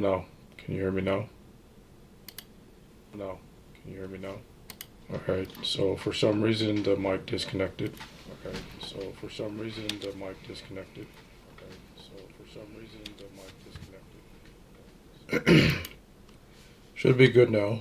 No. Can you hear me now? No. Can you hear me now? Okay, so for some reason the mic disconnected. Okay, so for some reason the mic disconnected. Okay, so for some reason the mic disconnected. Should be good now.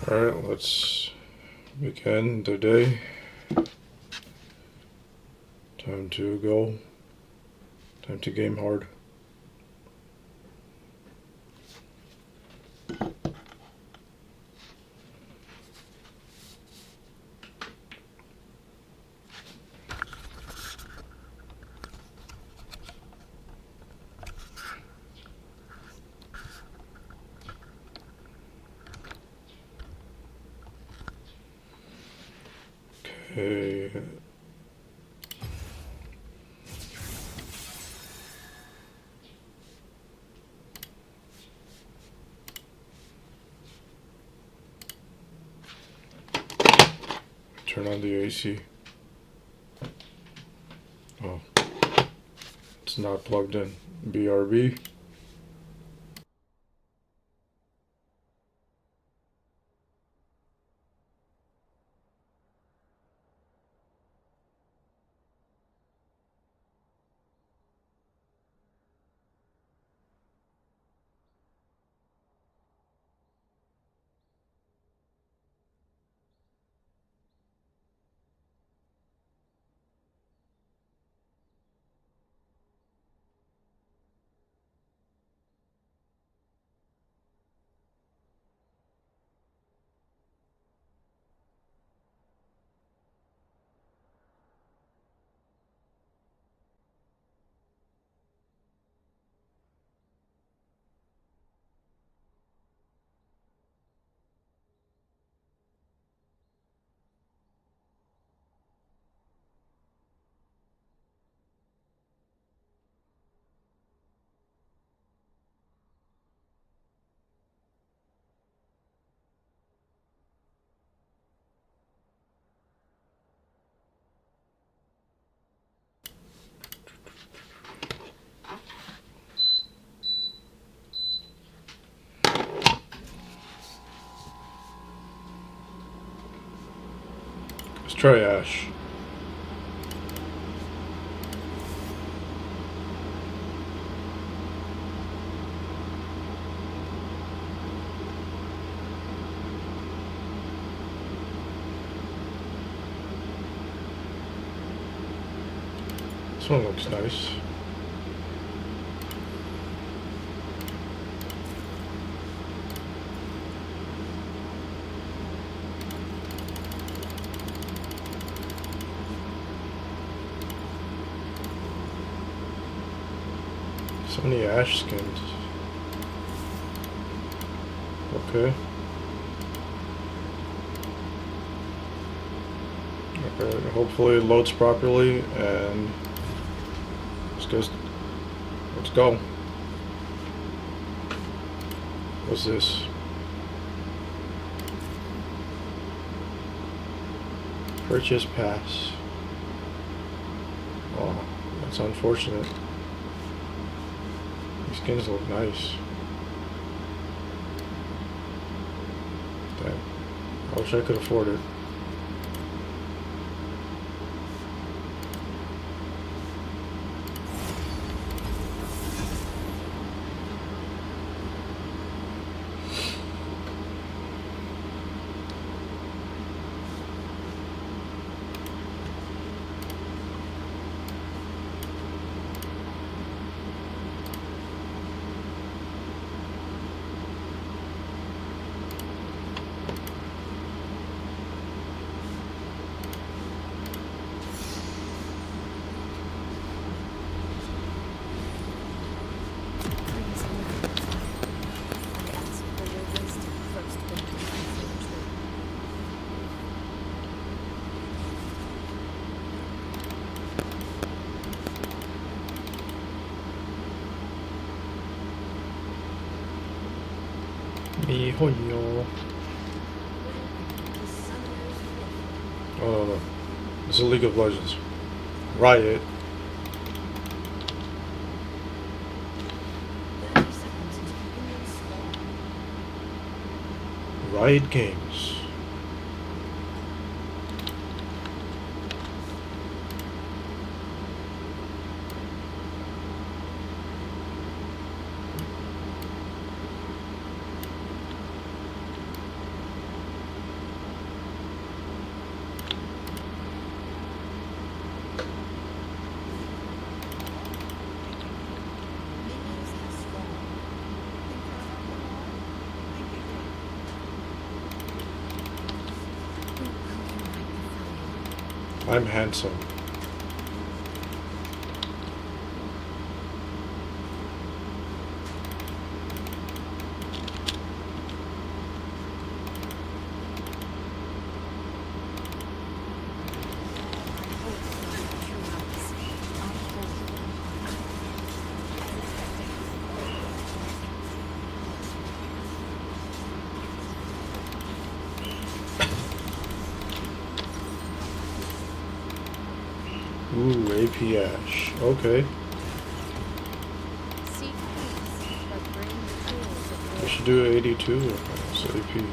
Alright, let's begin the day. Time to go. Time to game hard. Okay. Turn on the AC. Oh, it's not plugged in. BRB. Let's try Ash. This one looks nice. So many Ash skins. Okay. Okay, hopefully it loads properly and let's go. What's this? Purchase pass. Oh, that's unfortunate. These skins look nice. Damn. I wish I could afford it. 이호요. Oh no. It's a League of Legends. Riot. Riot Games. I'm handsome. Ooh, AP Ash. Okay. We should do 82. Okay, so AP.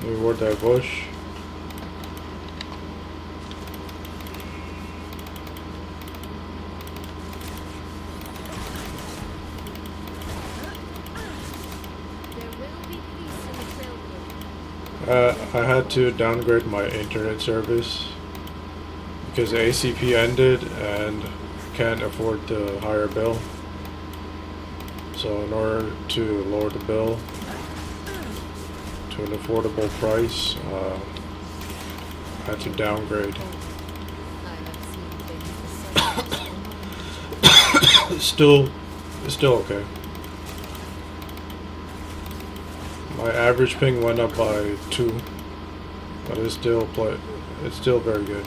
Reward that bush. I had to downgrade my internet service because ACP ended and can't afford the higher bill. So in order to lower the bill to an affordable price, I had to downgrade. It's still okay. My average ping went up by 2, but it's still very good.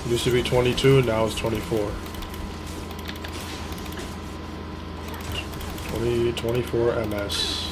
Used to be 22, now it's 24. 24 MS.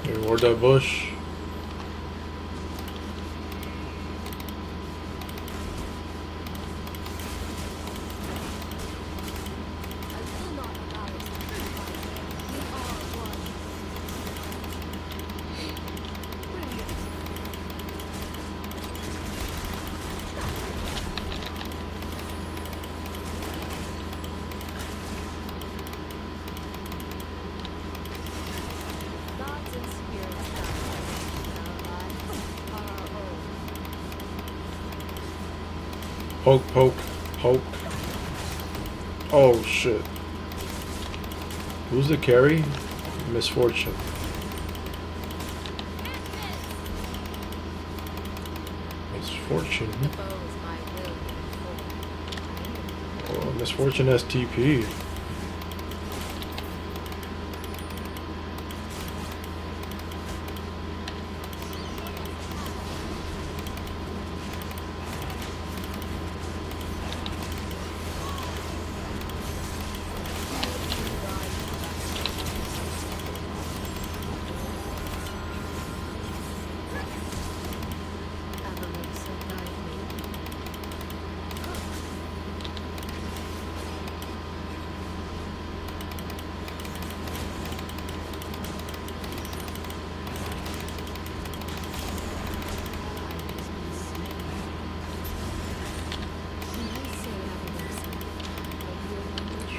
Reward that bush. Poke, poke, poke. Oh shit. Who's the carry? Misfortune. Misfortune. Oh, Misfortune has TP.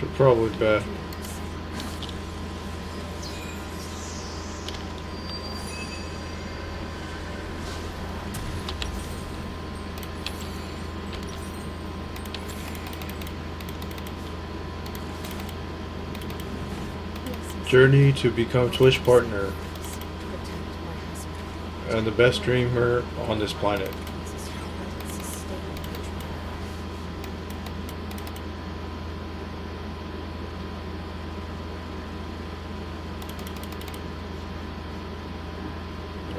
Should probably bet. Journey to become Twitch partner and the best streamer on this planet.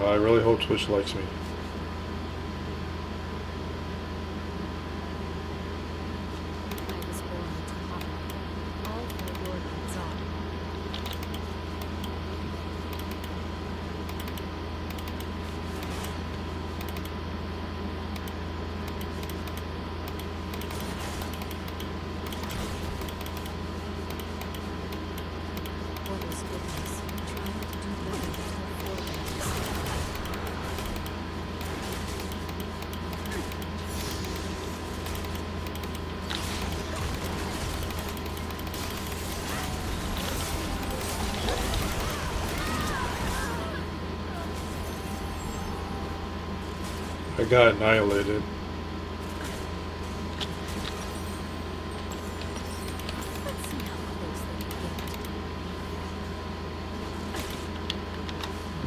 I really hope Twitch likes me. I got annihilated.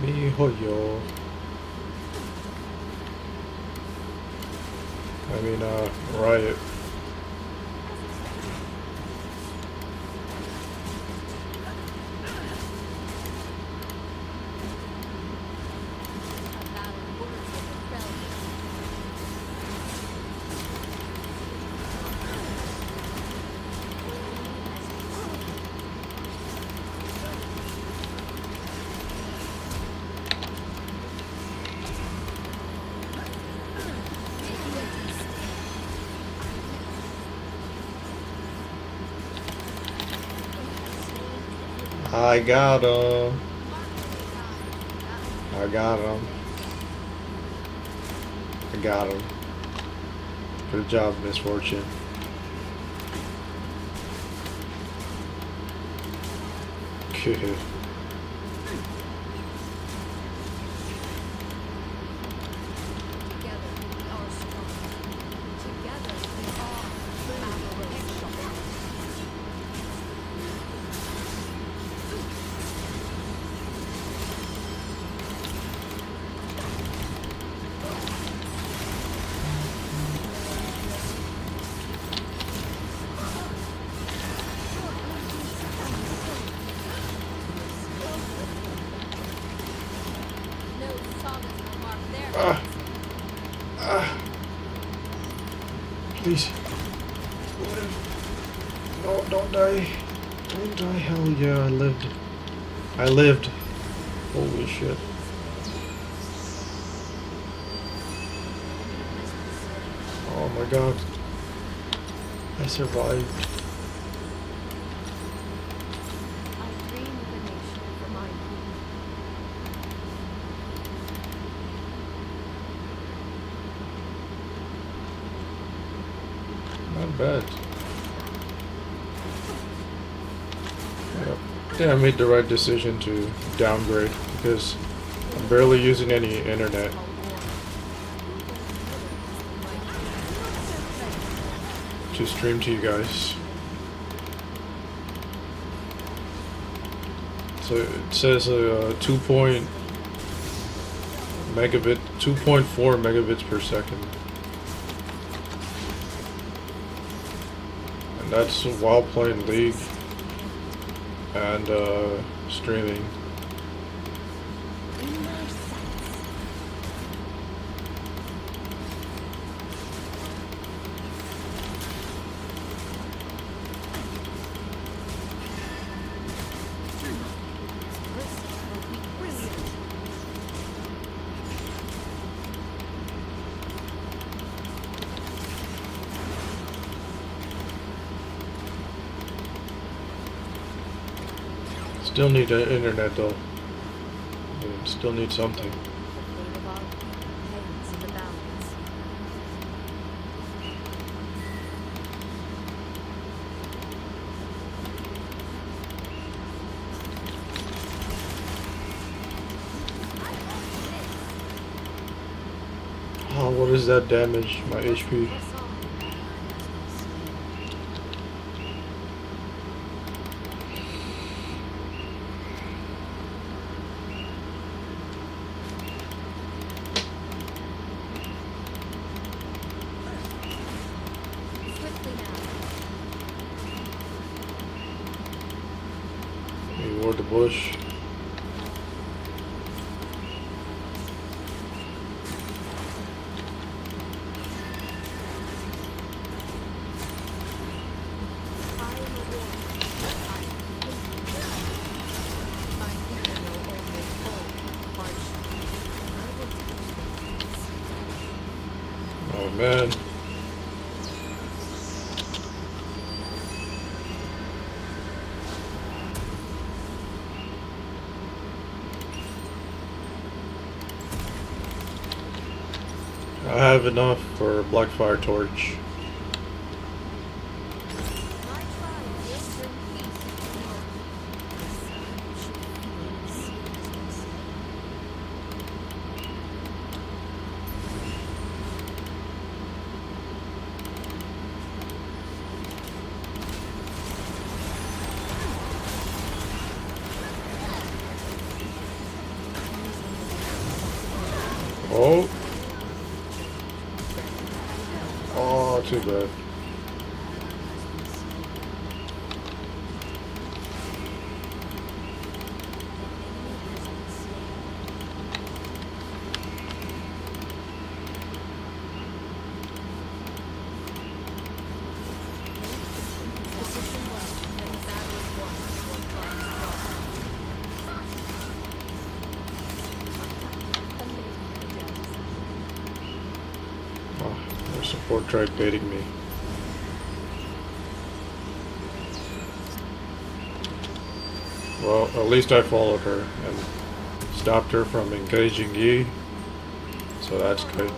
MiHoYo. I mean, Riot. I got him. I got him. I got him. Good job, Misfortune. Good. Please. Live. No, don't die. Don't die. Hell yeah, I lived. I lived. Holy shit. Oh my god. I survived. Not bad. Yep. Yeah, I made the right decision to downgrade because I'm barely using any internet. To stream to you guys. So it says 2.4 megabits per second. And that's while playing League and streaming. Still need internet though. Still need something. Oh, what does that damage? My HP. Reward the bush. Oh man. I have enough for Blackfire Torch. Oh. Oh, too bad. Oh, their support tried baiting me. Well, at least I followed her and stopped her from engaging Yi, so that's good.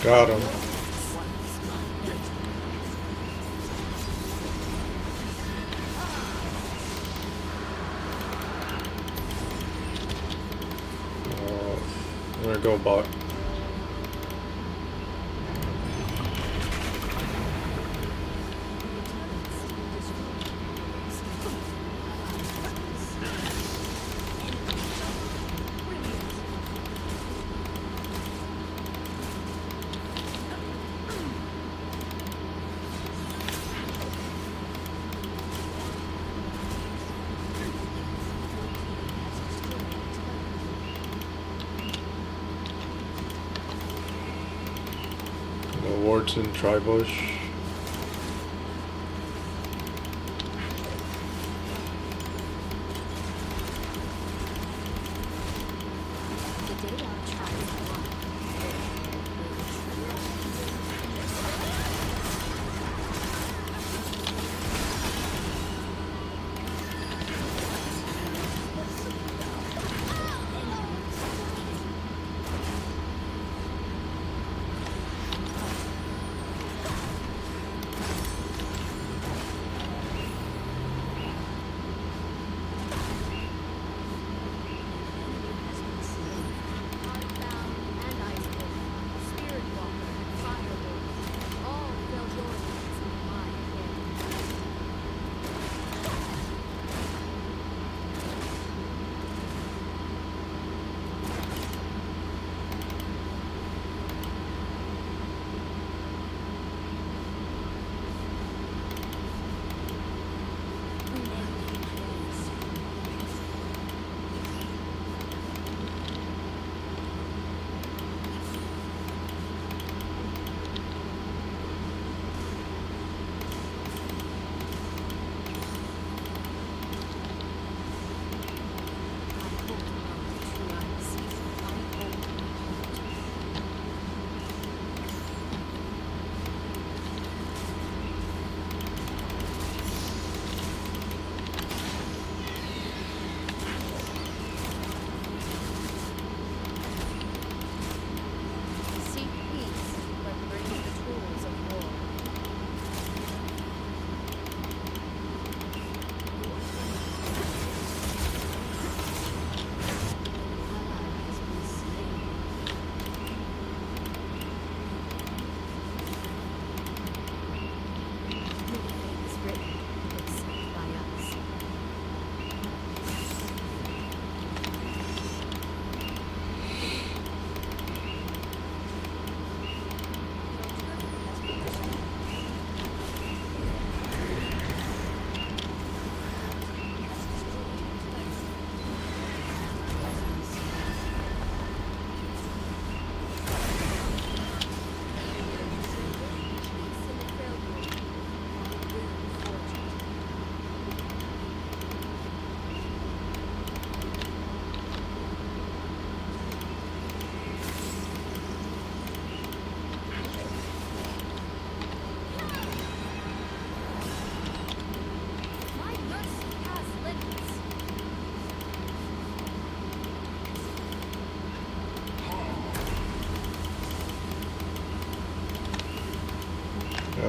Got him. I'm gonna go bot. No wards in Tribush.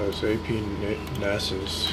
It's AP NASA's.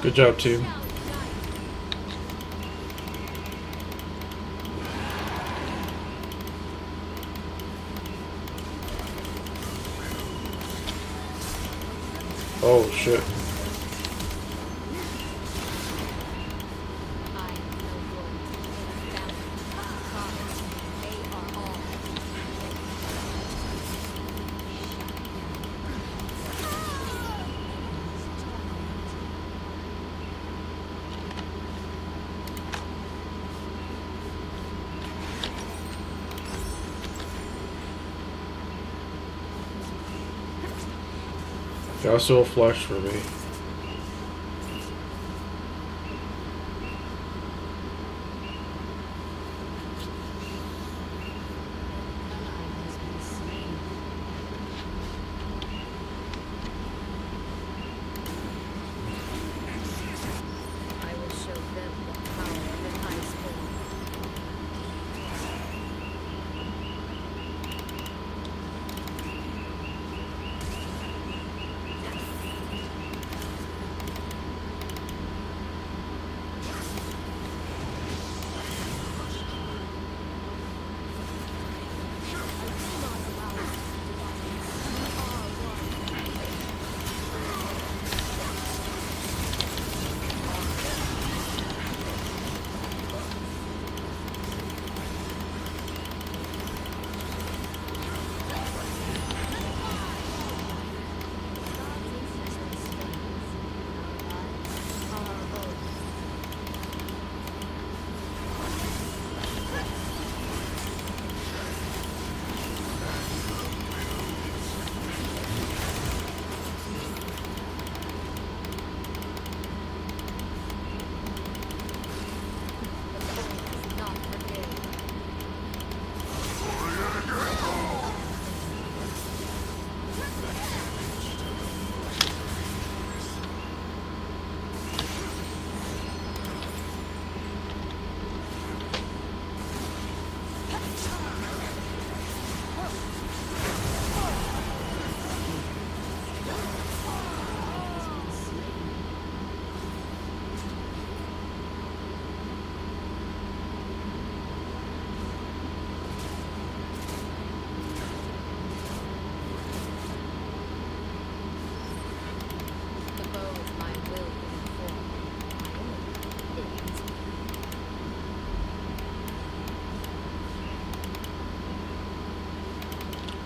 Good job, team. Oh shit. Got so flash for me.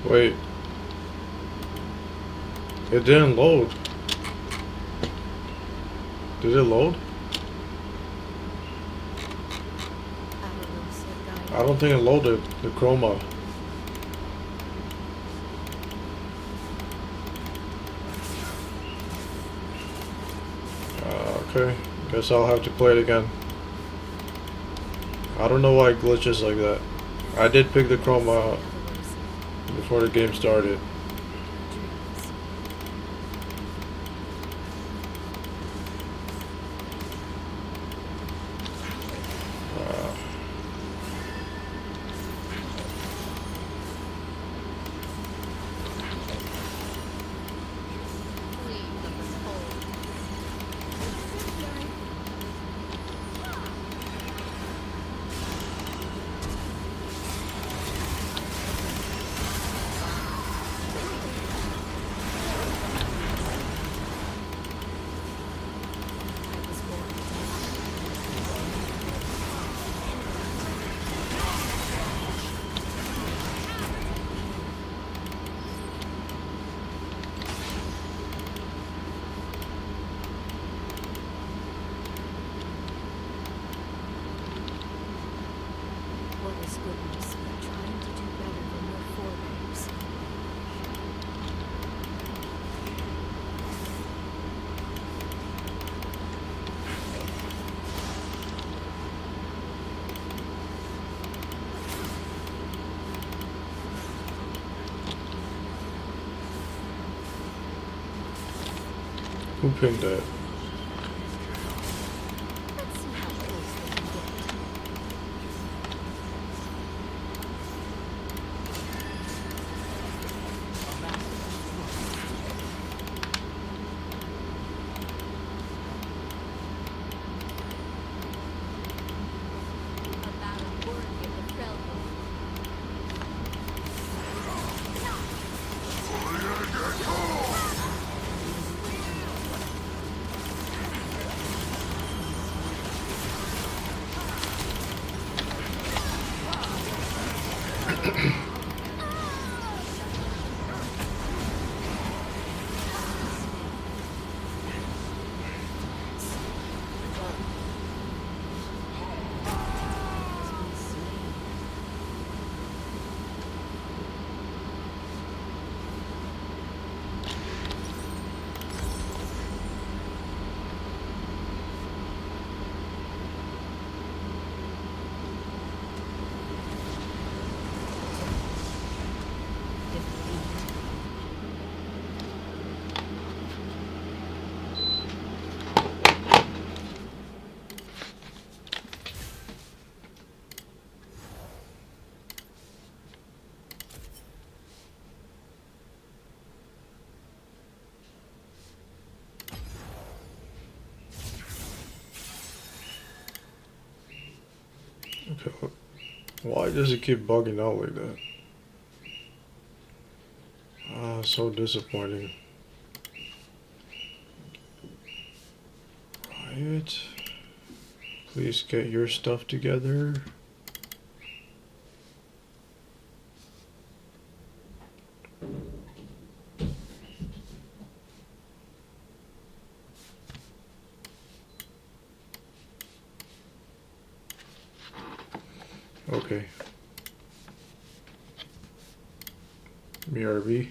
Wait. It didn't load. Did it load? I don't think it loaded the chroma. Okay, guess I'll have to play it again. I don't know why it glitches like that. I did pick the chroma before the game started. Who pinned that? Let's see how close they can get. A battle worthy of the Freljord. Okay. Why does it keep bugging out like that? Ah, so disappointing. Riot, please get your stuff together. Okay. BRB.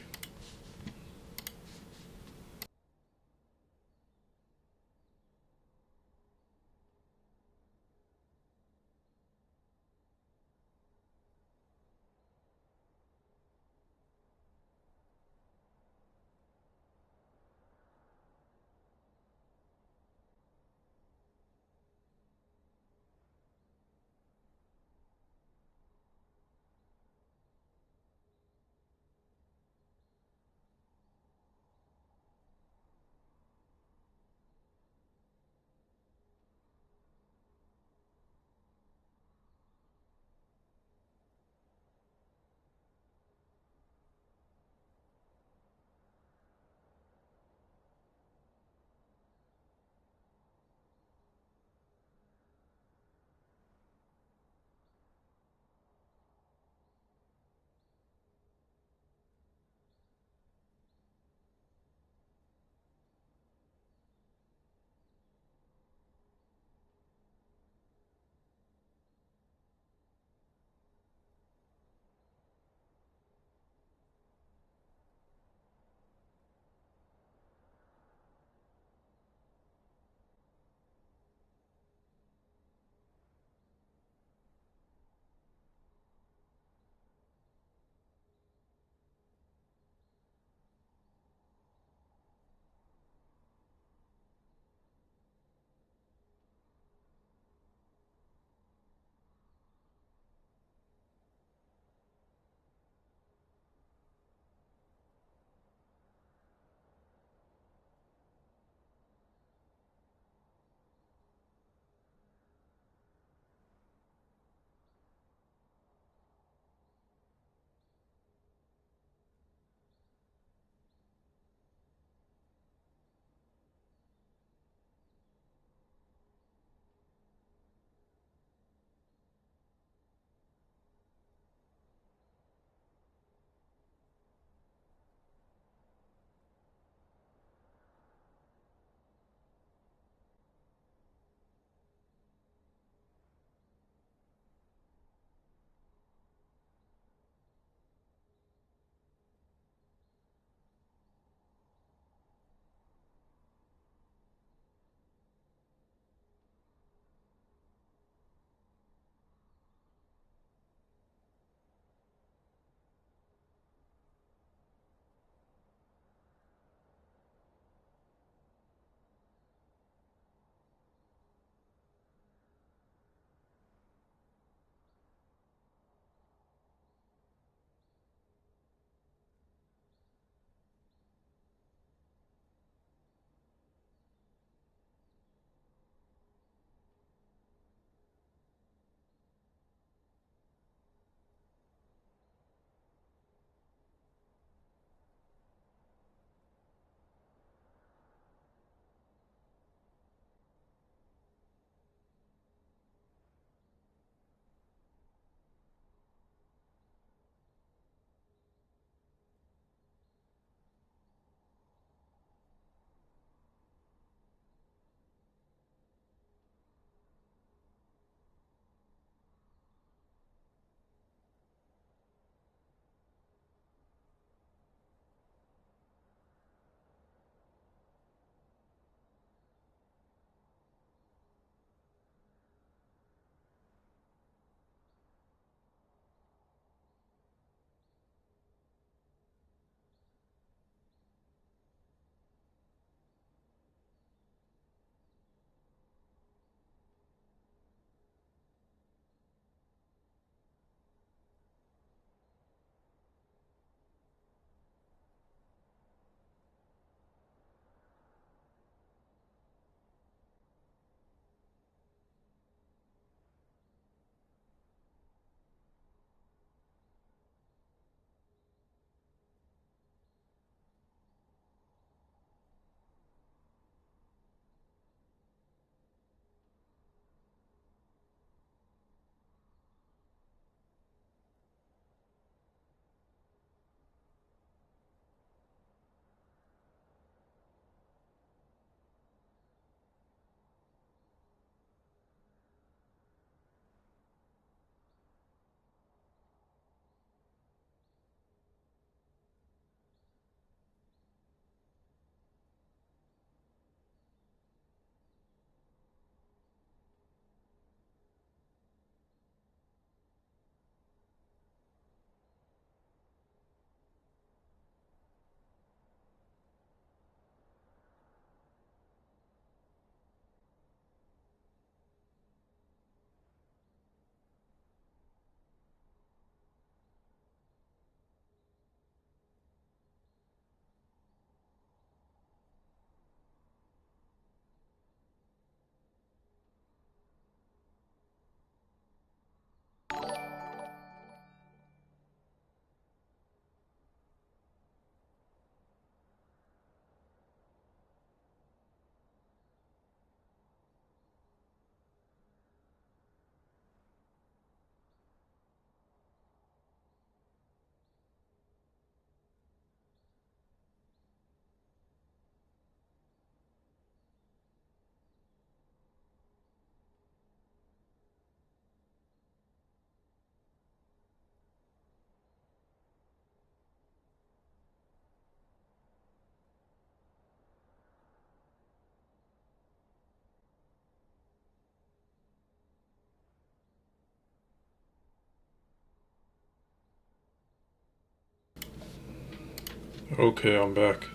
Okay, I'm back.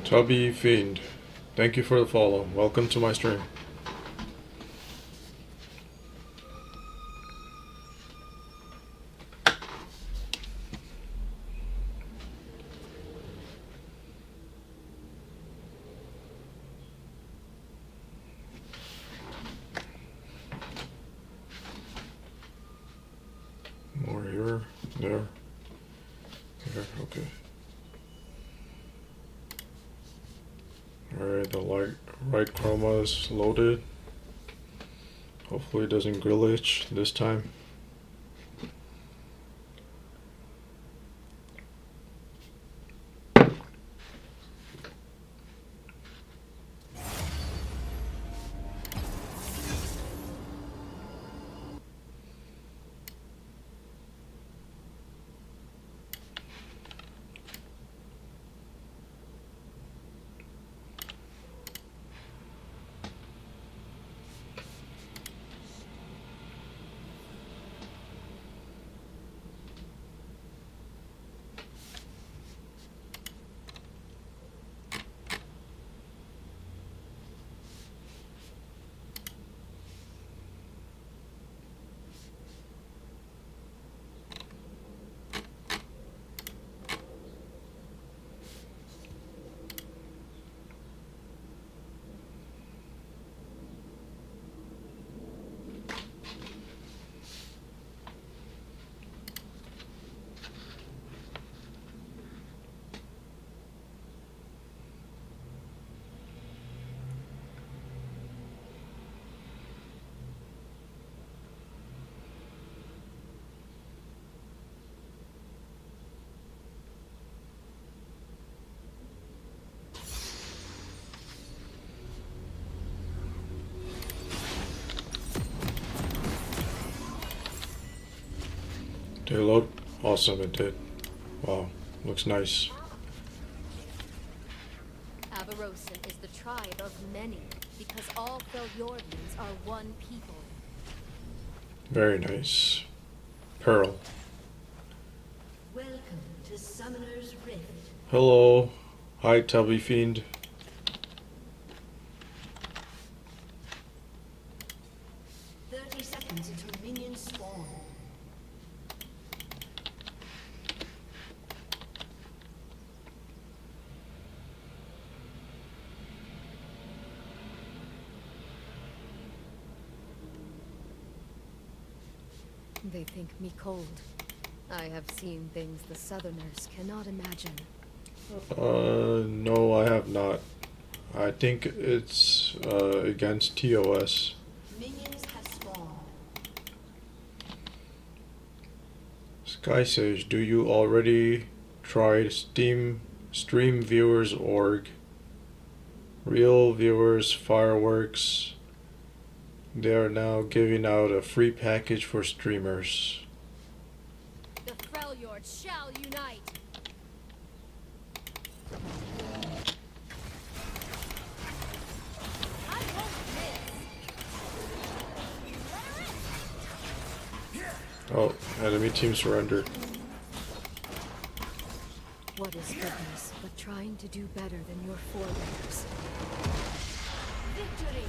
Tubby Fiend, thank you for the follow. Welcome to my stream. More here, there, here, okay. Alright, the right chroma is loaded. Hopefully it doesn't glitch this time. Did it load? Awesome, it did. Wow, looks nice. Avarosa is the tribe of many, because all Feljorvians are one people. Very nice. Pearl. Welcome to Summoner's Rift. Hello. Hi, Tubby Fiend. 30 seconds until minions spawn. They think me cold. I have seen things the Southerners cannot imagine. No, I have not. I think it's against TOS. Minions have spawned. SkySage, do you already try Stream Viewers org? Real Viewers Fireworks. They are now giving out a free package for streamers. The Freljord shall unite! I won't miss! Oh, enemy team surrendered. What is goodness but trying to do better than your forebears? Victory!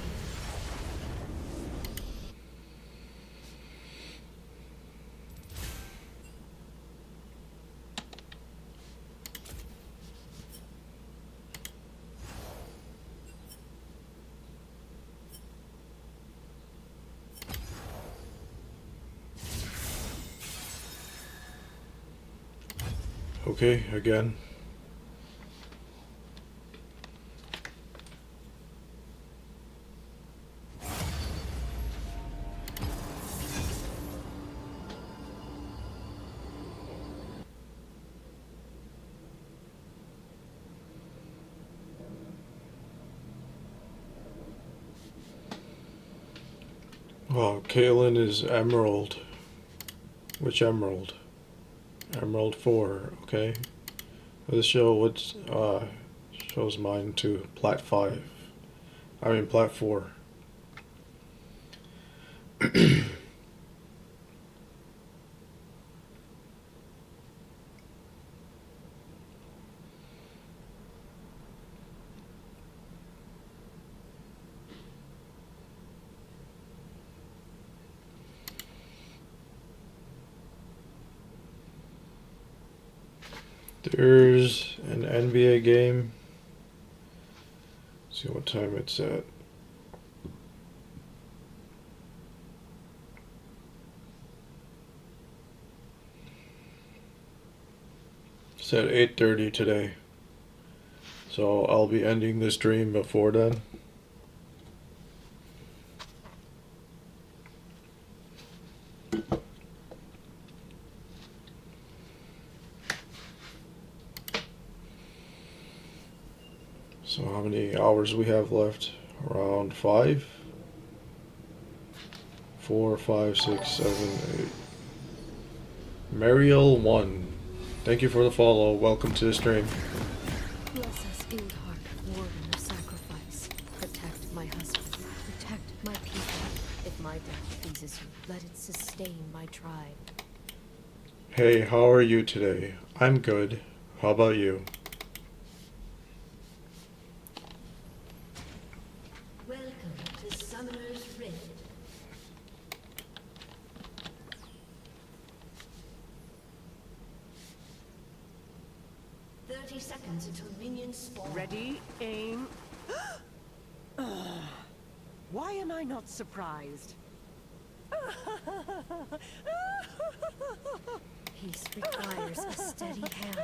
Okay, again. Wow, Kaylin is Emerald. Which Emerald? Emerald 4, okay. This shows mine to Plat 5. I mean Plat 4. There's an NBA game. Let's see what time it's at. It's at 8:30 today. So I'll be ending the stream before then. So how many hours we have left? Around 5? 4, 5, 6, 7, 8. Mariel 1. Thank you for the follow. Welcome to the stream. Bless us, Ildhark, warden of sacrifice. Protect my husband. Protect my people. If my death pleases you, let it sustain my tribe. Hey, how are you today? I'm good. How about you? Welcome to Summoner's Rift. Seconds until minions spawn. Ready, aim. Why am I not surprised? Peace requires a steady hand.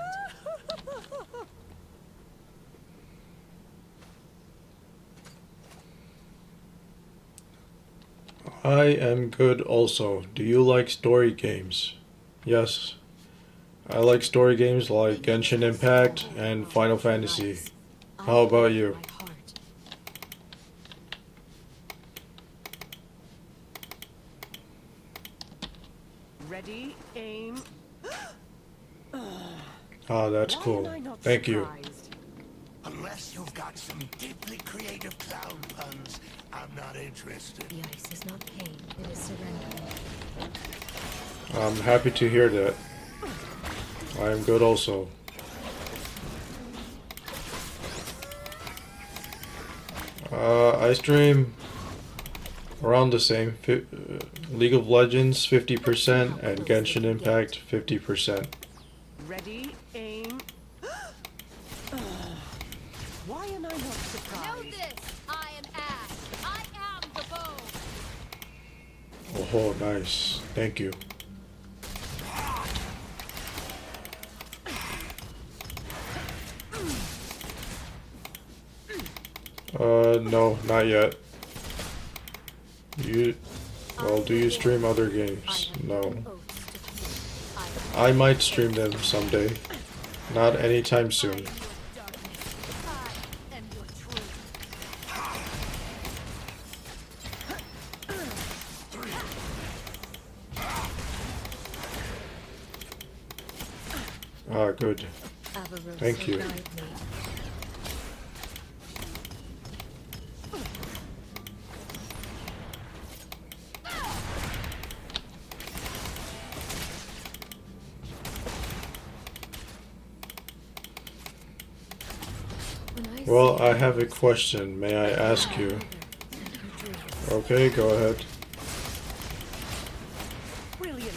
I am good also. Do you like story games? Yes. I like story games like Genshin Impact and Final Fantasy. How about you? Ready, aim. Ah, that's cool. Thank you. Unless you've got some deeply creative clown puns, I'm not interested. The ice is not pain, it is surrender. I'm happy to hear that. I am good also. I stream around the same. League of Legends 50% and Genshin Impact 50%. Ready, aim. Why am I not surprised? Know this! I am Ash. I am the bow. Oh, nice. Thank you. No, not yet. Well, do you stream other games? No. I might stream them someday. Not anytime soon. Ah, good. Thank you. Well, I have a question. May I ask you? Okay, go ahead. Brilliant.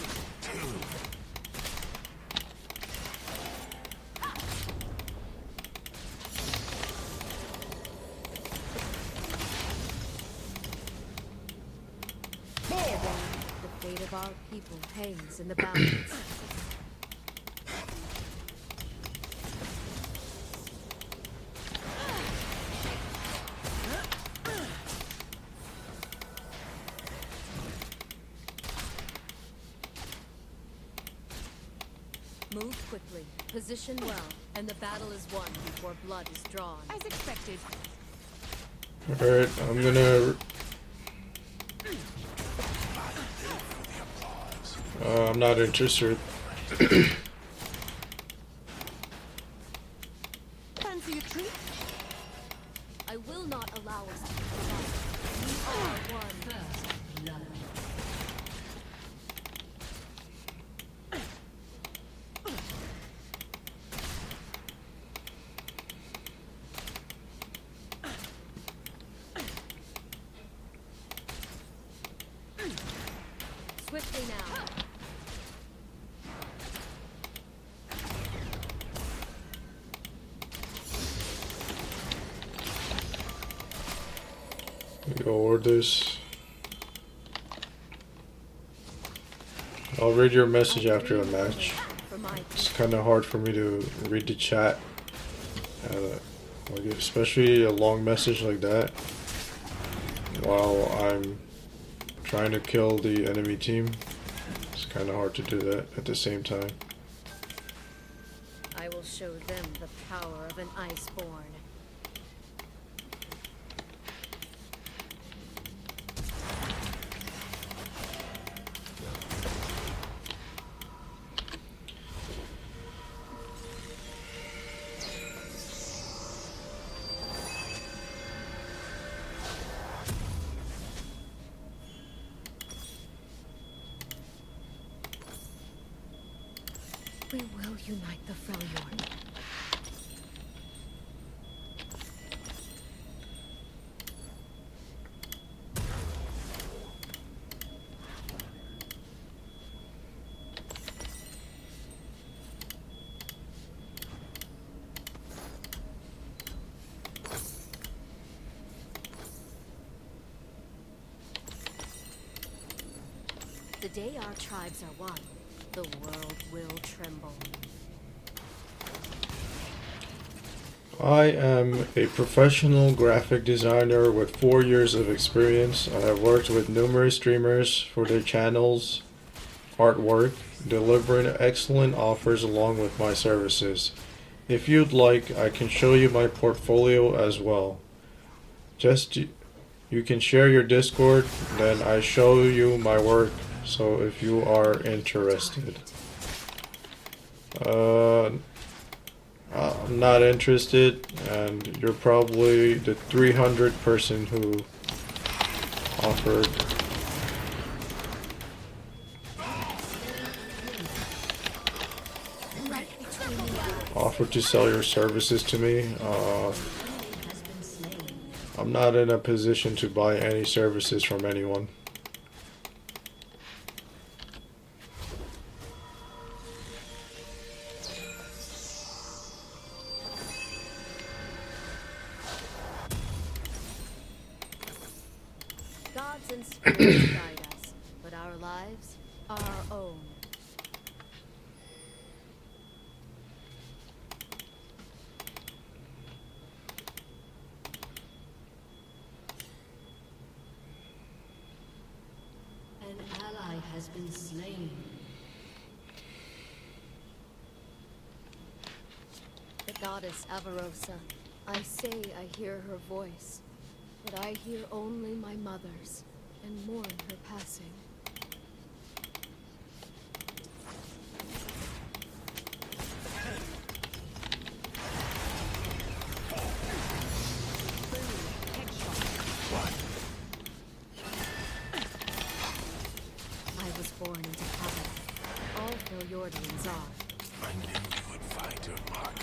The fate of our people hangs in the balance. Move quickly, position well, and the battle is won before blood is drawn. As expected. Alright, I'm gonna... I'm not interested. Fancy a treat? I will not allow us to be divided. We are one. Blood. Swiftly now. go over this. I'll read your message after the match. For my It's kind of hard for me to read the chat, like especially a long message like that, while I'm trying to kill the enemy team. It's kind of hard to do that at the same time. I will show them the power of an Iceborn. We will unite the Freljord. The day our tribes are one, the world will tremble. I am a professional graphic designer with 4 years of experience. I have worked with numerous streamers for their channels, artwork, delivering excellent offers along with my services. If you'd like, I can show you my portfolio as well. You can share your Discord, then I show you my work, so if you are interested. I'm not interested, and you're probably the 300th person who offered to sell your services to me. I'm not in a position to buy any services from anyone. Gods and spirits guide us, but our lives are our own. An ally has been slain. The goddess Avarosa. I say I hear her voice, but I hear only my mother's, and mourn her passing. I was born into power. All Freljordians are. I knew you would find your mark.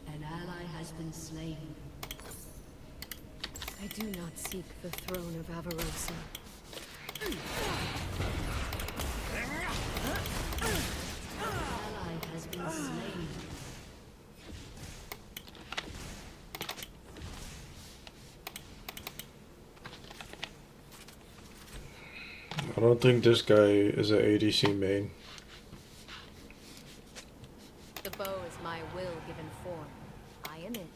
An ally has been slain. I do not seek the throne of Avarosa. Ally has been slain. I don't think this guy is an ADC main. The bow is my will given form. I am it.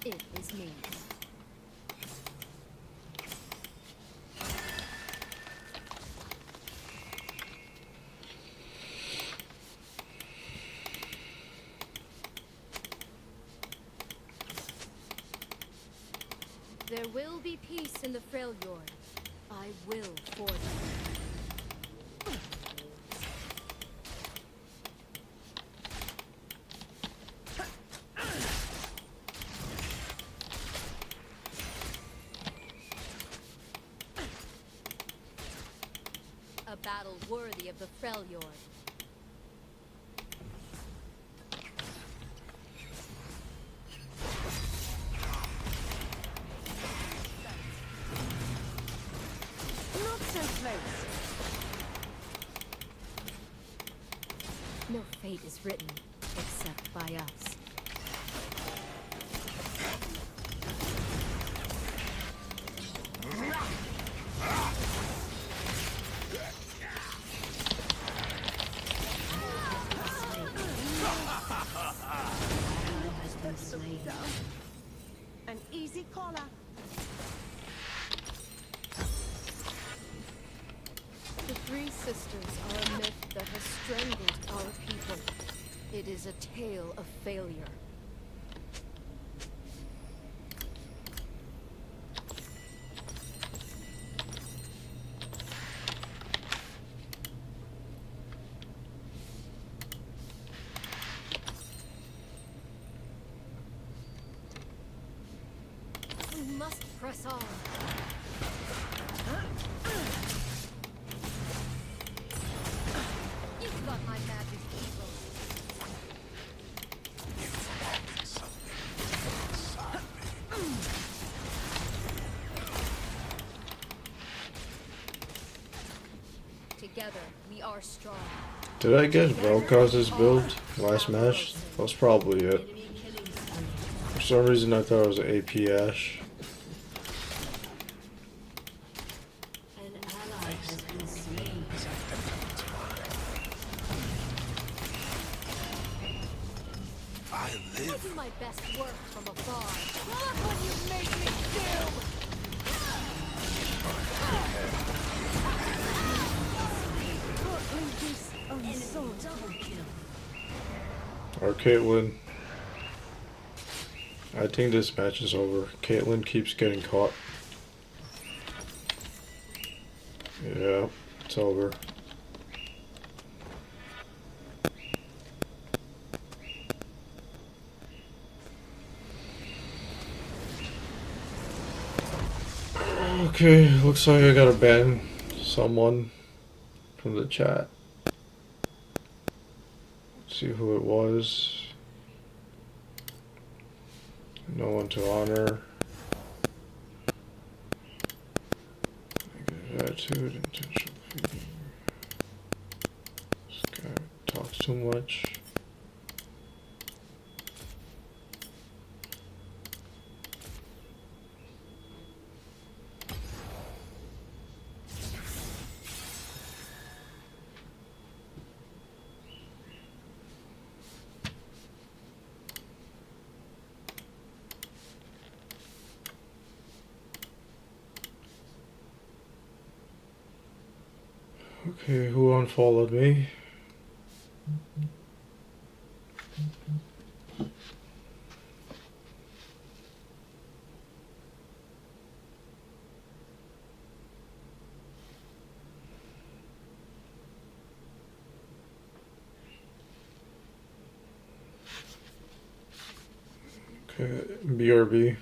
It is me. There will be peace in the Freljord. I will forge it. A battle worthy of the Freljord. Not so No fate is written except by us. An easy collar. The Three Sisters are a myth that has strangled our people. It is a tale of failure. We must press on. You've got my magic evil. Together, we are strong. Did I get Vel'Koz's build last match? That's probably it. Enemy killing spree. For some reason I thought it was an AP Ash. An ally has been slain. I I live. do my best work from afar. Look what you made me do! Enemy double kill. Or Caitlyn. I think this match is over. Caitlyn keeps getting caught. Yeah, it's over. Okay, looks like I gotta ban someone from the chat. Let's see who it was. No one to honor. Negative attitude, intentional feeding. This guy talks too much. Okay, who unfollowed me? Okay, BRB.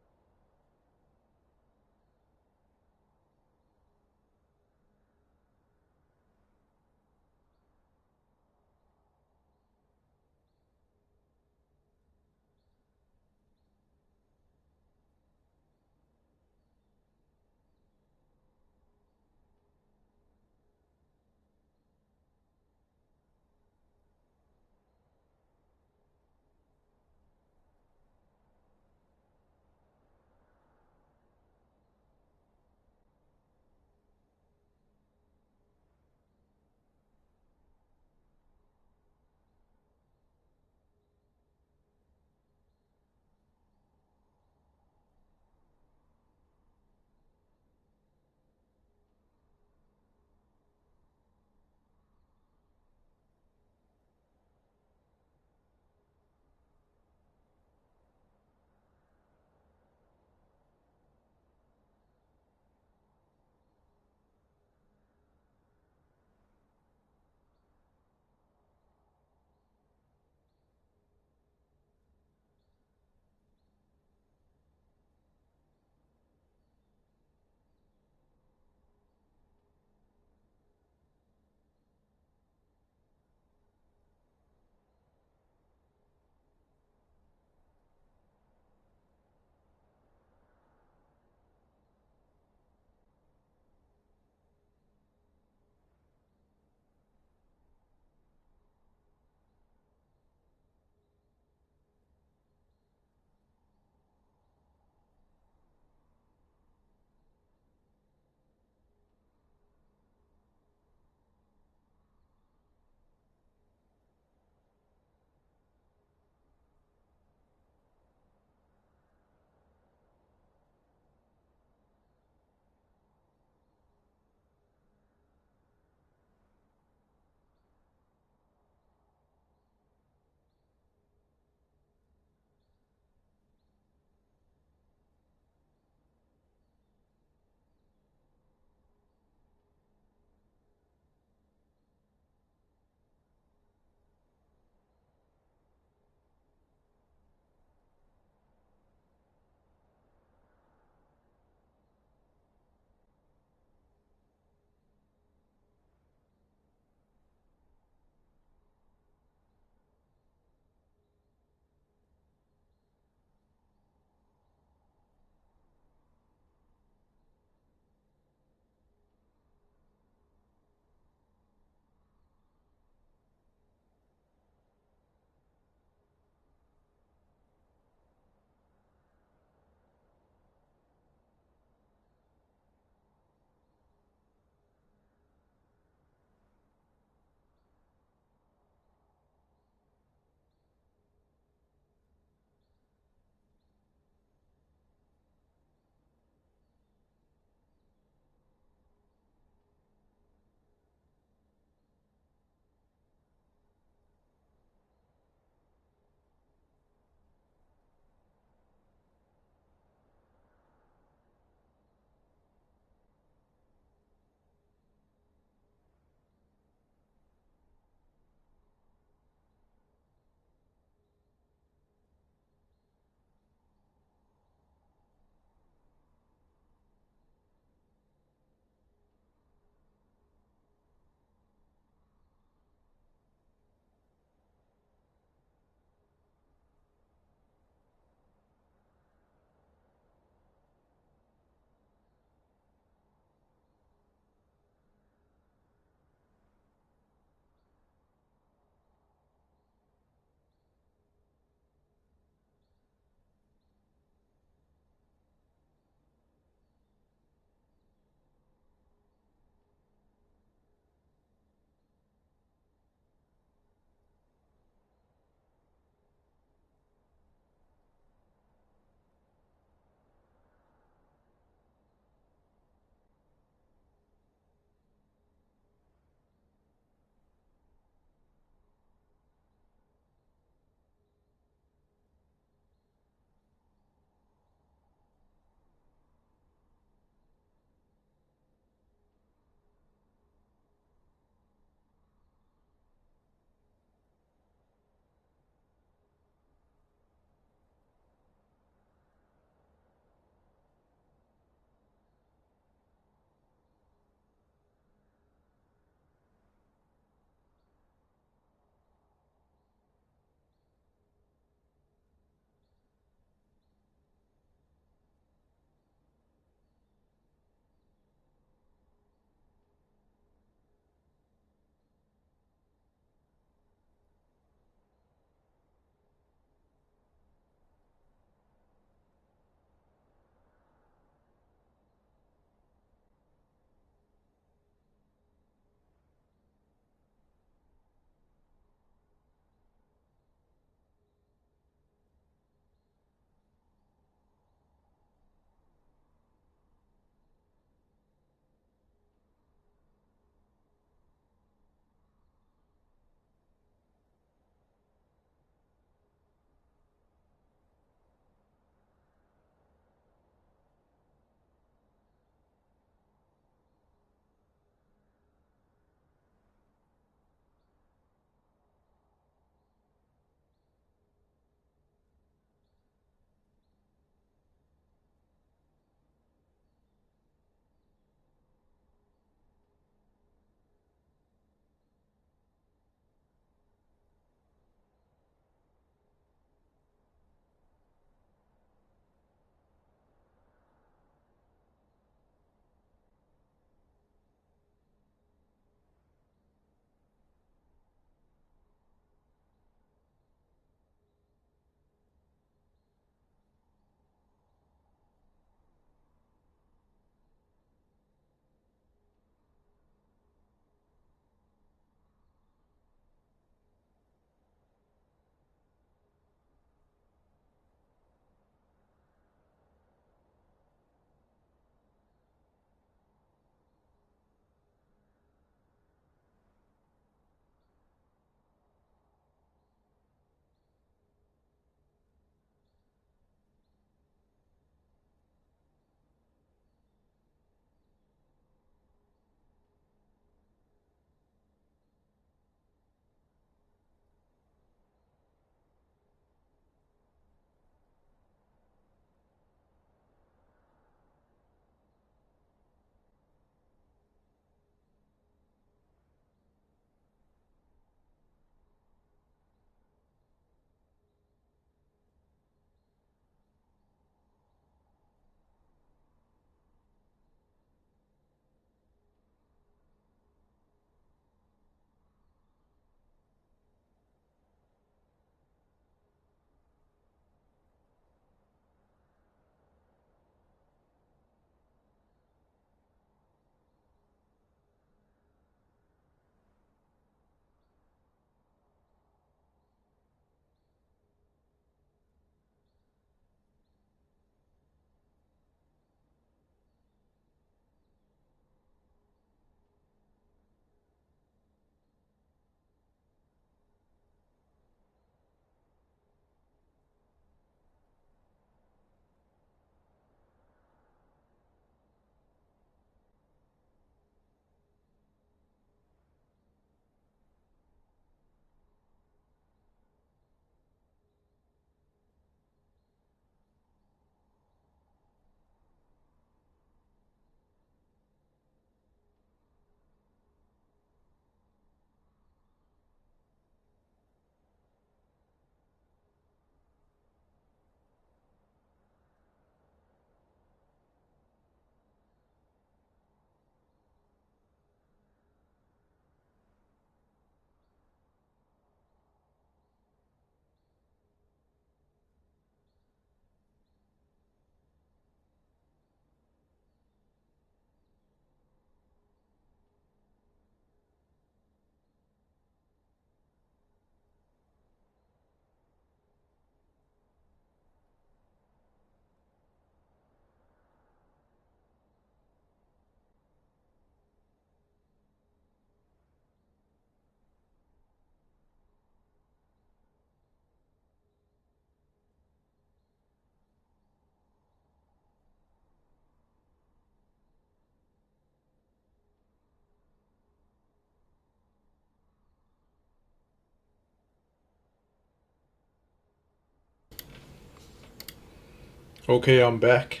Okay, I'm back.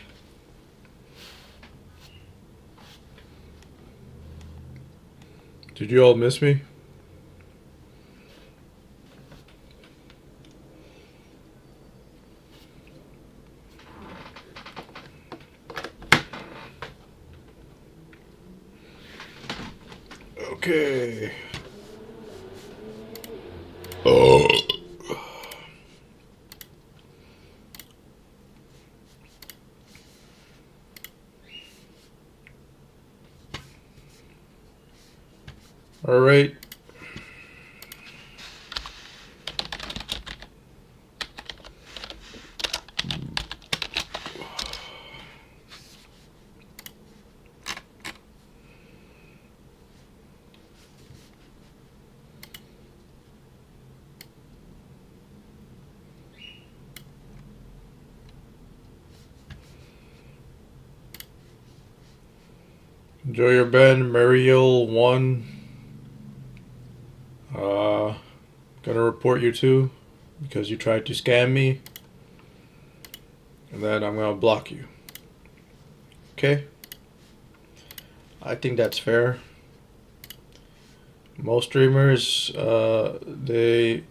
Did you all miss me? Okay. Oh. All right. Enjoy your band, Mariel 1. Gonna report you too because you tried to scam me. And then I'm gonna block you. Okay? I think that's fair. Most streamers, they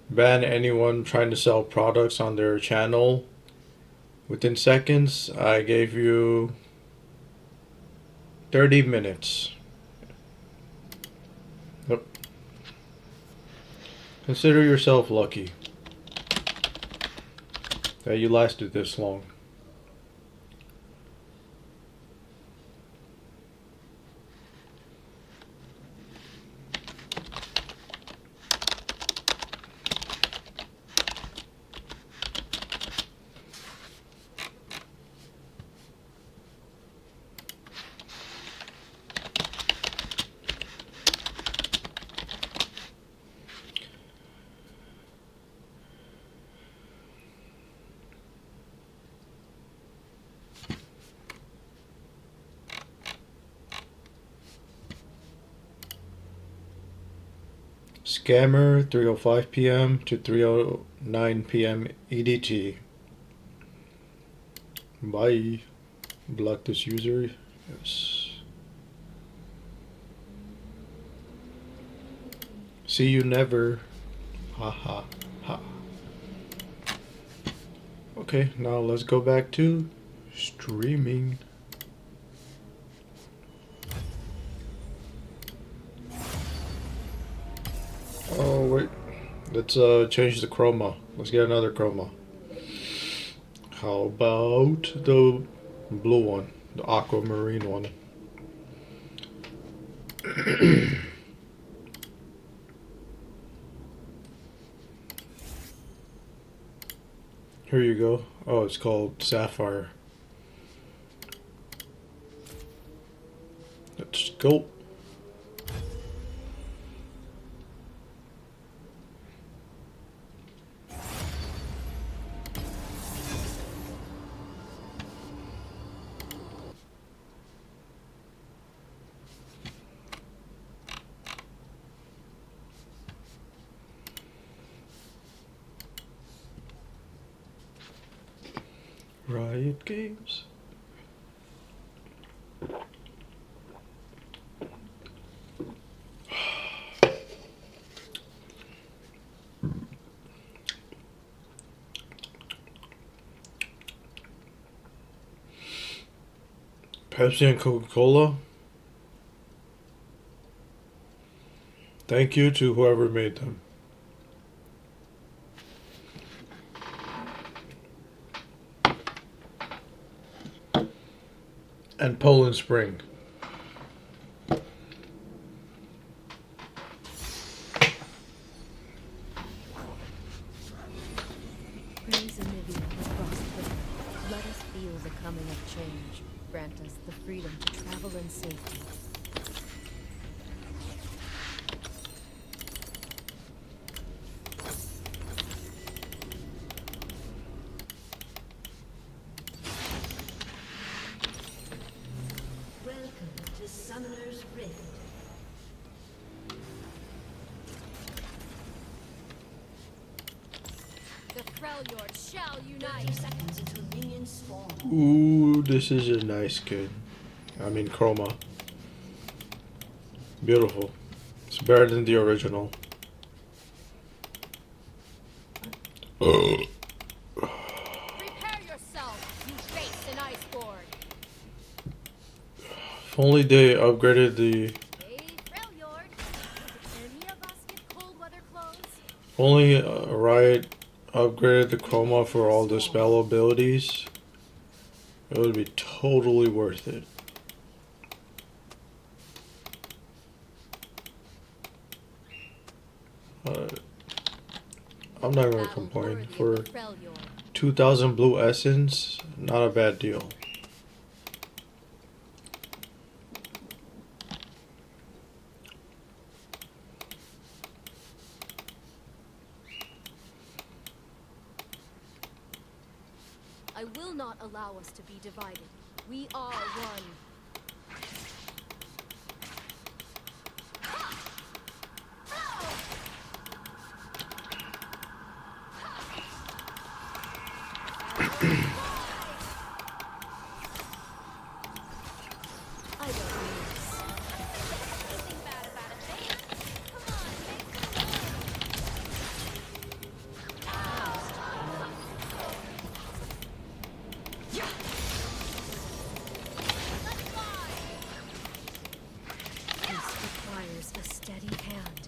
ban anyone trying to sell products on their channel within seconds. I gave you 30 minutes. Yep. Consider yourself lucky that you lasted this long. Scammer 3:05 p.m. to 3:09 p.m. EDT. Bye. Block this user. Yes. See you never. Ha ha ha. Okay, now let's go back to streaming. Oh wait, let's change the chroma. Let's get another chroma. How about the blue one, the aquamarine one? Here you go. Oh, it's called Sapphire. Let's go. Riot Games. Pepsi and Coca-Cola. Thank you to whoever made them. And Poland Spring. Praise Olivia across the river. Let us feel the coming of change. Grant us the freedom to travel in safety. Welcome to Summoner's Rift. The threat Freljord shall 30 unite. seconds until minions spawn. Ooh, this is a nice skin. I mean, chroma. Beautiful. It's better than the original. Prepare yourself, you face an iceborn. If only they upgraded the. Hey, Freljord. Does any of us get cold weather clothes? If only Riot upgraded the chroma for all the spell abilities. It would be totally worth it. I'm not gonna Battle complain. worthy of For the Freljord. 2,000 blue essence, not a bad deal. I will not allow us to be divided. We are one. I don't miss. Anything bad about a face? Come on, make some noise. Let's fly. This requires a steady hand.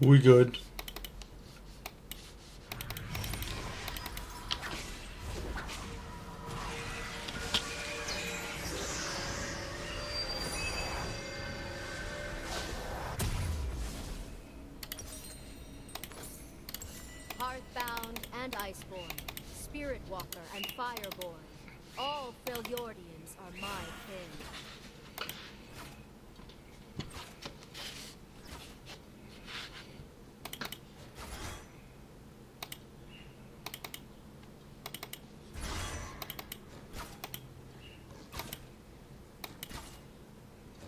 We good. Hearthbound and Iceborn, Spirit Walker and Fireborn. All Freljordians are my kin.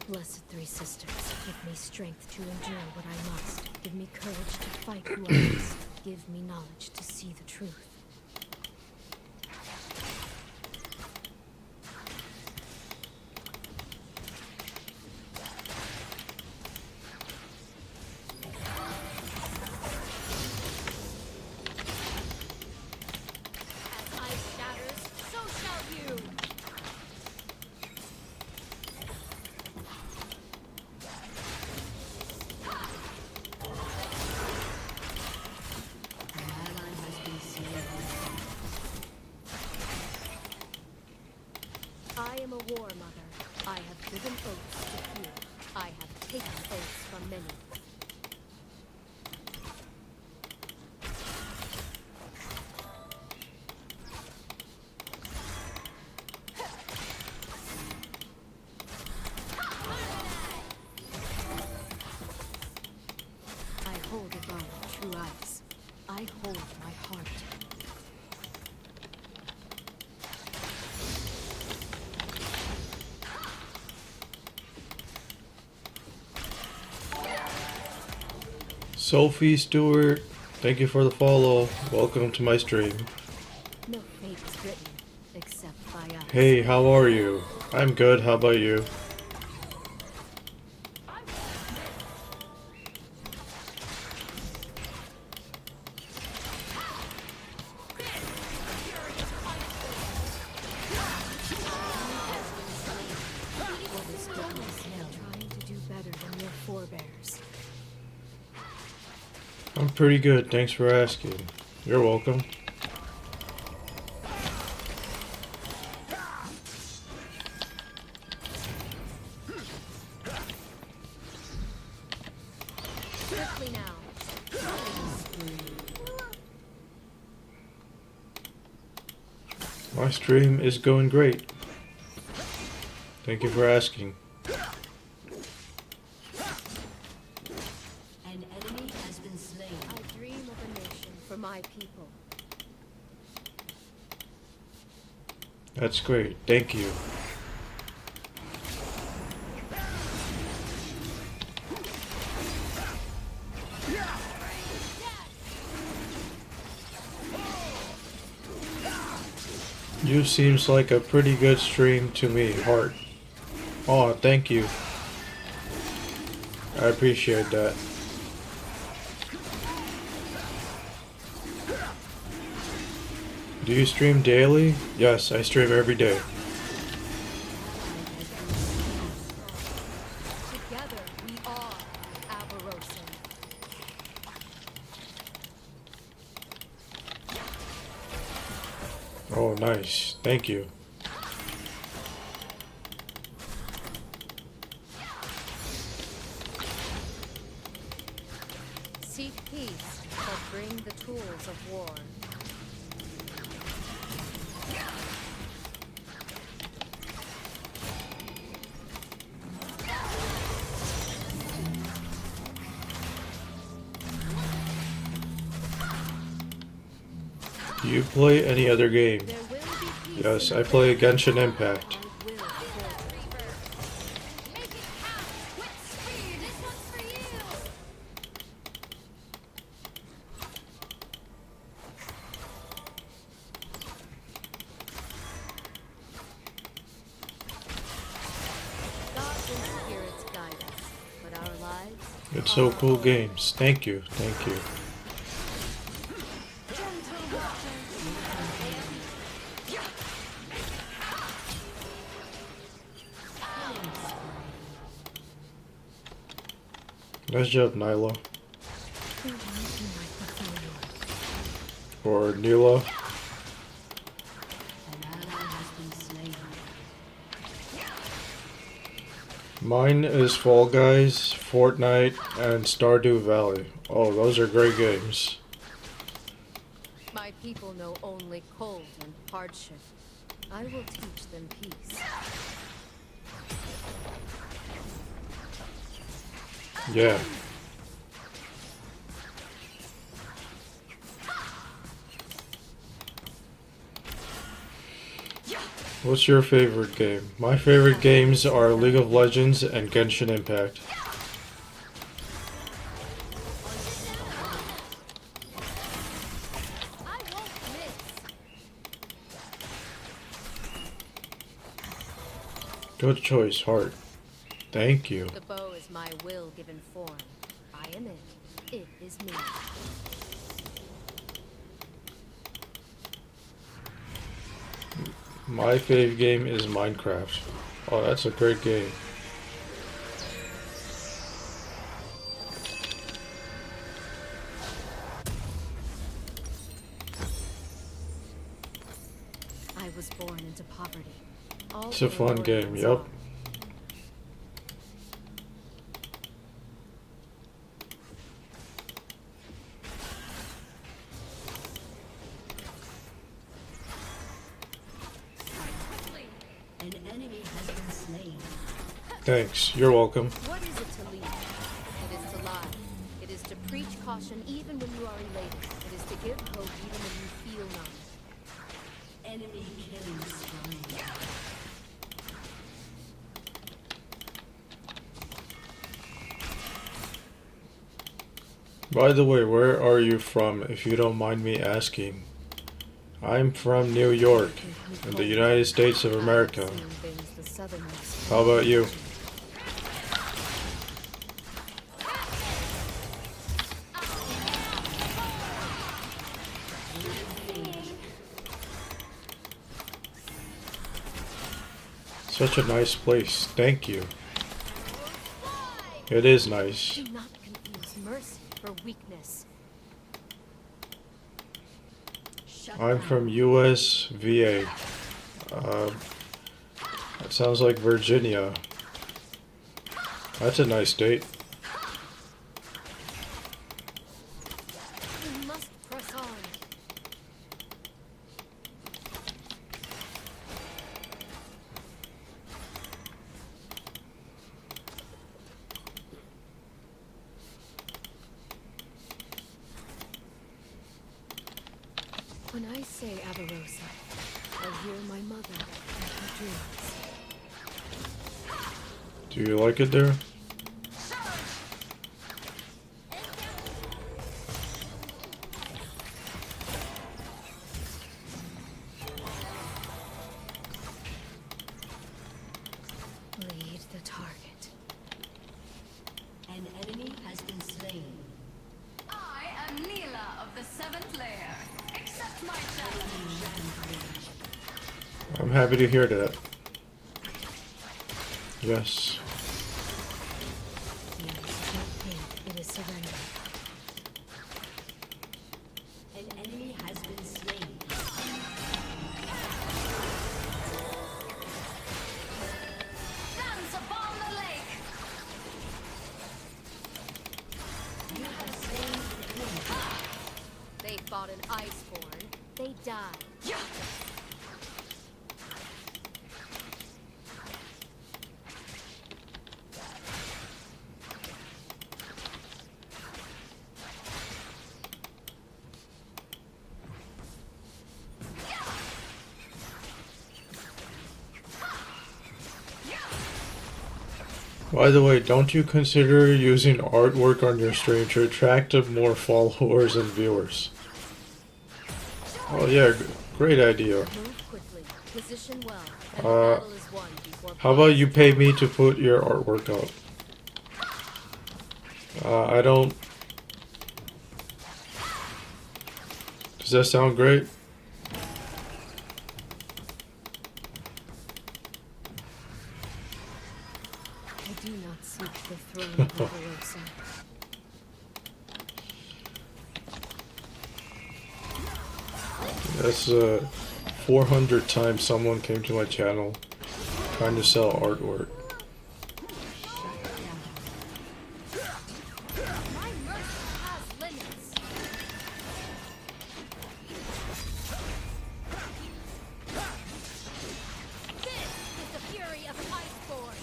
Blessed Three Sisters, give me strength to endure what I must. Give me courage to fight who I must. Give me knowledge to see the truth. As ice shatters, so shall you! An ally has been slain. I am a war mother. I have given oaths to few. I have taken oaths from many. I hold above true ice. I hold my heart. Sophie Stewart, thank you for the follow. Welcome to my stream. No fate is written, except by us. Hey, how are you? I'm good, how about you? What is goodness now? Trying to do better than your forebears. I'm pretty good, thanks for asking. You're welcome. Quickly now. My stream is going great. Thank you for asking. An enemy has been slain. I dream of a nation for my people. That's great. Thank you. You seems like a pretty good stream to me, Heart. Oh, thank you. I appreciate that. Do you stream daily? Yes, I stream every day. Together we are Avarosa. Oh, nice. Thank you. Seek peace, but bring the tools of war. Do you play any other game? There will be peace. Yes, I play Genshin Impact. I will forge. Make it count! Quick speed! This one's for you! Gods and spirits guide us, but our lives It's so are cool our games. Thank you. Thank you. Nice job, Nyla. Or Neela. An ally has been slain. Mine is Fall Guys, Fortnite, and Stardew Valley. Oh, those are great games. My people know only cold and hardship. I will teach them peace. Yeah. What's your favorite game? My favorite games are League of Legends and Genshin Impact. I won't miss. Good choice, Heart. Thank you. The bow is my will given form. I am it. It is me. My fave game is Minecraft. Oh, that's a great game. I was born into poverty. All It's a for fun Lord game, One's yup. arm. An enemy has been slain. Thanks. You're welcome. What is it to lead? It is to lie. It is to preach caution even when you are elated. It is to give hope even when you feel none. Enemy killing spree. By the way, where are you from, if you don't mind me asking? I'm from New York, in the United States of America. Seeing things the southernmost. How about you? Such a nice place. Thank you. It is nice. Do not confuse mercy for weakness. I'm from US VA. That sounds like Virginia. That's a nice state. We must press on. When I say Avarosa, I hear my mother and her dreams. Do you like it there? Lead the target. An enemy has been slain. I am Neela of the 7th layer. Accept my challenge. I'm happy to hear that. Yes. Fear is not pain, it is surrender. An enemy has been slain. Dance upon the lake. You have slain the enemy. They fought an Iceborn. They died. By the way, don't you consider using artwork on your stream to attract more followers and viewers? Oh yeah, great idea. Move quickly. Position well. And the Uh, battle is won before How about you pay me to put your artwork up? I don't... Does that sound great? I do not seek the throne of Barbarossa. That's 400 times someone came to my channel trying to sell artwork. My mercy has limits. This is the fury of an Iceborn.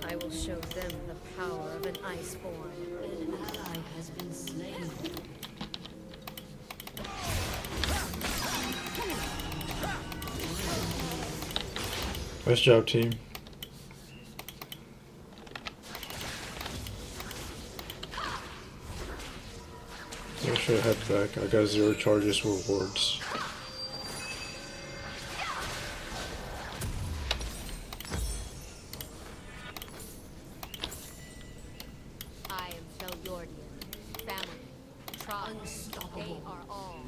I will show them the power of an Iceborn. An ally has been slain. Nice job, team. I should head back. I got 0 charges rewards. I am Felyordian. Family. Tribe. Unstoppable. They are all.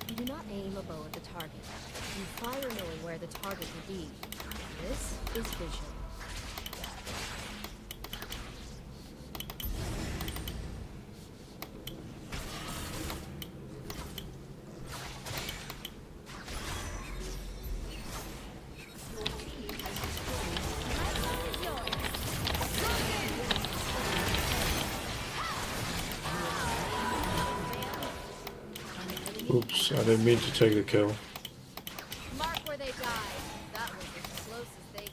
You do not aim a bow at the target. You fire knowing where the target will be. This is vision. Oops, I didn't mean to take the kill. Mark where they died. That was as close as they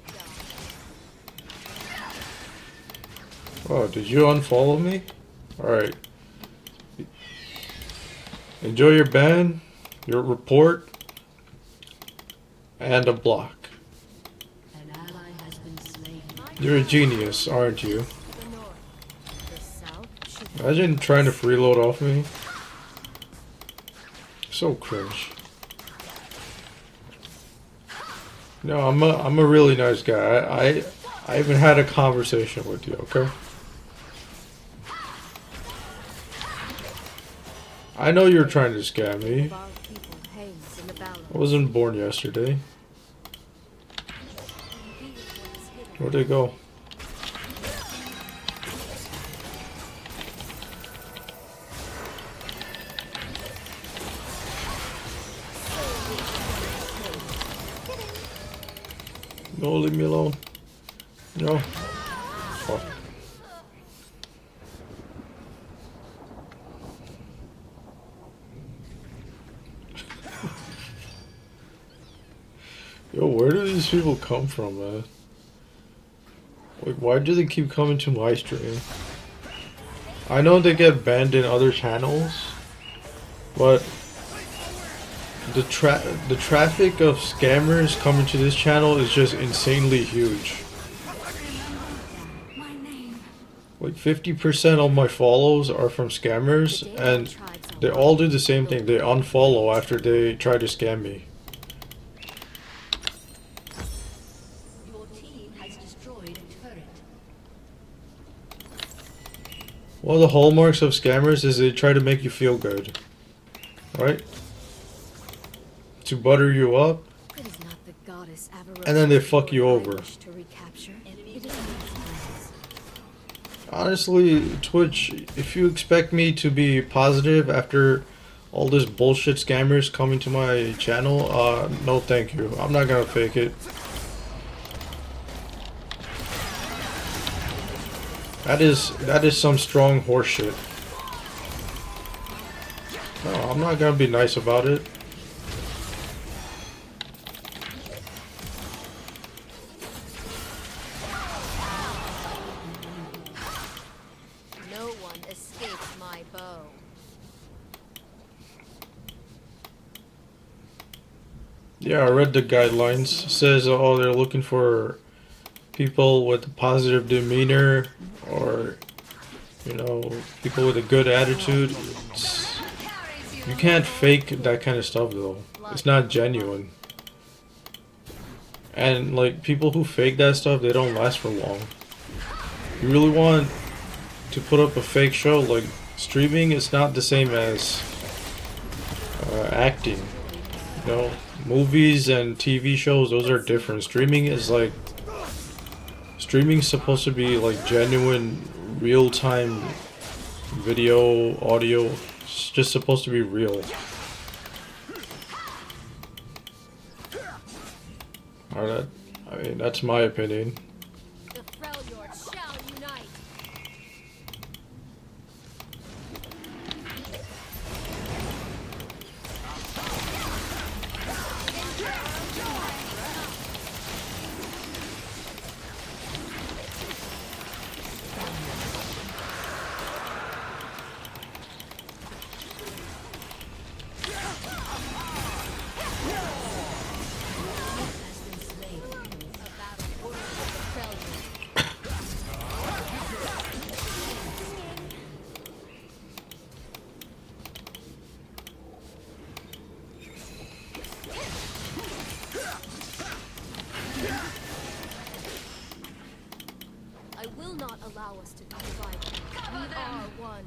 got. Oh, did you unfollow me? Alright. Enjoy your ban, your report, and a block. An ally has been slain. You're a genius, aren't you? To the north. The south should be Imagine trying to freeload off me. So cringe. No, I'm a really nice guy. I even had a conversation with you, okay? I know you're trying to scam me. of our people hangs in the balance. I wasn't born yesterday. He is what is hidden. Where'd they go? No, leave me alone. No. Fuck. Yo, where do these people come from, man? Like, why do they keep coming to my stream? I know they get banned in other channels, but the traffic of scammers coming to this channel is just insanely huge. My name. Like 50% of my follows are from scammers, and they all do the same thing. They unfollow after they try to scam me. Your team has destroyed a turret. One of the hallmarks of scammers is they try to make you feel good, right? To butter you up, It is not the goddess Avarosa and then they fuck you I over. wish to recapture. It is my friends. Honestly, Twitch, if you expect me to be positive after all this bullshit scammers coming to my channel, no thank you. I'm not gonna fake it. That is some strong horseshit. No, I'm not gonna be nice about it. No one escapes my bow. Yeah, I read the guidelines. It says, oh, they're looking for people with a positive demeanor, or, you know, people with a good attitude. You can't fake that kind of stuff, though. It's not genuine. And, like, people who fake that stuff, they don't last for long. You really want to put up a fake show, like, streaming is not the same as acting. You know, movies and TV shows, those are different. Streaming's supposed to be like genuine, real-time video, audio. It's just supposed to be real. Alright, I mean, that's my opinion. The Freljord shall unite. I will not allow us to be divided. We are one.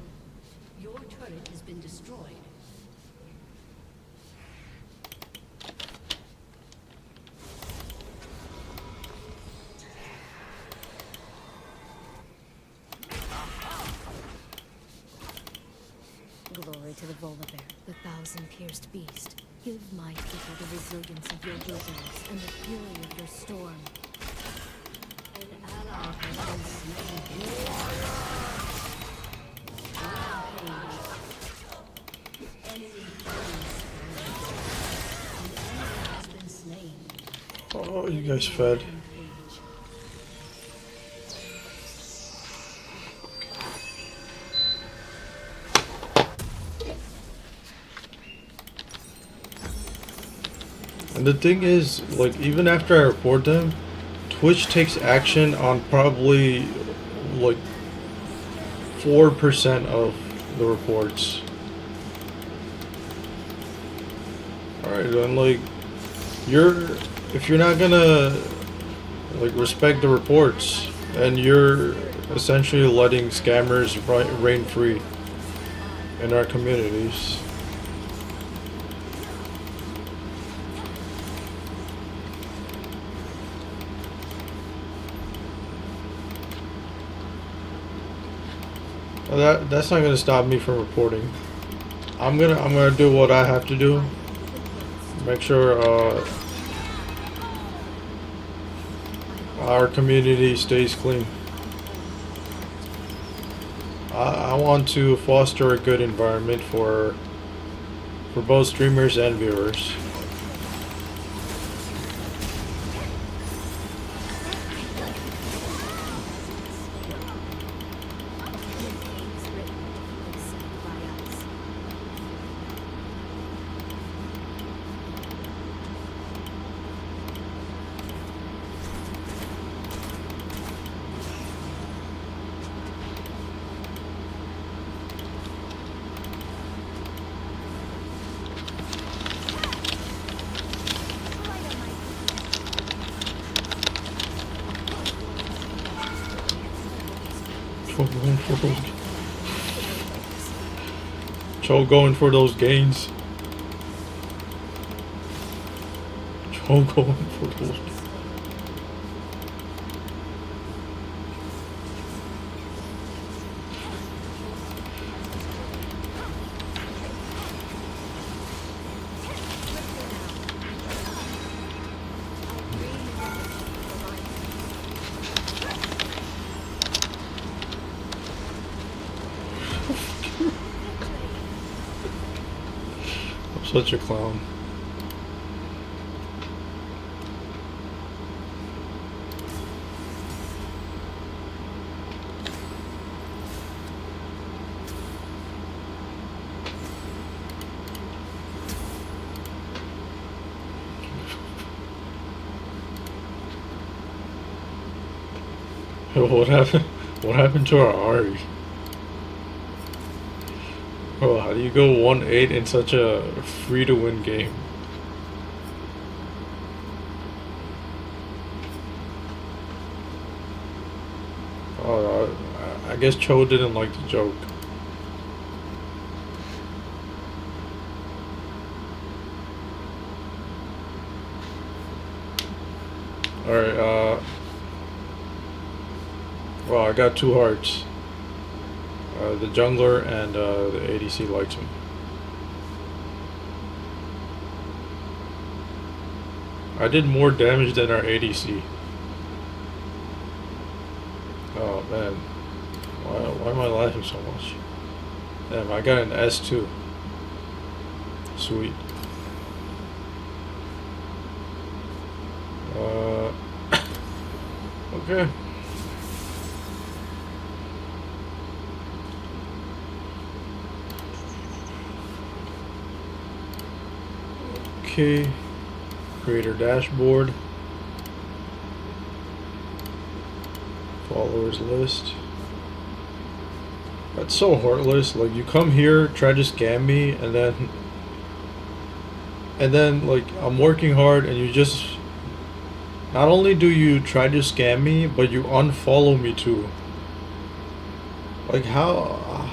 Your turret has been destroyed. Glory to the Volibear, the thousand-pierced beast. Give my people the resilience of your wilderness and the fury of your storm. An ally has been slain. Enemy has been slain. Oh, you guys fed. And the thing is, like, even after I report them, Twitch takes action on probably, like, 4% of the reports. Alright, then, like, if you're not gonna, like, respect the reports, then you're essentially letting scammers reign free in our communities. That's not gonna stop me from reporting. I'm gonna do what I have to do. our community stays clean. I want to foster a good environment for both streamers and viewers. Games written and said by us. Joe going for those gains. Joe going for those. I'm such a clown. What happened? What happened to our Ari? Oh, how do you go 1-8 in such a free-to-win game? Oh, I guess Cho didn't like the joke. Alright, well, I got 2 hearts. The jungler and the ADC likes me. I did more damage than our ADC. Oh man, why am I laughing so much? Damn, I got an S2. Sweet. Okay. Okay, creator dashboard, followers list. That's so heartless. Like, you come here, try to scam me, and then like, I'm working hard and you just, not only do you try to scam me, but you unfollow me too. Like, how?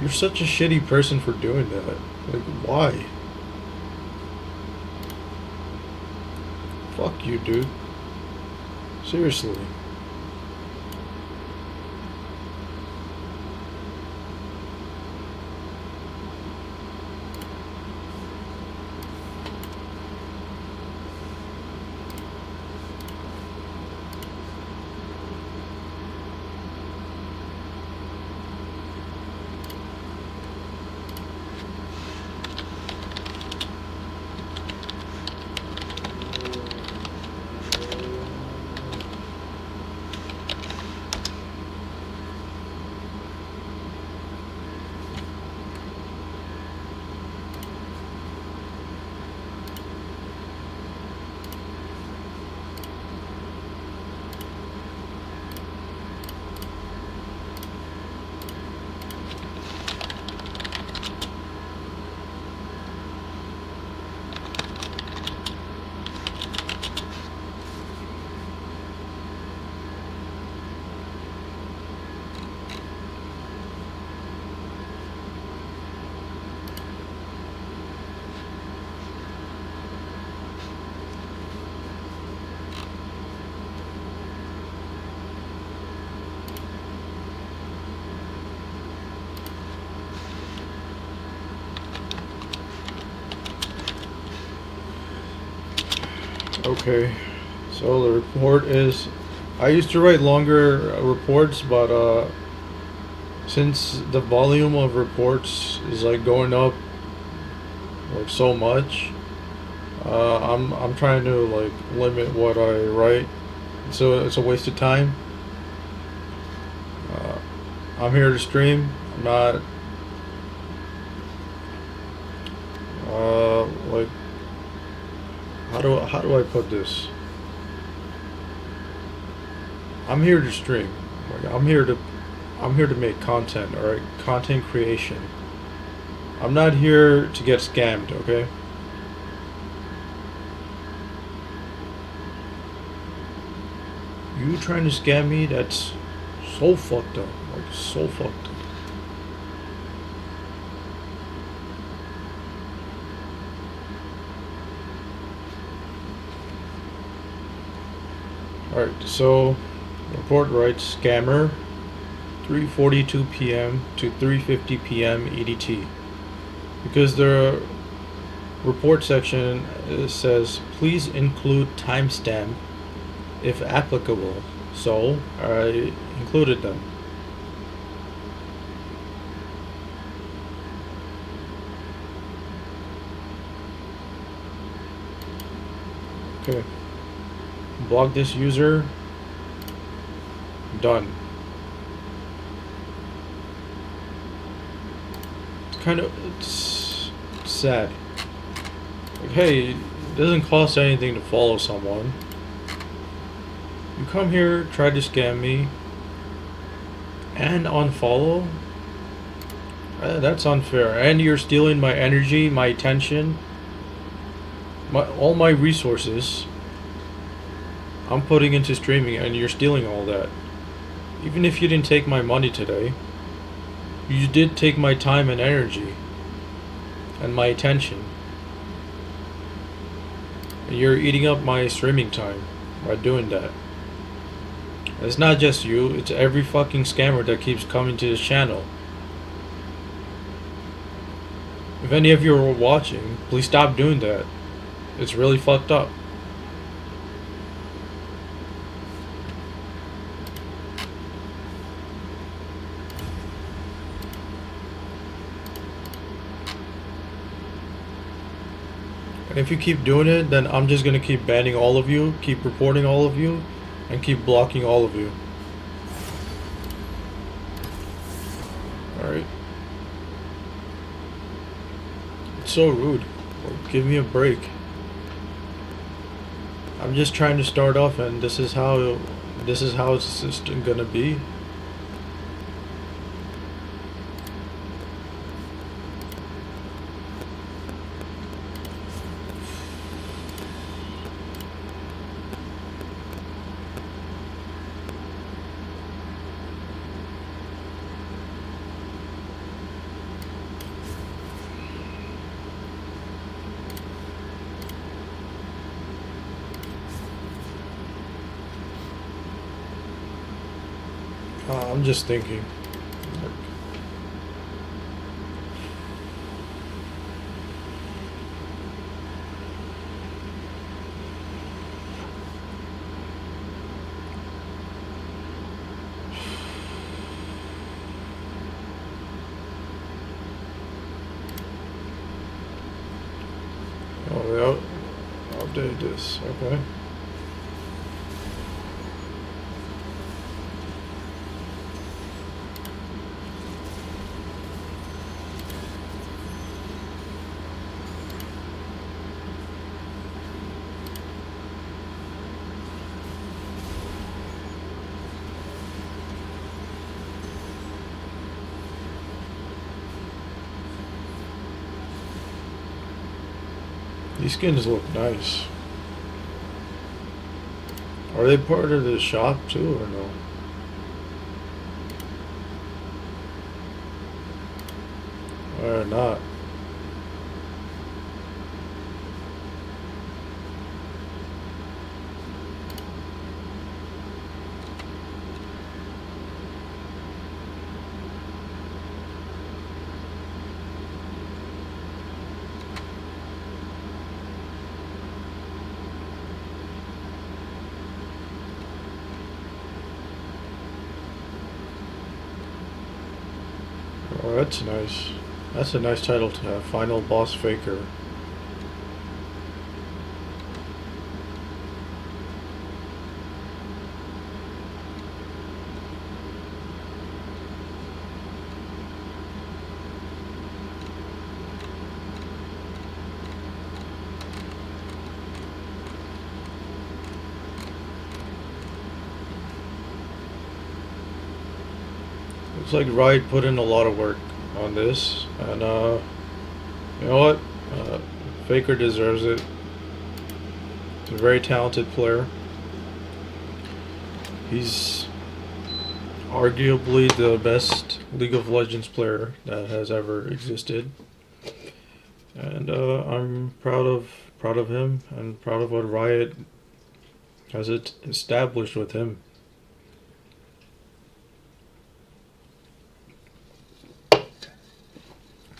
You're such a shitty person for doing that. Like, why? Fuck you, dude. Seriously. Okay. So the report is, I used to write longer reports, but since the volume of reports is like going up like so much, I'm trying to like limit what I write. So it's a waste of time. I'm here to stream. I'm not like how do I put this? I'm here to stream. Like, I'm here to make content, alright? Content creation. I'm not here to get scammed, okay? You trying to scam me? That's so fucked up. Like, so fucked up. Alright, so report writes scammer 3:42 p.m. to 3:50 p.m. EDT. Because the report section says please include timestamp if applicable. So I included them. Okay. Block this user. Done. It's sad. Like, hey, it doesn't cost anything to follow someone. You come here, try to scam me, and unfollow? That's unfair. And you're stealing my energy, my attention, all my resources. I'm putting into streaming and you're stealing all that. Even if you didn't take my money today, you did take my time and energy and my attention. And you're eating up my streaming time by doing that. It's not just you, it's every fucking scammer that keeps coming to this channel. If any of you are watching, please stop doing that. It's really fucked up. And if you keep doing it, then I'm just gonna keep banning all of you, keep reporting all of you, and keep blocking all of you. Alright. It's so rude. Like, give me a break. I'm just trying to start off, and this is how it's just gonna be. I'm just thinking. Oh, they updated this. Okay. These skins look nice. Are they part of the shop too, or no? Or not? Oh, that's nice. That's a nice title to have. Final Boss Faker. Looks like Riot put in a lot of work on this, and you know what? Faker deserves it. He's a very talented player. He's arguably the best League of Legends player that has ever existed, and I'm proud of him and proud of what Riot has established with him.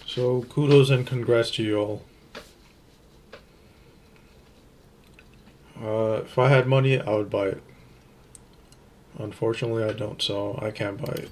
So kudos and congrats to you all. If I had money, I would buy it. Unfortunately, I don't, so I can't buy it.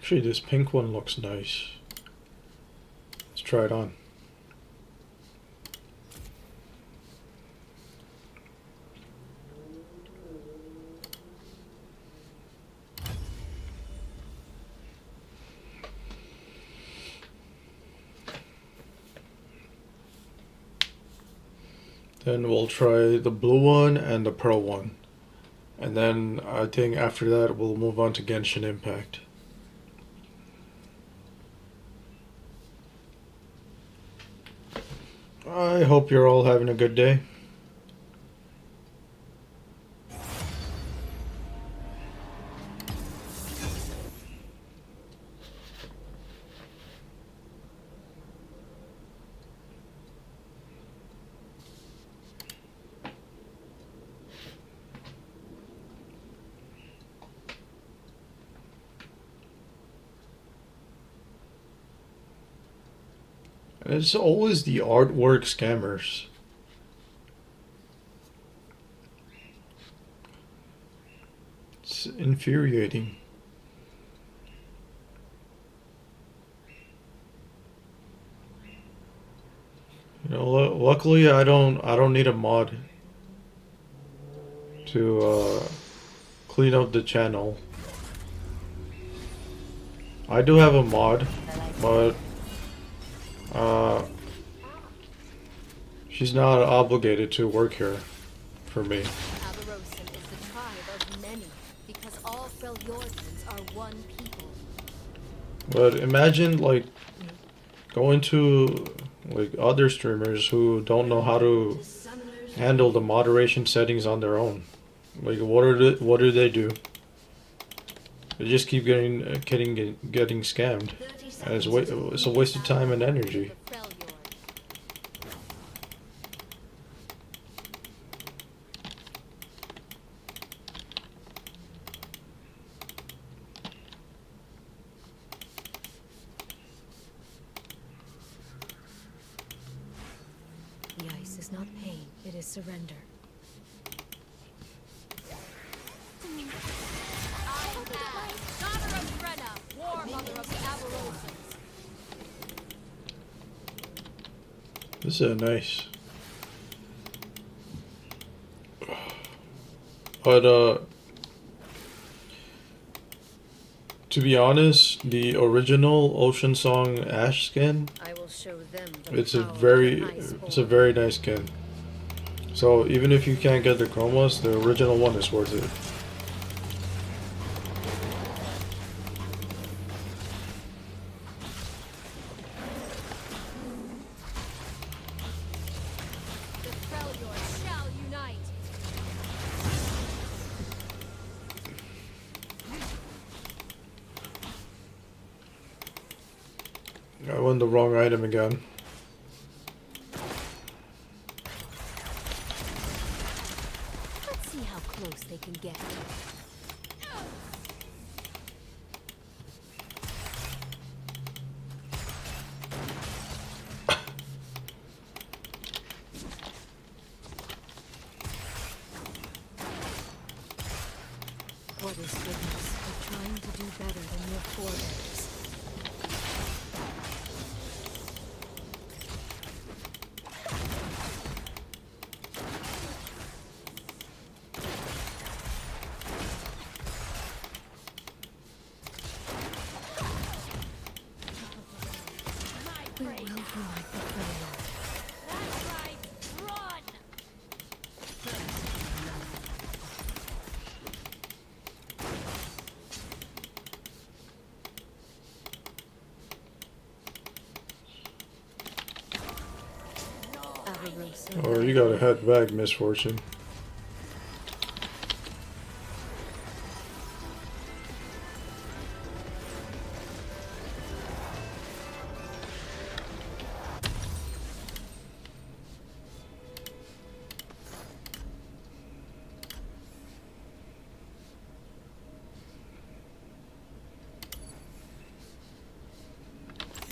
Actually, this pink one looks nice. Let's try it on. Then we'll try the blue one and the pearl one. And then I think after that we'll move on to Genshin Impact. I hope you're all having a good day. And it's always the artwork scammers. It's infuriating. You know, luckily I don't need a mod to clean up the channel. I do have a mod, but she's not obligated to work here for me. Avarosan is the tribe of many, because all Freljordans are one people. But imagine like going to like other streamers who don't know how to handle the moderation settings on their own. Like what do they do? They just keep getting scammed, and it's a waste of time and energy. The ice is not pain, it is surrender. This is nice. But to be honest, the original Ocean Song Ash skin, I will show them the it's a power of very an ice it's a born. very nice skin. So even if you can't get the chromas, the original one is worth it. The Freljord shall unite. I won the wrong item again. see how close they can get. What is goodness but trying to do better than your forebears? We will unite the failure. That's right. Run! Avarosa. Oh, you gotta head back, Misfortune.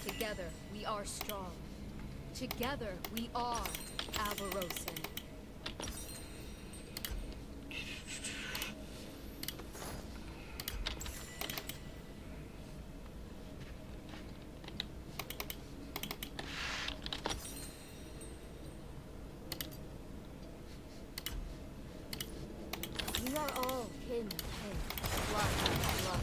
Together, we are strong. Together, we are Avarosan. We are all kin, blood, blood.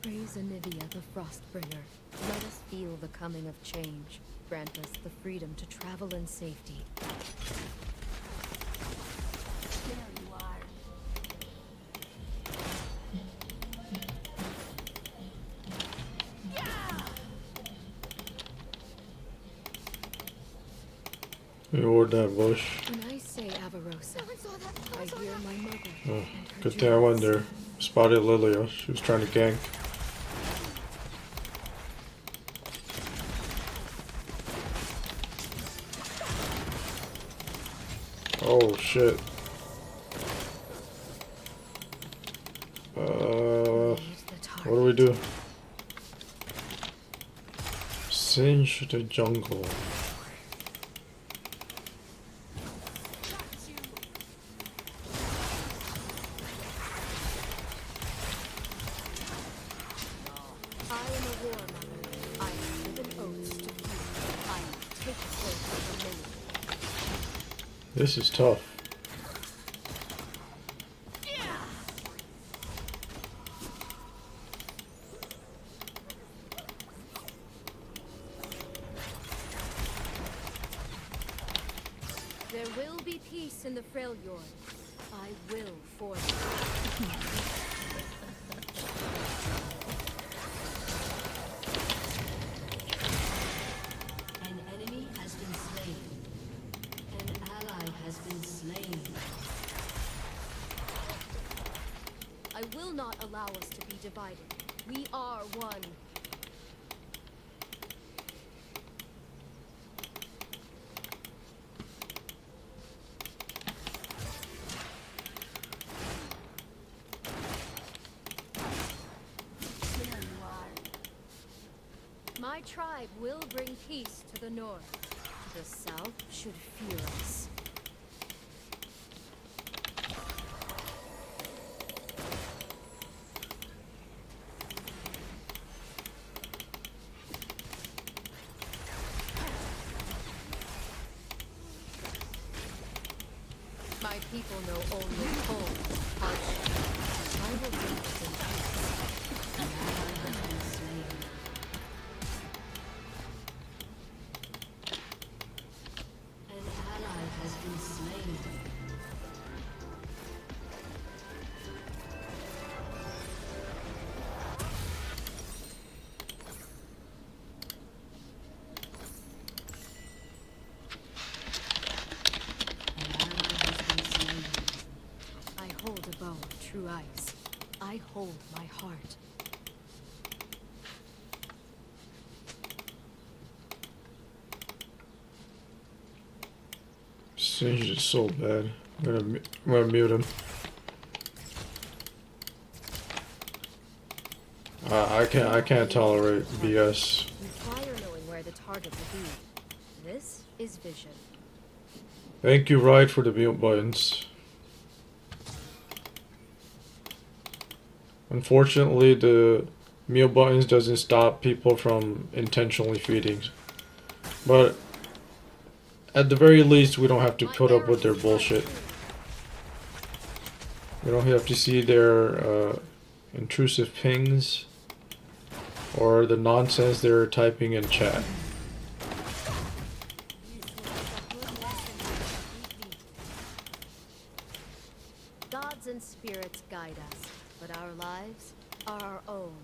Praise Anivia, the Frostbringer. Let us feel the coming of change. Grant us the freedom to travel in safety. There you are. Reward that bush. When I say Avarosa, I hear my mother. Oh, and her good thing I went dreams. there. Spotted Lilia. She was trying to gank. Oh shit. Lead the What do we target. do? Singe the jungle. I am a war mother. I have given oaths to few. I take oaths from many. This is tough. There will be peace in the Freljord. I will force it. An enemy has been slain. An ally has been slain. I will not allow us to be divided. We are one. There you are. My tribe will bring peace to the north. The south should fear us. My people know only cold, hardship. I will bring them peace. An ally has been slain. An ally has been slain. An ally has through ice. I hold my heart. Sage is so bad. I'm gonna mute him. I can't tolerate BS. Require knowing where the target will be. This is vision. Thank you, Ride, for the mute buttons. Unfortunately, the mute buttons doesn't stop people from intentionally feeding. But at the very least, we don't have to put up with their bullshit. We don't have to see their intrusive pings or the nonsense they're typing in chat. Gods and spirits guide us, but our lives are our own.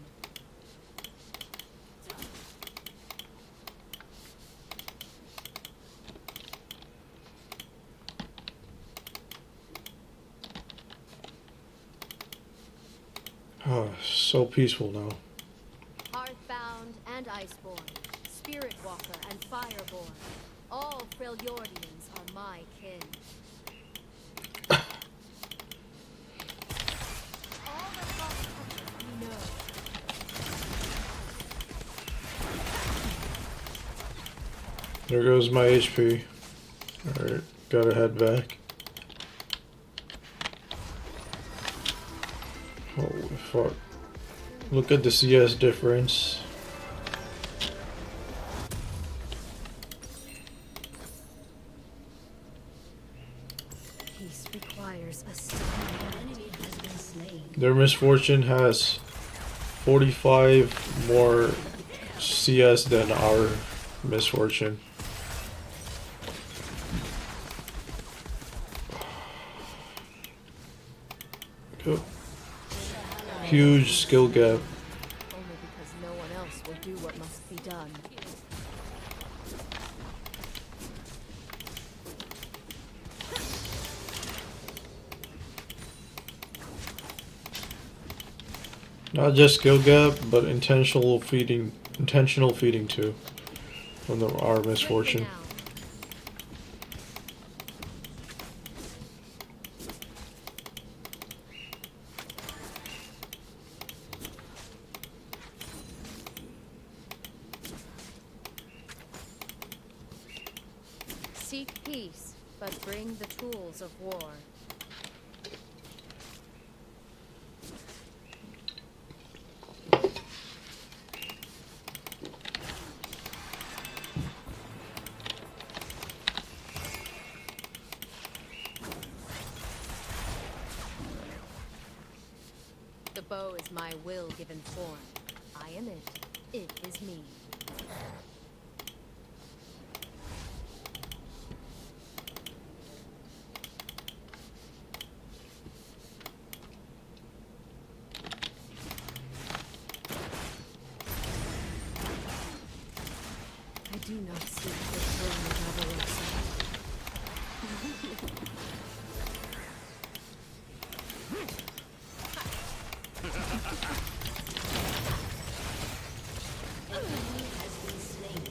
Oh, so peaceful now. Hearthbound and Iceborn, Spirit Walker and Fireborn, all Freljordians are my kin. All the lost touches we know. There goes my HP. Alright, gotta head back. Holy fuck. Look at the CS difference. Peace requires a stone. Enemy has been slain. Their misfortune has 45 more CS than our misfortune. Good. Huge skill gap. Only because no one else will do what must be done. Not just skill gap, but intentional feeding too. From our misfortune. Now. Seek peace, but bring the tools of war. The bow is my will given form. I am it. It is me. I do not seek the throne of Avarossi. Enemy has been slain.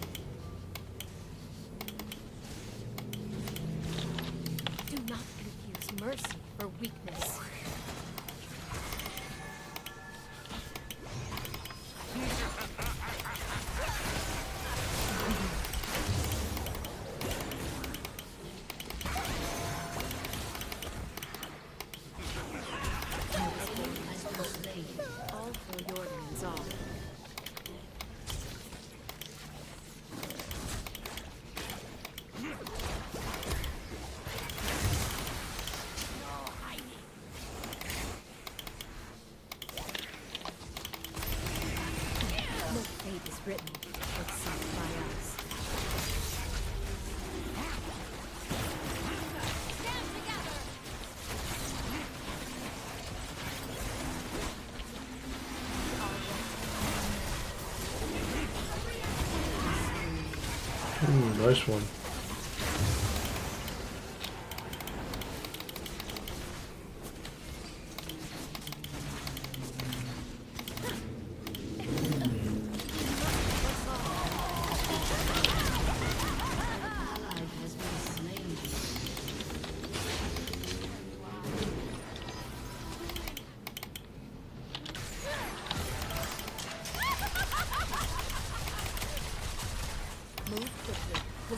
Do not confuse mercy for weakness. Has been slain. All Freljordians are. No fate is written, except by us. Stand together! Ooh, nice one.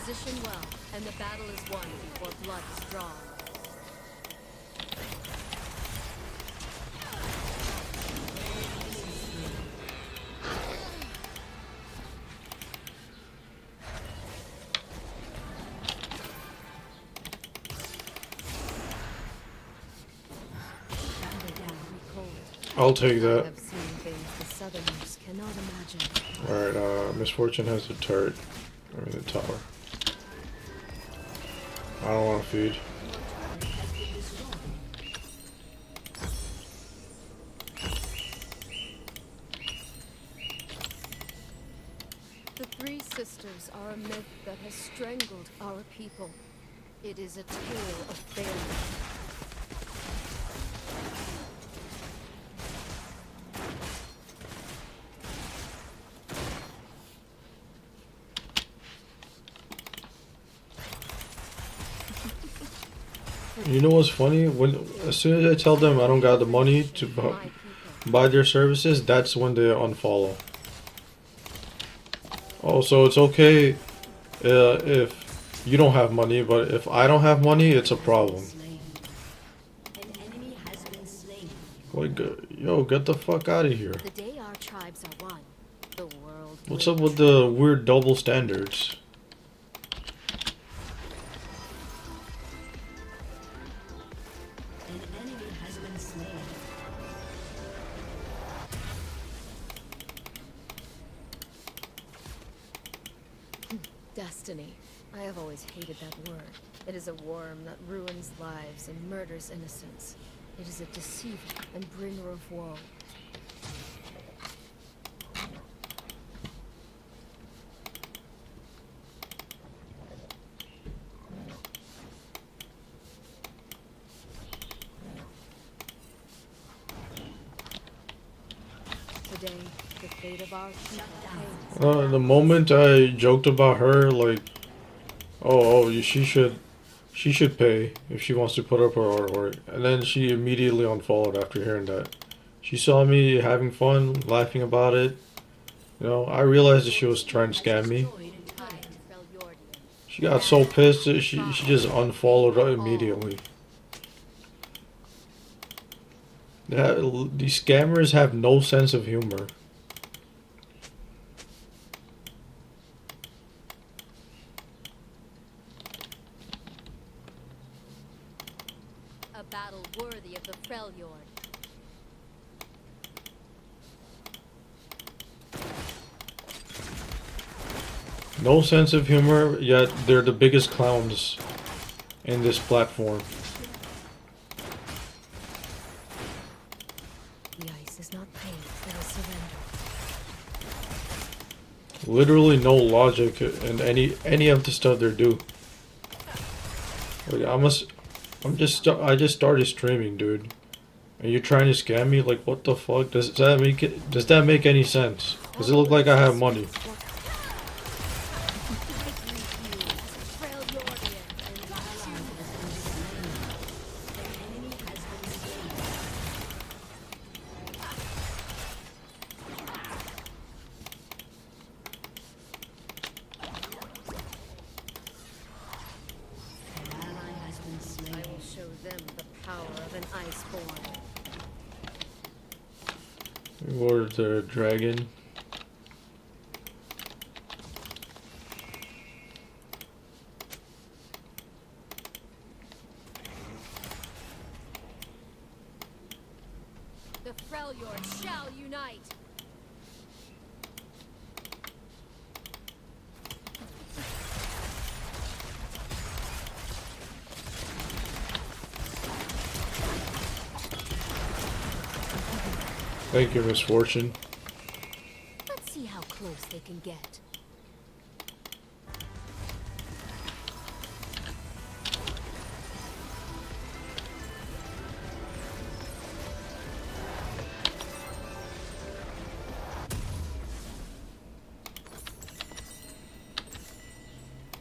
Position well, and the battle is won before blood is drawn. I'll take I that. have seen things the Southerners cannot imagine. Alright, Misfortune has the turret. I mean the tower. I don't want to feed. The Three Sisters are a myth that has strangled our people. It is a tale of failure. You know what's funny? As soon as I tell them I don't got the money to My people. buy their services, that's when they unfollow. Oh, so it's okay if you don't have money, but if I don't have money, it's a problem. Slain. An enemy has been slain. Like, yo, get the fuck out of here. The day our tribes are one, the world. What's will up with the weird double standards? An enemy has been slain. Destiny. I have always hated that word. It is a worm that ruins lives and murders innocence. It is a deceiver and bringer of woe. Today, the fate of our people hangs. The moment I joked about her, like, she should pay if she wants to put up her artwork, and then she immediately unfollowed after hearing that. She saw me having fun, laughing about it. You know, I realized that she was trying to scam me. Destroyed a turret. She got so pissed that she just unfollowed immediately. These scammers have no sense of humor. A battle worthy of the Freljord. No sense of humor, yet they're the biggest clowns in this platform. The ice is not pain, it is surrender. Literally no logic in any of the stuff they do. Like, I just started streaming, dude. And you're trying to scam me? Like, what the fuck? Does that make any sense? Does it look like I have money? Ally has been slain. I will show them the power of an iceborn. Or the dragon. The Freljord shall unite. Thank you, Misfortune. Let's see how close they can get.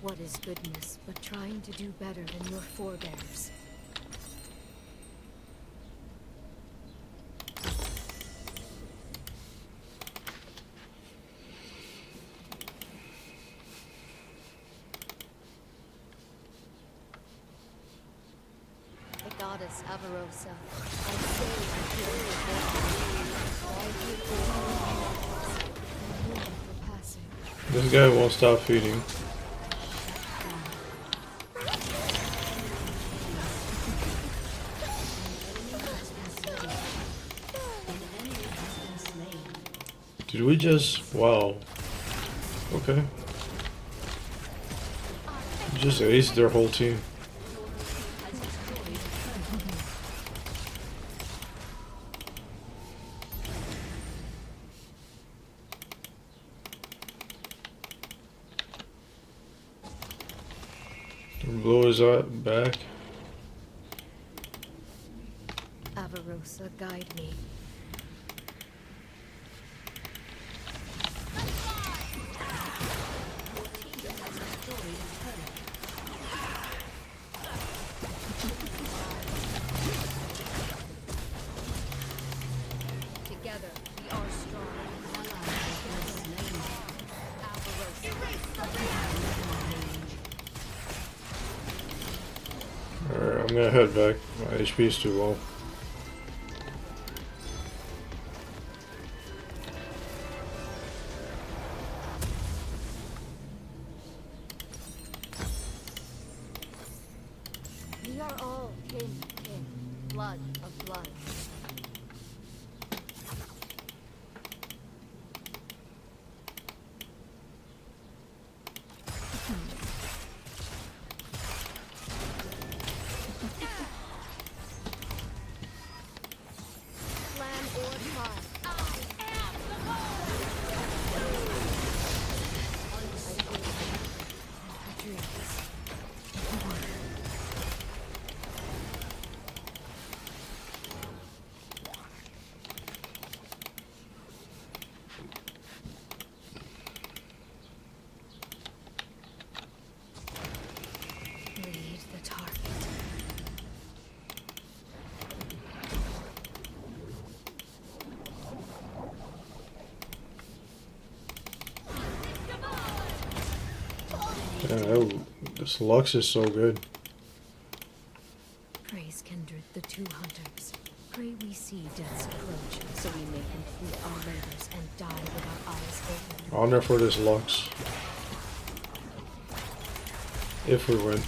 What is goodness but trying to do better than your forebears? goddess Avarosa, I say I hear your voice. I hear only your voice. For passing. This guy won't stop feeding. Did we just... Wow. Okay. We just aced their whole team. Blow his back. Avarosa, guide me. Together, we are strong. Alright, I'm gonna head back. My HP is too low. We are all kin, blood of blood. Plan or time. I am the Lead the target. This Lux is so good. Praise kindred, the two hunters. Pray we see death's approach, so we may complete our labors and die with our eyes open. Honor for this Lux. If we win.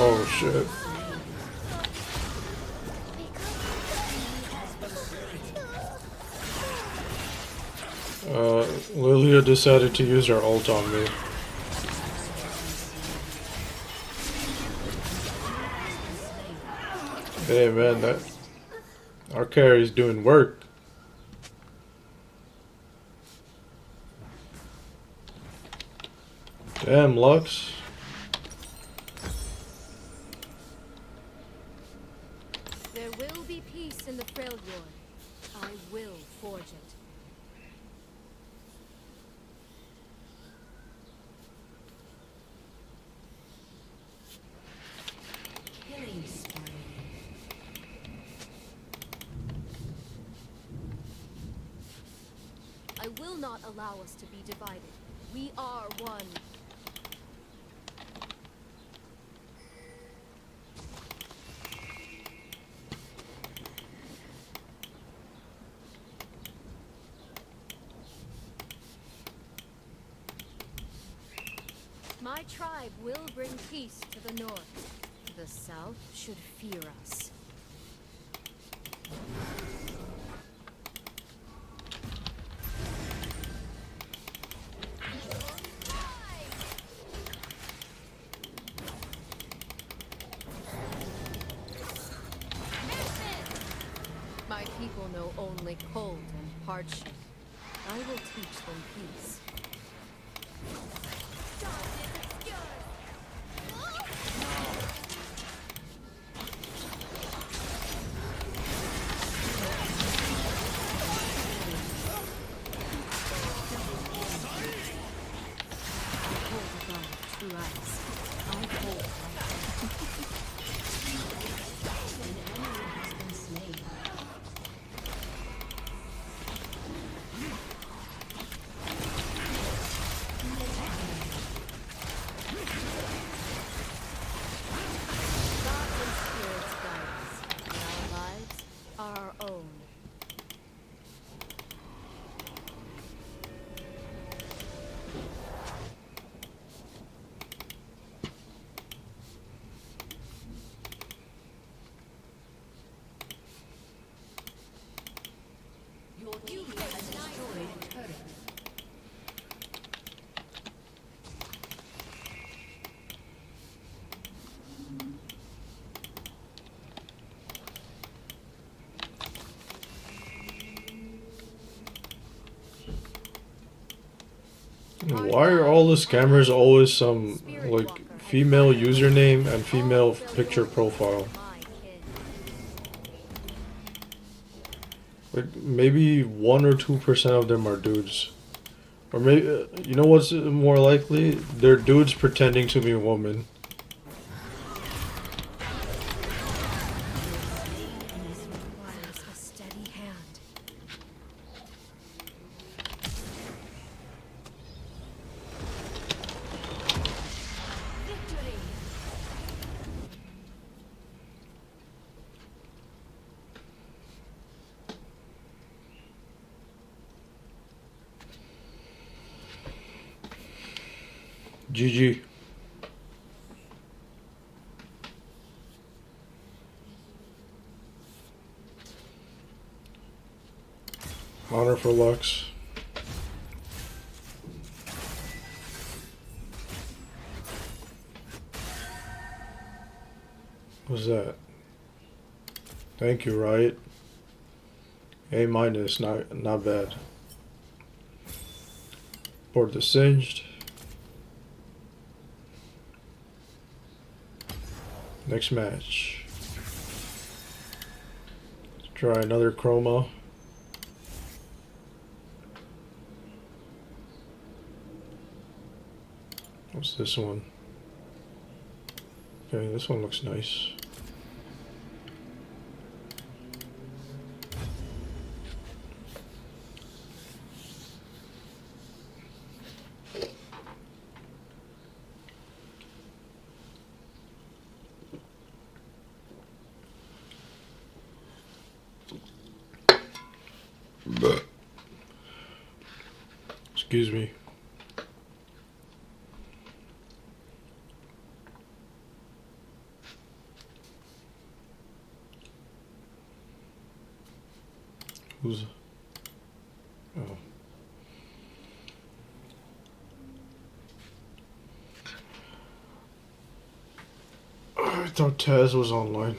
Oh shit. Lilia decided to use her ult on me. Hey man, that our carry's doing work. Damn, Lux. There will be peace in the Freljord. I will forge it. Killing spree. I will not allow us to be divided. We are one. My tribe will bring peace to the north. The south should fear us. My people know only cold and hardship. I will teach them peace. Darkness Your team has destroyed a turret. Why are all the scammers always some like female username and female picture profile? Like maybe 1 or 2% of them are dudes, or maybe you know what's more likely? They're dudes pretending to be women. Requires a steady hand. Victory! GG. Honor for Lux. What's that? Thank you, Riot. A minus, not bad. Board the Singed. Next match. Let's try another chroma. What's this one? Okay, this one looks nice. Excuse me. Who's... Oh. I thought Taz was online.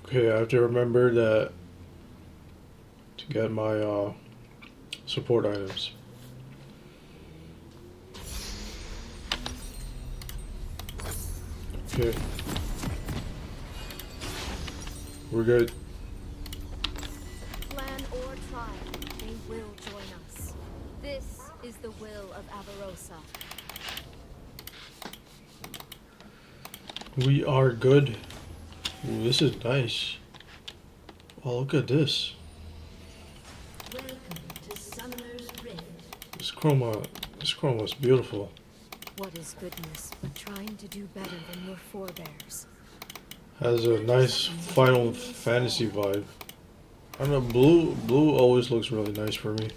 Okay, I have to remember that to get my support items. Okay. We're good. Plan or trial, they will join us. This is the will of Avarosa. We are good. Ooh, this is nice. Oh, look at this. Welcome to Summoner's Rift. This chroma is beautiful. What is goodness but trying to do better than your forebears? Has a nice Final Fantasy vibe. I don't know, blue always looks really nice for me.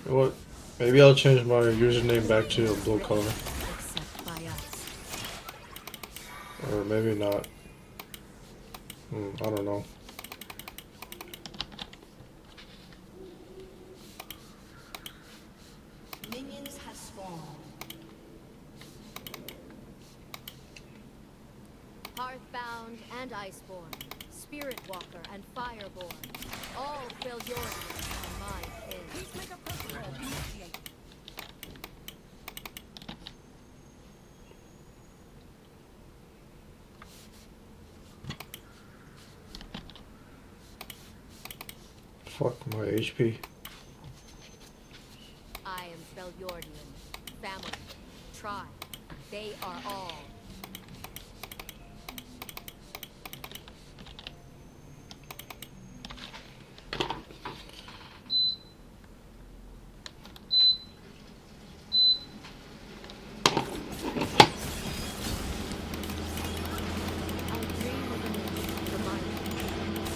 You know what? Maybe I'll change my username back to a blue color. Except by us. Or maybe not. I don't know. Minions have spawned. Hearthbound and Iceborne, Spirit Walker and Fireborn, all fill your ears on my pin. Fuck my HP. I am Feljordian, family, tribe, they are all. I dream of an age reminding me.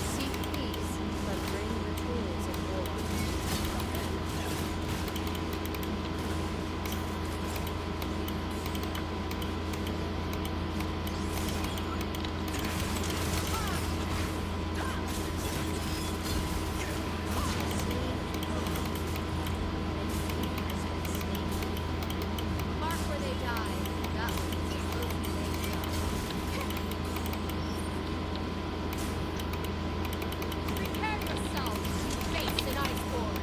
Seek peace, but bring the tools of war. Mark where they die. That was the proof they die. Prepare yourselves. Face an iceborne.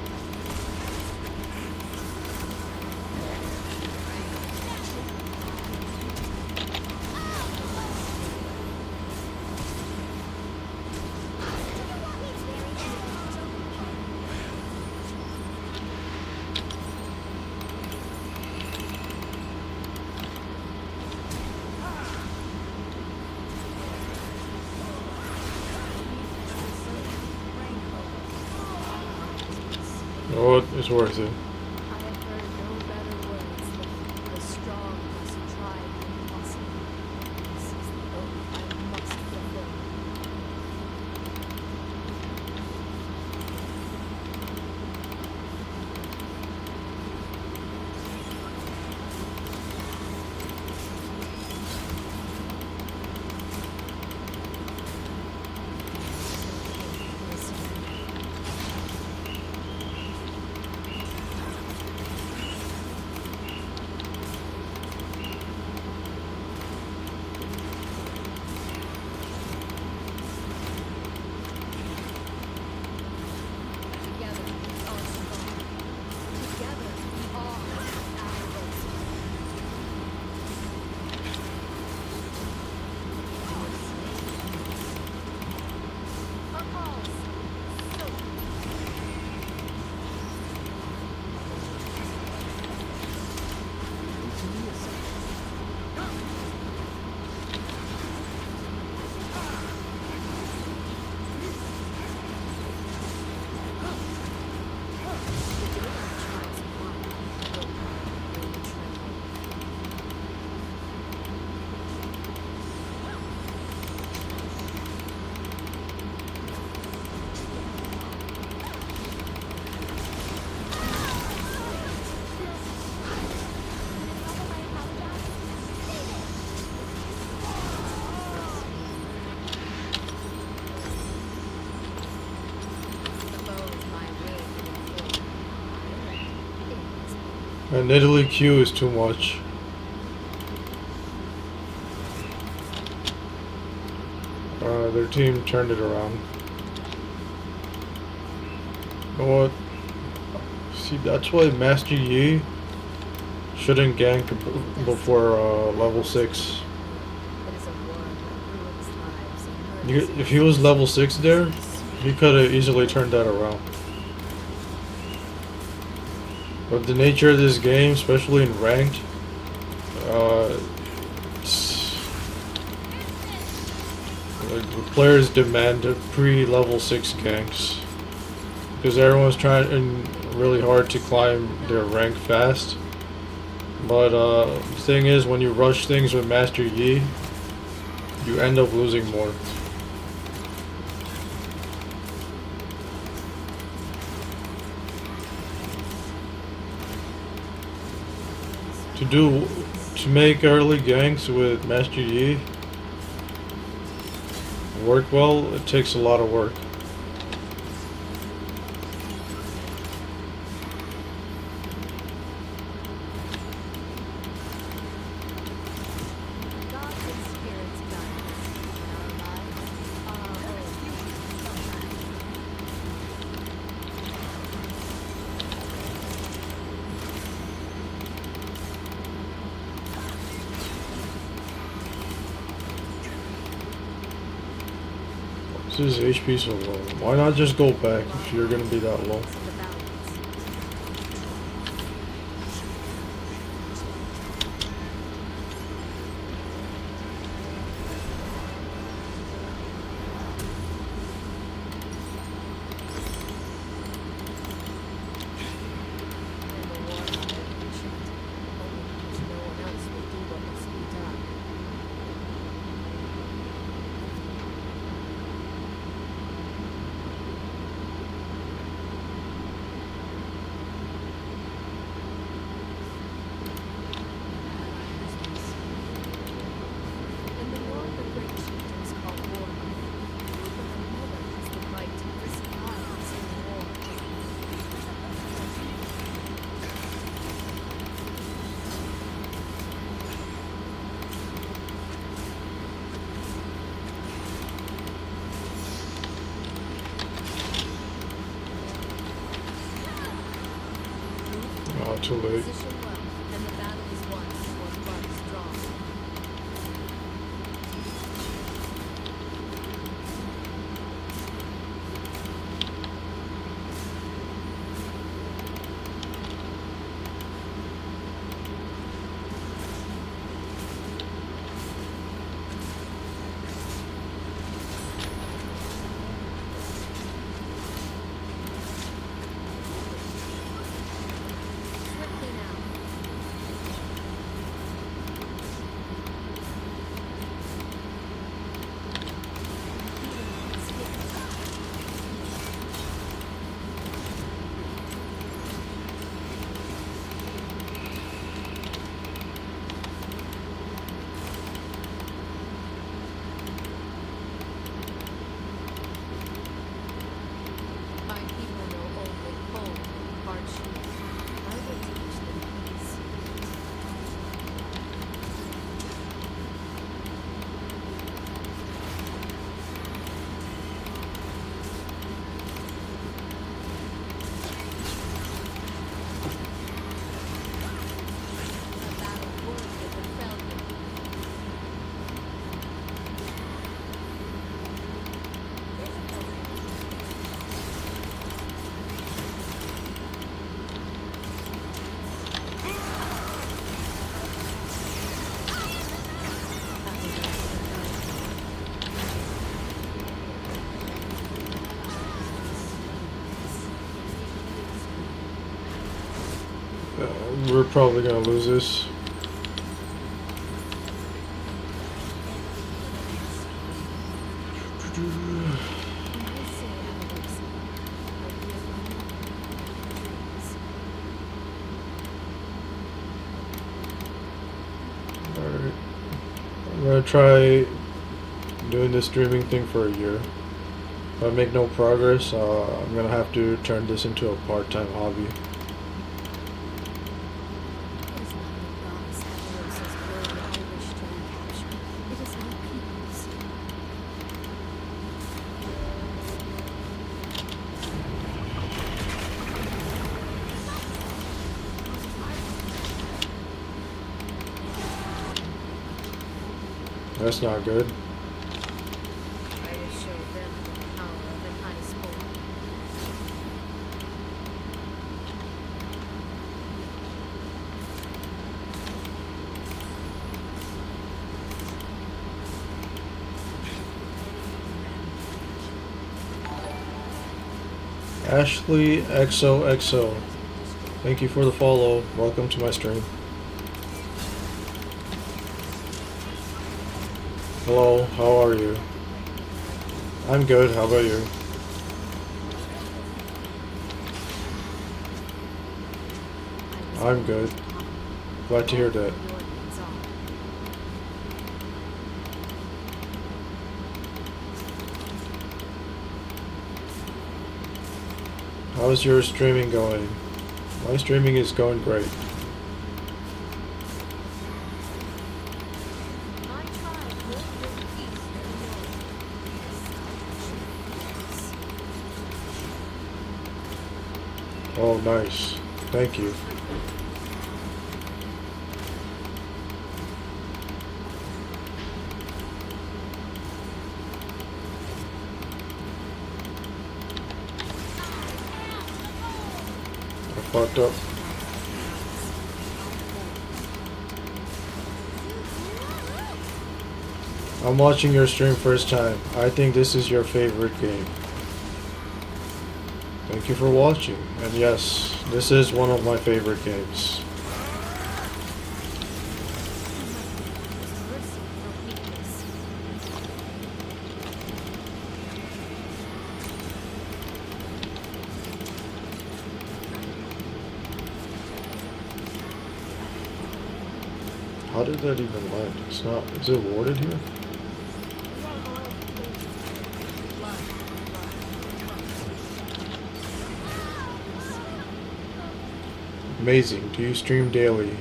You know what? It's worth it. I have heard no better words than the strong must try the impossible. This is the oath I must fulfill. Together we are strong. Together we are Aragos. Our calls. So And Italy Q is too much. Their team turned it around. You know what? See, that's why Master Yi shouldn't gank before level 6. It is a war that ruins lives and murders If he was level 6 there, he could have easily turned that around. But the nature of this game, especially in ranked, like the players demand pre-level 6 ganks because everyone's trying really hard to climb their rank fast. But the thing is, when you rush things with Master Yi, you end up losing more. To make early ganks with Master Yi work well, it takes a lot of work. Gods and spirits guide us, and our lives are our own. This is HP so low. Why not just go back if you're gonna be that low? Of the balance. And the war not efficient, only because no one else will do what must be done. In the north, a great chieftain is called Warlock. But another has the right to risk lives in war. Oh, too late. Position well, and the battle is won before blood is drawn. Swiftly now. My people know only cold and hardship. I will teach them peace. A battle worthy of a failure. We're probably gonna lose this. Alright. I'm gonna try doing this streaming thing for a year. If I make no progress, I'm gonna have to turn this into a part-time hobby. That's not good. I will show them the power of an iceborn. Ashley XOXO. Thank you for the follow. Welcome to my stream. Hello, how are you? I'm good, how about you? I'm good. Glad to hear that. How's your streaming going? My streaming is going great. My tribe will bring peace to the world. Oh, nice. Thank you. I fucked up. I'm watching your stream first time. I think this is your favorite game. Thank you for watching. And yes, this is one of my favorite games. Mercy for weakness. How did that even land? It's not. Is it warded here? Amazing. Do you stream daily?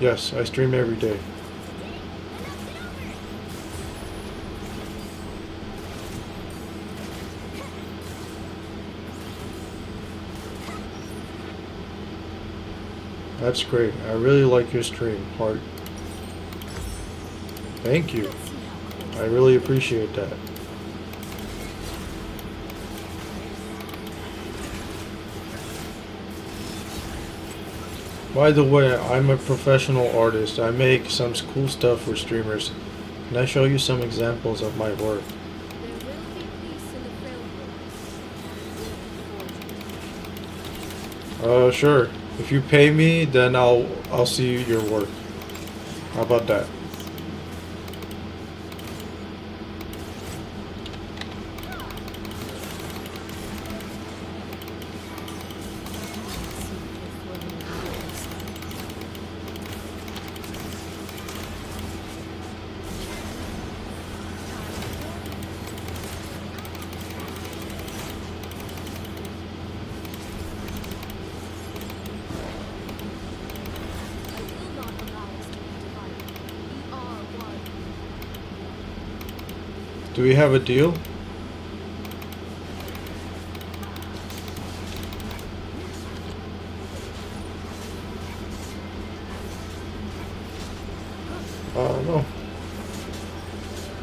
Yes, I stream every day. That's great. I really like your stream, Heart. Thank you. I really appreciate that. By the way, I'm a professional artist. I make some cool stuff for streamers. Can I show you some examples of my work? There will be peace in the framework. Sure. If you pay me, then I'll see your work. How about that? I will not allow us to be divided. We are one. Do we have a deal? No.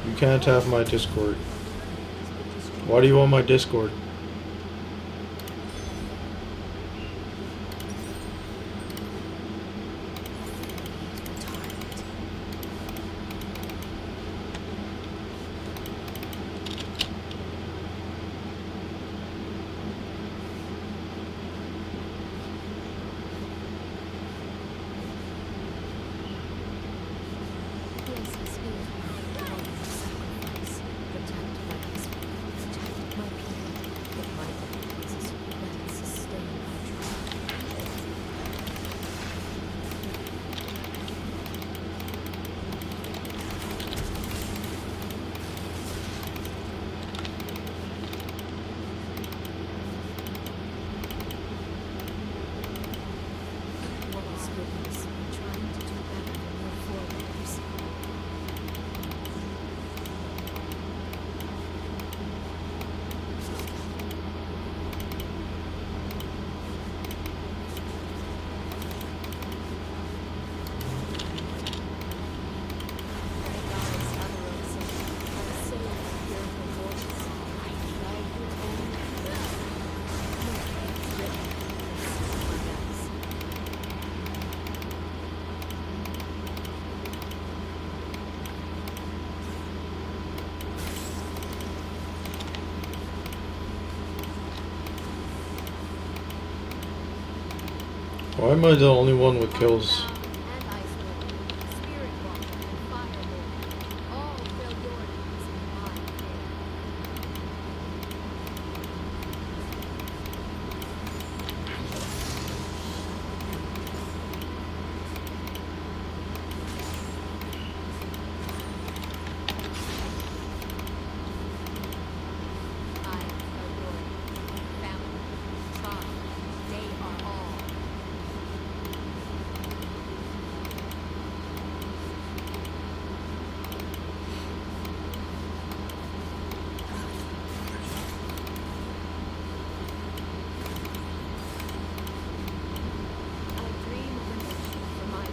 You can't have my Discord. Why do you want my Discord? Bless us, Lord, warrior of sacrifice. Protect my husband. Protect my people. Why am I the only one with kills? And Iceborne, Spirit Walk, and Fireborn. All fill your needs in my care. I adore family, tribe, they are all. I dream of a nation for my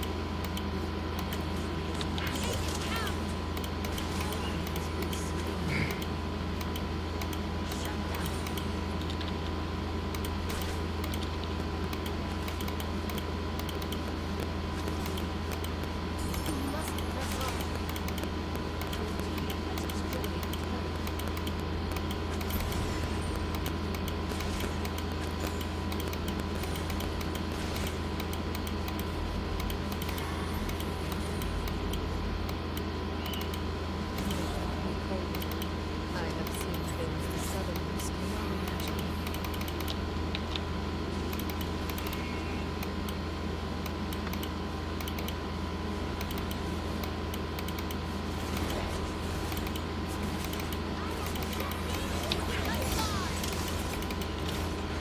I have seen things the Southerners cannot imagine.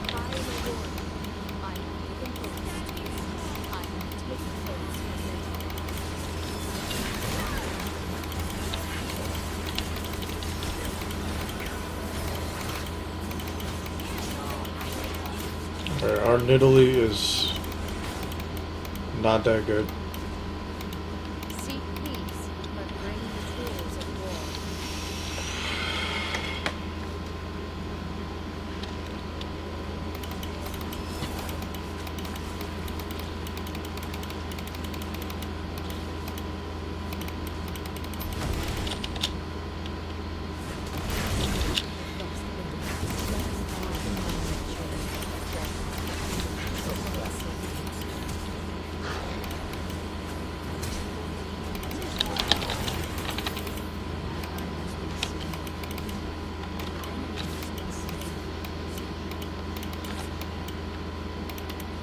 I am a warrior. I have given votes. I have taken votes from men. Alright, our Nidalee is not that good. Seek peace, but bring the tools of war.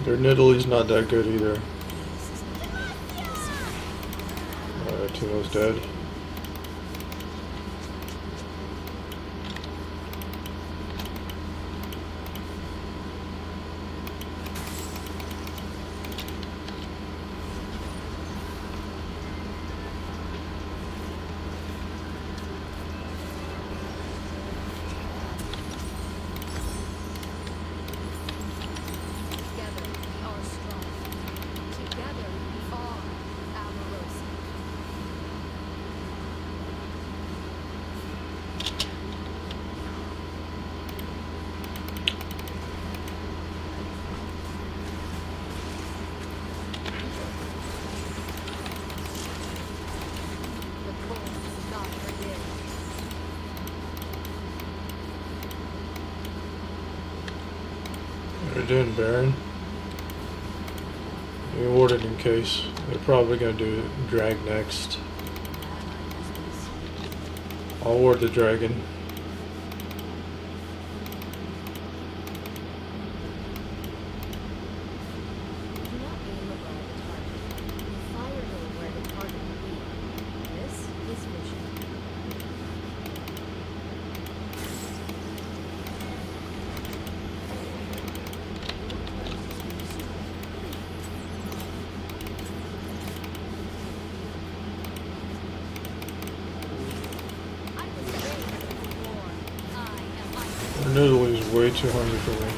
Their Nidalee's not that good either. Timo's dead. Together we are strong. Together we are Amorosa. The cold is not forgiven. They're doing Baron. We ordered in case. They're probably gonna do Drag next. I'll ward the dragon. Do not aim above the target. Fire low where the target will be. This is vision. I was made for war. I am my Their Nidalee's way too hungry for me.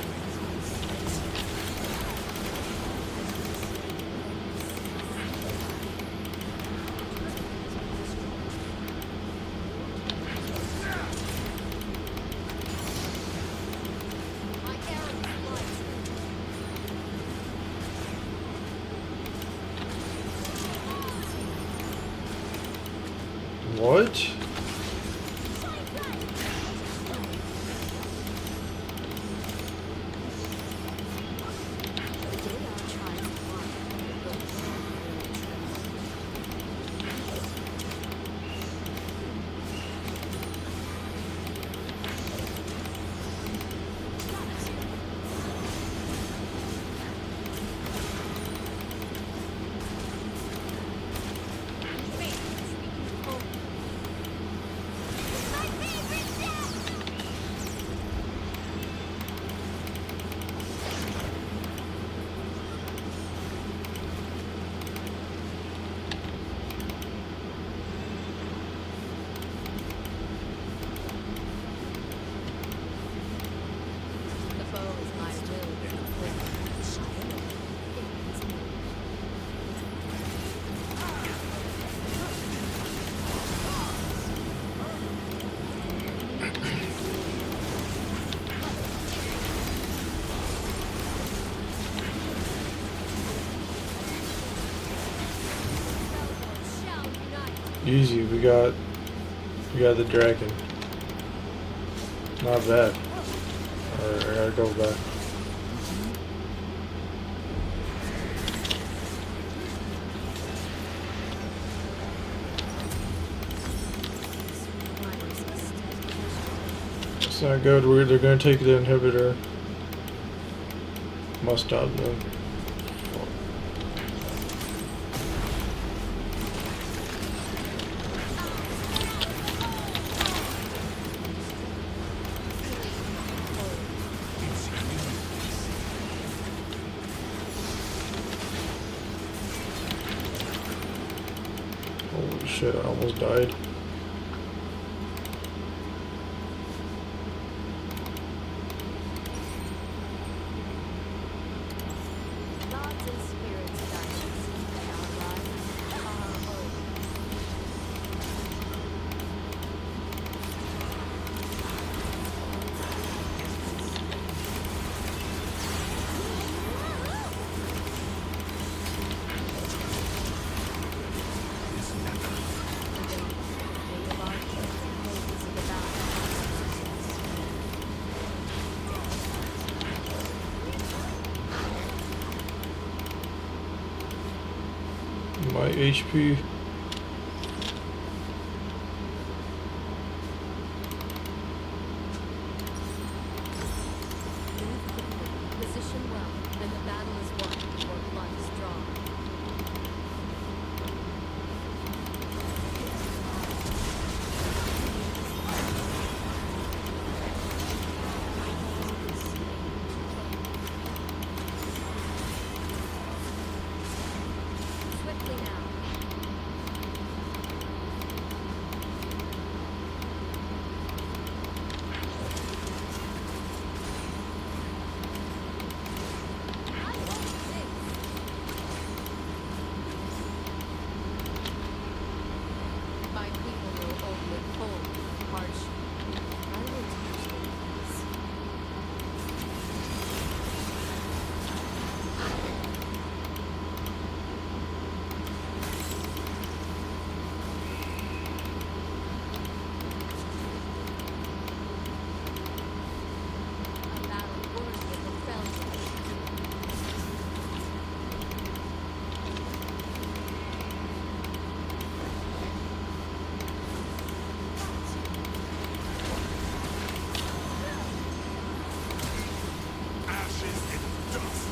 my arrow flies. What? They are tribes Easy, we got the dragon. Not bad. Alright, I gotta go back. It's not good. They're gonna take the inhibitor. Must stop though. Holy shit, I almost died. Gods and spirits guidance. Our lives are our own. May the Lord keep the ways of the battle. My HP. Position well, and the battle is won, or blood is drawn. Swiftly now. My people know only cold, harsh. I will teach them peace. A battle worthy of the Felton. Ashes and dust.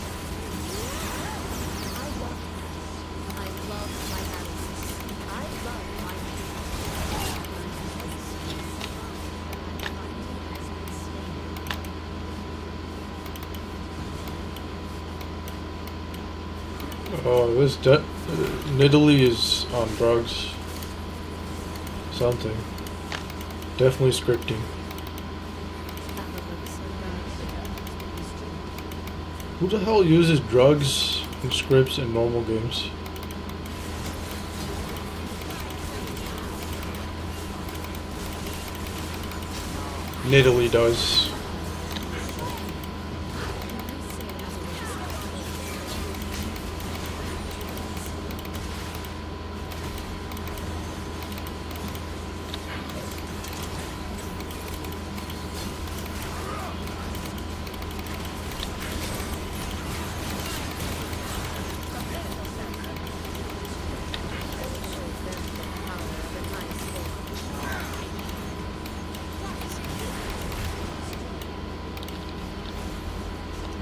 I love my battles. I love my people. Oh, this Nidalee is on drugs. Something. Definitely scripting. Who the hell uses drugs and scripts in normal games? Nidalee does.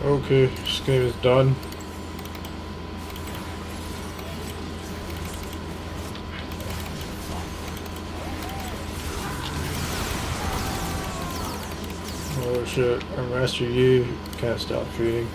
Okay, this game is done. Oh shit, our Master Yi can't stop feeding.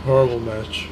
Horrible match.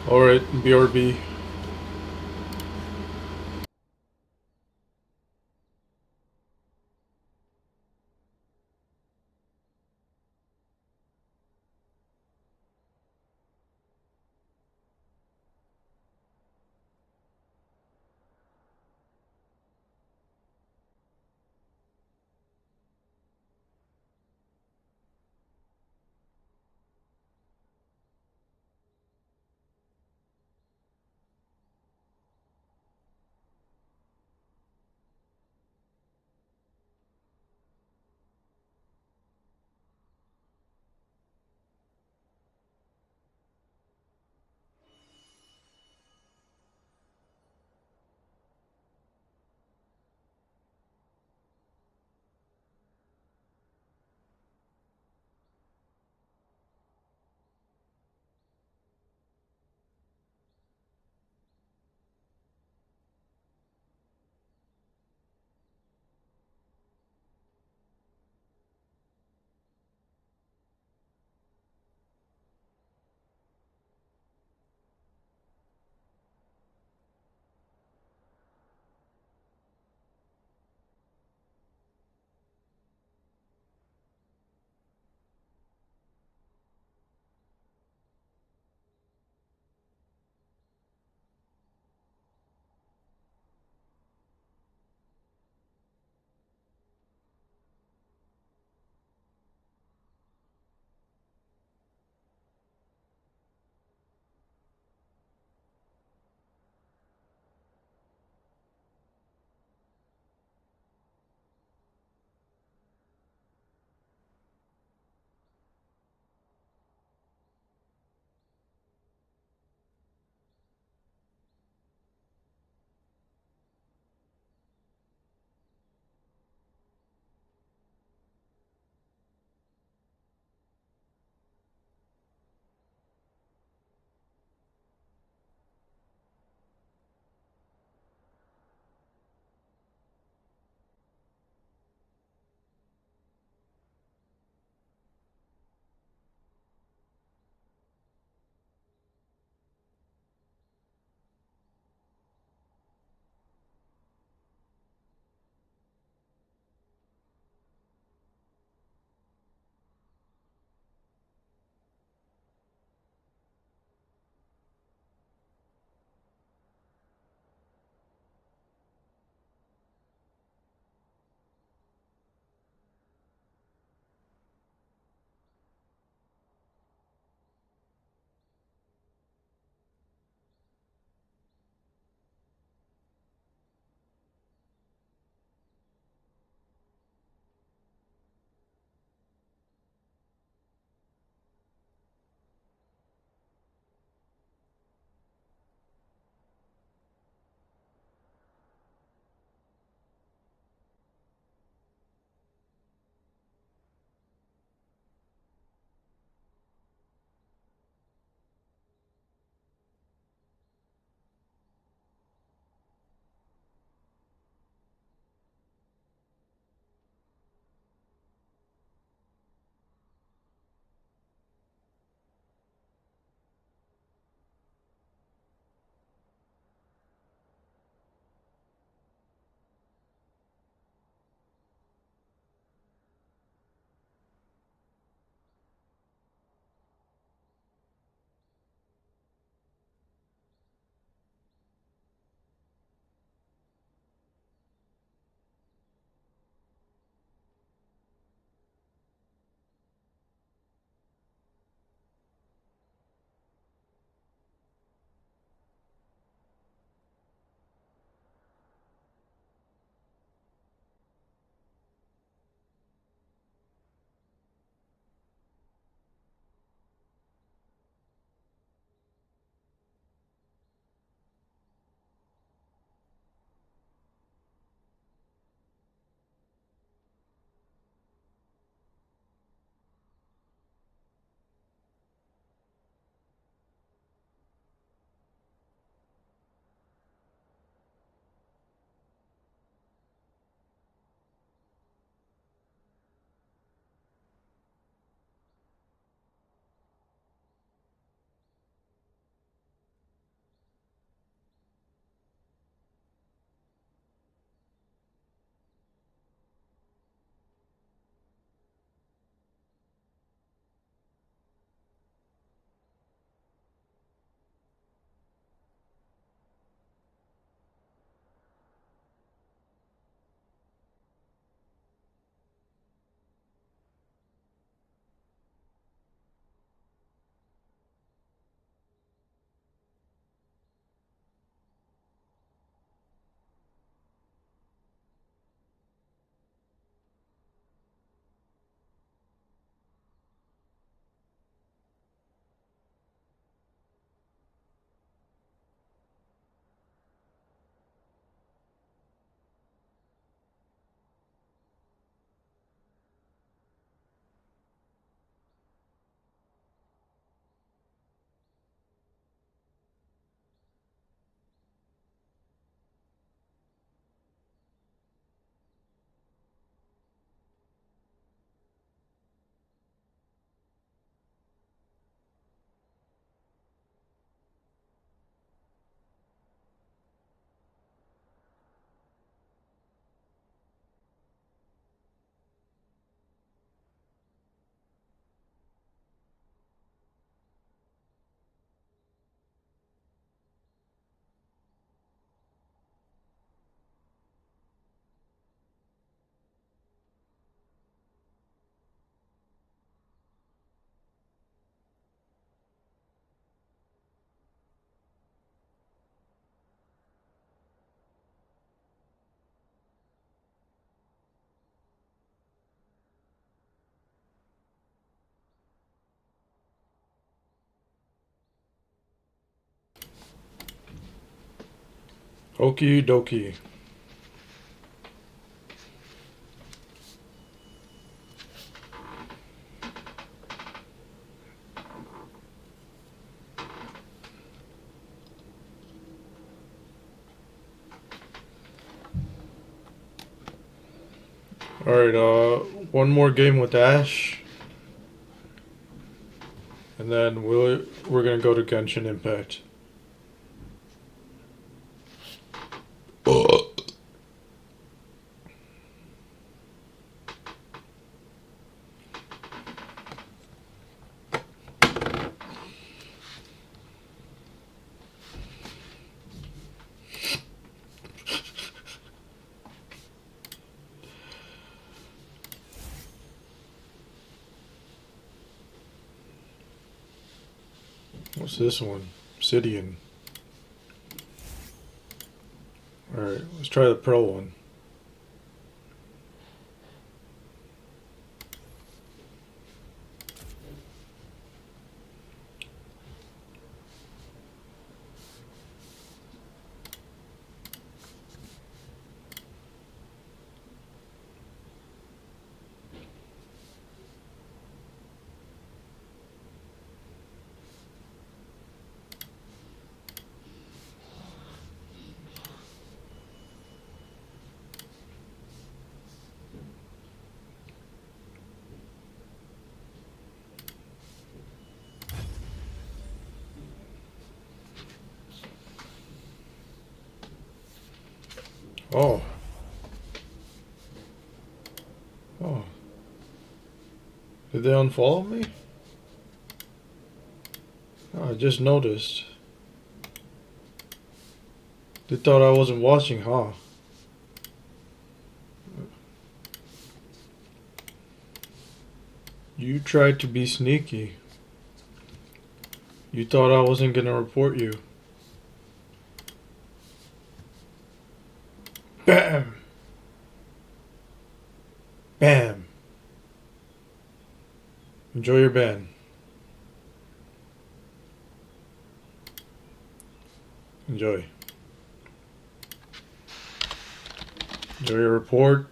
Alright, BRB. Okie dokie. Alright, one more game with Ash. And then we're gonna go to Genshin Impact. What's this one? Obsidian. Alright, let's try the Pro one. Oh. Oh. Did they unfollow me? Oh, I just noticed. They thought I wasn't watching, huh? You tried to be sneaky. You thought I wasn't gonna report you. Bam! Bam! Enjoy your ban. Enjoy. Enjoy your report.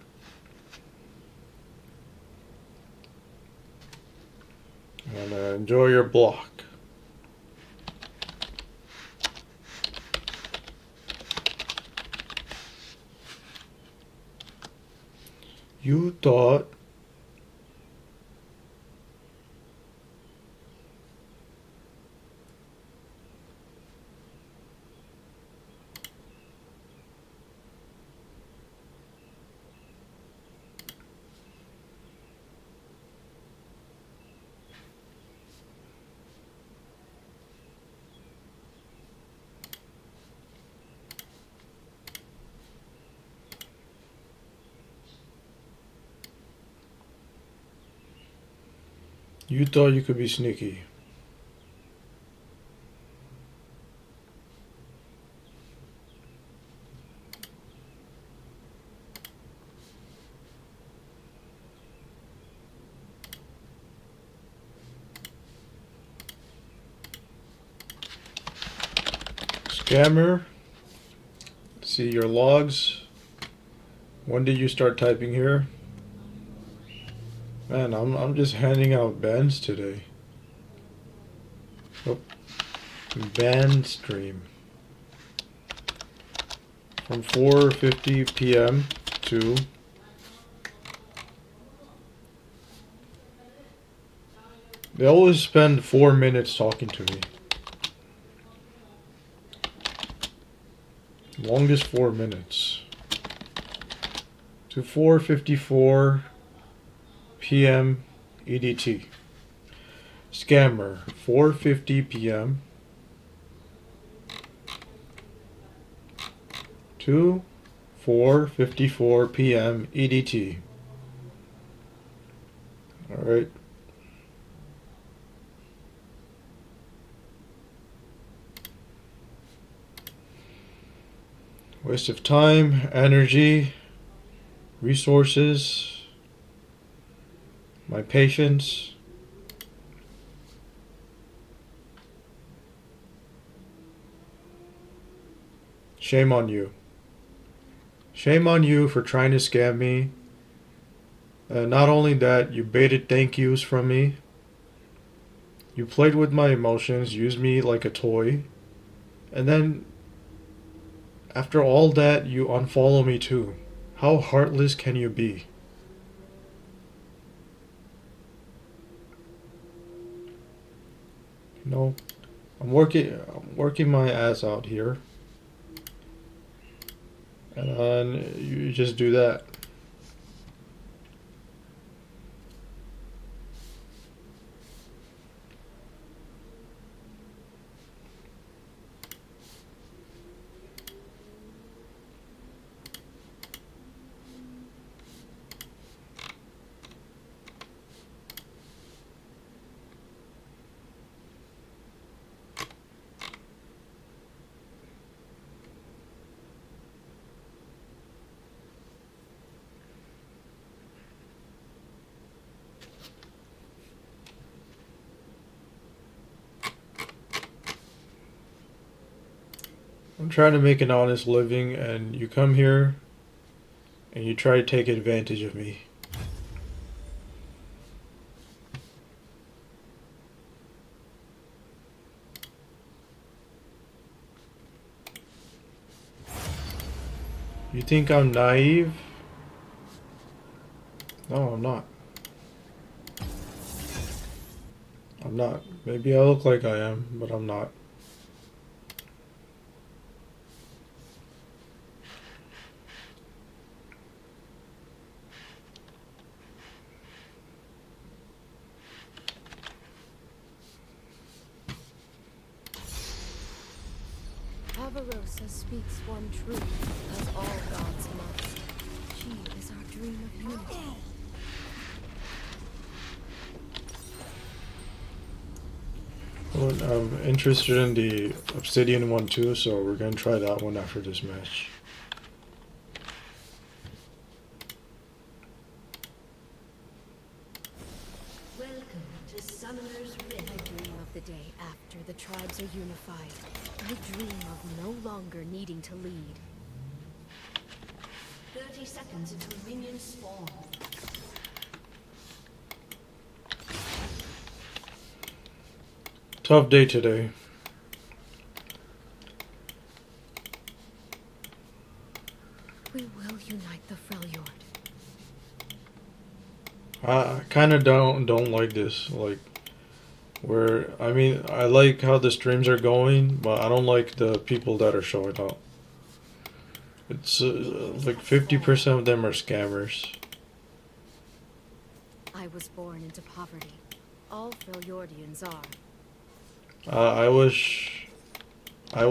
And enjoy your block. You thought you could be sneaky. Scammer. See your logs. When did you start typing here? Man, I'm just handing out bans today. Oh, ban stream from 4:50 p.m. to they always spend 4 minutes talking to me. Longest 4 minutes to 4:54 p.m. EDT. Scammer 4:50 p.m. to 4:54 p.m. EDT. All right. Waste of time, energy, resources, my patience. Shame on you. Shame on you for trying to scam me. Not only that, you baited thank yous from me. You played with my emotions, used me like a toy. And then, after all that, you unfollow me too. How heartless can you be? You know, I'm working my ass out here. And then you just do that. I'm trying to make an honest living, and you come here and you try to take advantage of me. You think I'm naive? No, I'm not. I'm not. Maybe I look like I am, but I'm not. Avarosa speaks one truth, as all gods must. She is our dream of unity. Well, I'm interested in the Obsidian one too, so we're gonna try that one after this match. Welcome to Summoner's Rift. I dream of the day after the tribes are unified. I dream of no longer needing to lead. 30 seconds until minions spawn. Tough day today. We will unite the Freljord. I kind of don't like this. Like, where I mean, I like how the streams are going, but I don't like the people that are showing up. It's like 50% of them are scammers. I was born into poverty. All Freljordians are. I wish. I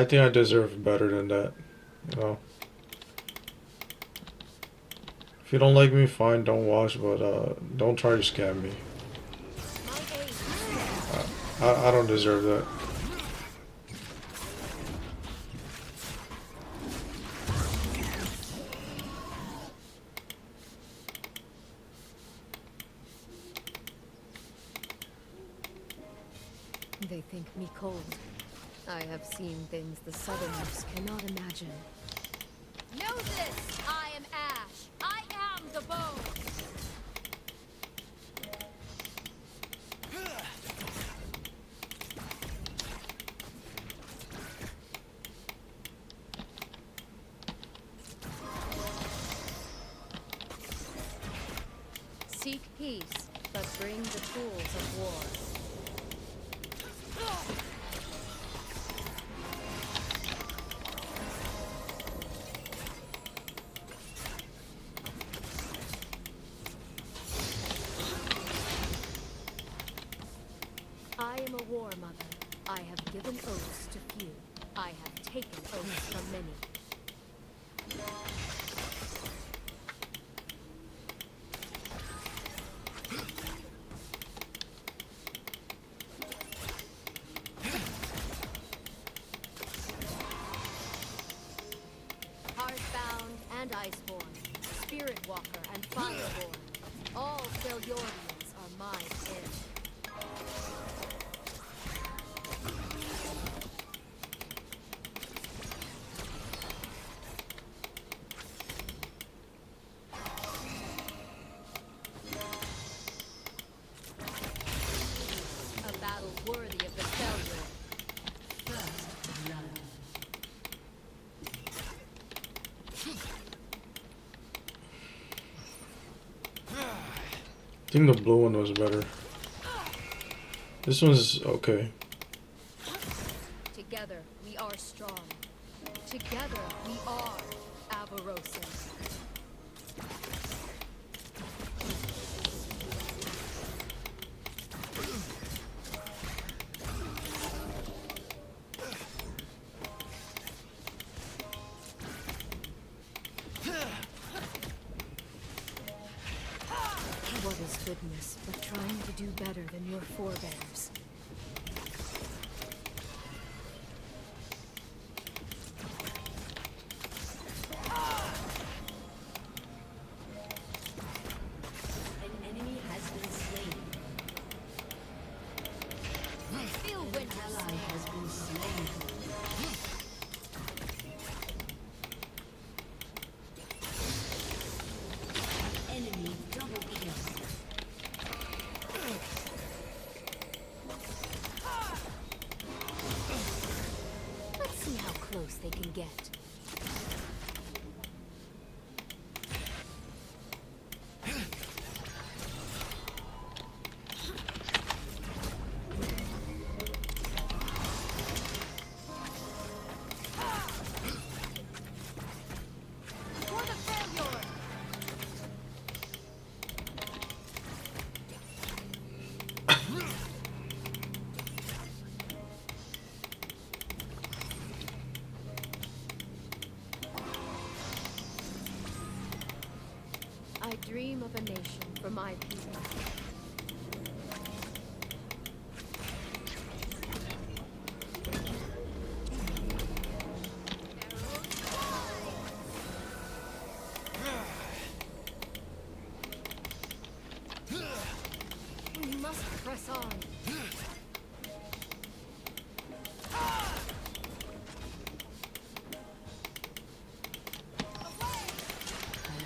think I deserve better than that. You know. If you don't like me, fine, don't watch, but don't try to scam me. I don't deserve that. They think me cold. I have seen things the Southerners cannot imagine. Know this! I am Ash. I am the bone. Seek peace, but bring the tools of war. I am a war mother. I have given oaths to few. I have taken oaths from many. Heartbound and Iceborn, Spirit Walker and Fireborn. All Freljordians are my kin. think the blue one was better. This one's okay. Together, we are strong. Together, we are Avarosa. What is goodness but trying to do better than your forebears? An enemy has been slain. Feel An witness. ally has been slain. Enemy double kill. Let's see how close they can get. For the failure. I dream of a nation for my people. We must press on. An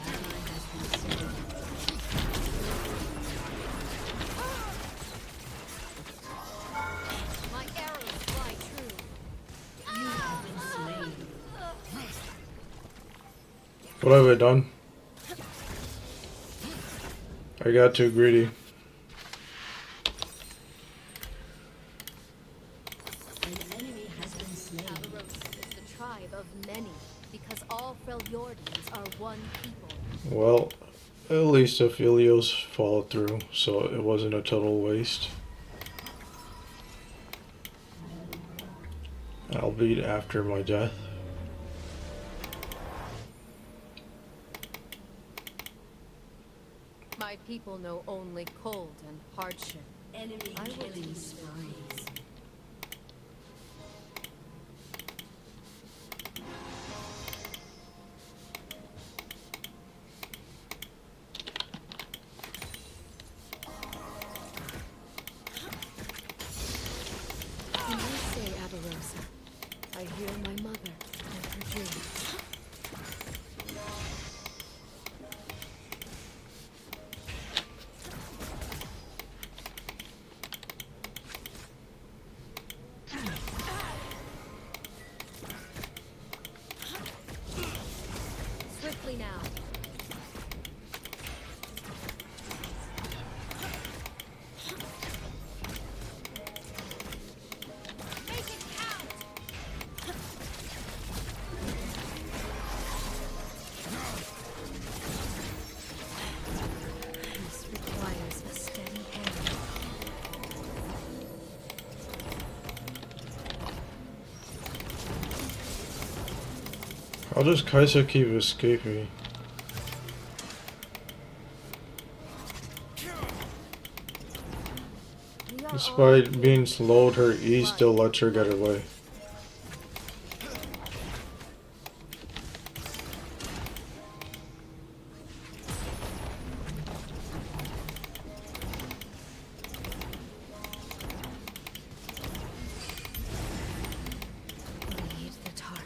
ally has been slain. My arrows fly true. You have been slain. What have I done? I got too greedy. An enemy has been slain. Avarosa is the tribe of many, because all Freljordians are one people. Well, at least the Filios followed through, so it wasn't a total waste. Albeit after my death. My people know only cold and hardship. Enemy I will killing teach sprees. When I say Avarosa, I hear my mother and her dreams. Swiftly now. Make it count. This requires a steady hand. How does Kaisa keep escaping? We are all Despite being slowed, her E still lets her get away. lead the target.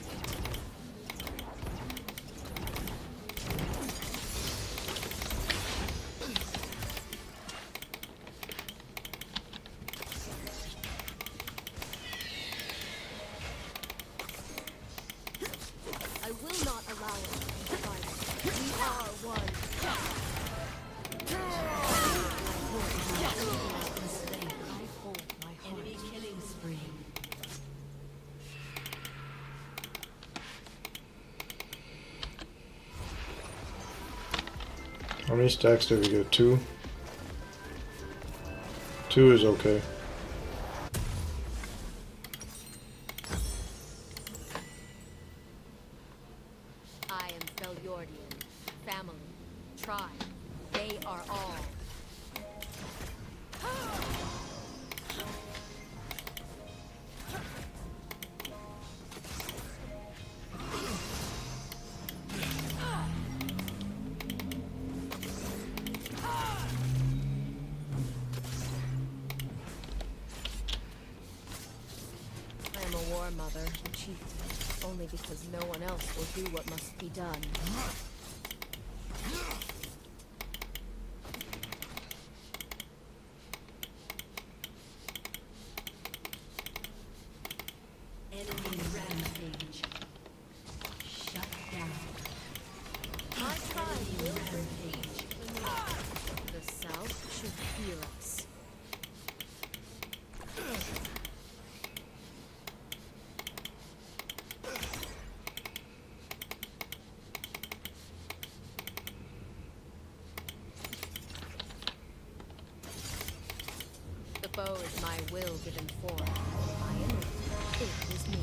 How many stacks did we get? 2? 2 is okay. I am Freljordian. Family. Tribe. They are all. I am a war mother, a chieftain, only because no one else will do what must be done. Enemy rampage. Shut down. My tribe will Rampage. The South should fear us. The bow is my will given form. I am it. It is me.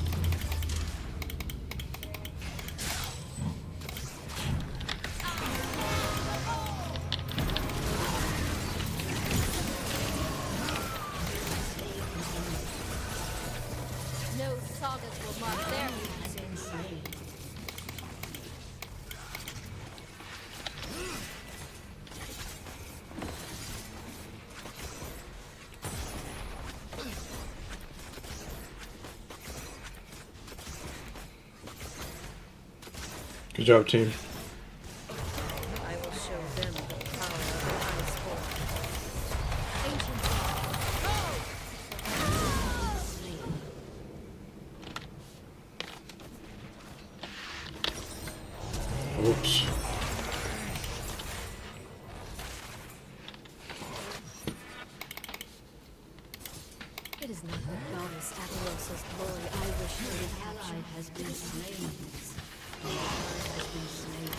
No sagas will mark their passing. Good job, team. I will show them the power of the ice form. Ancient Oops. It is not the goddess Avarosa's glory I wish to An recapture. ally has been slain. An ally has been slain.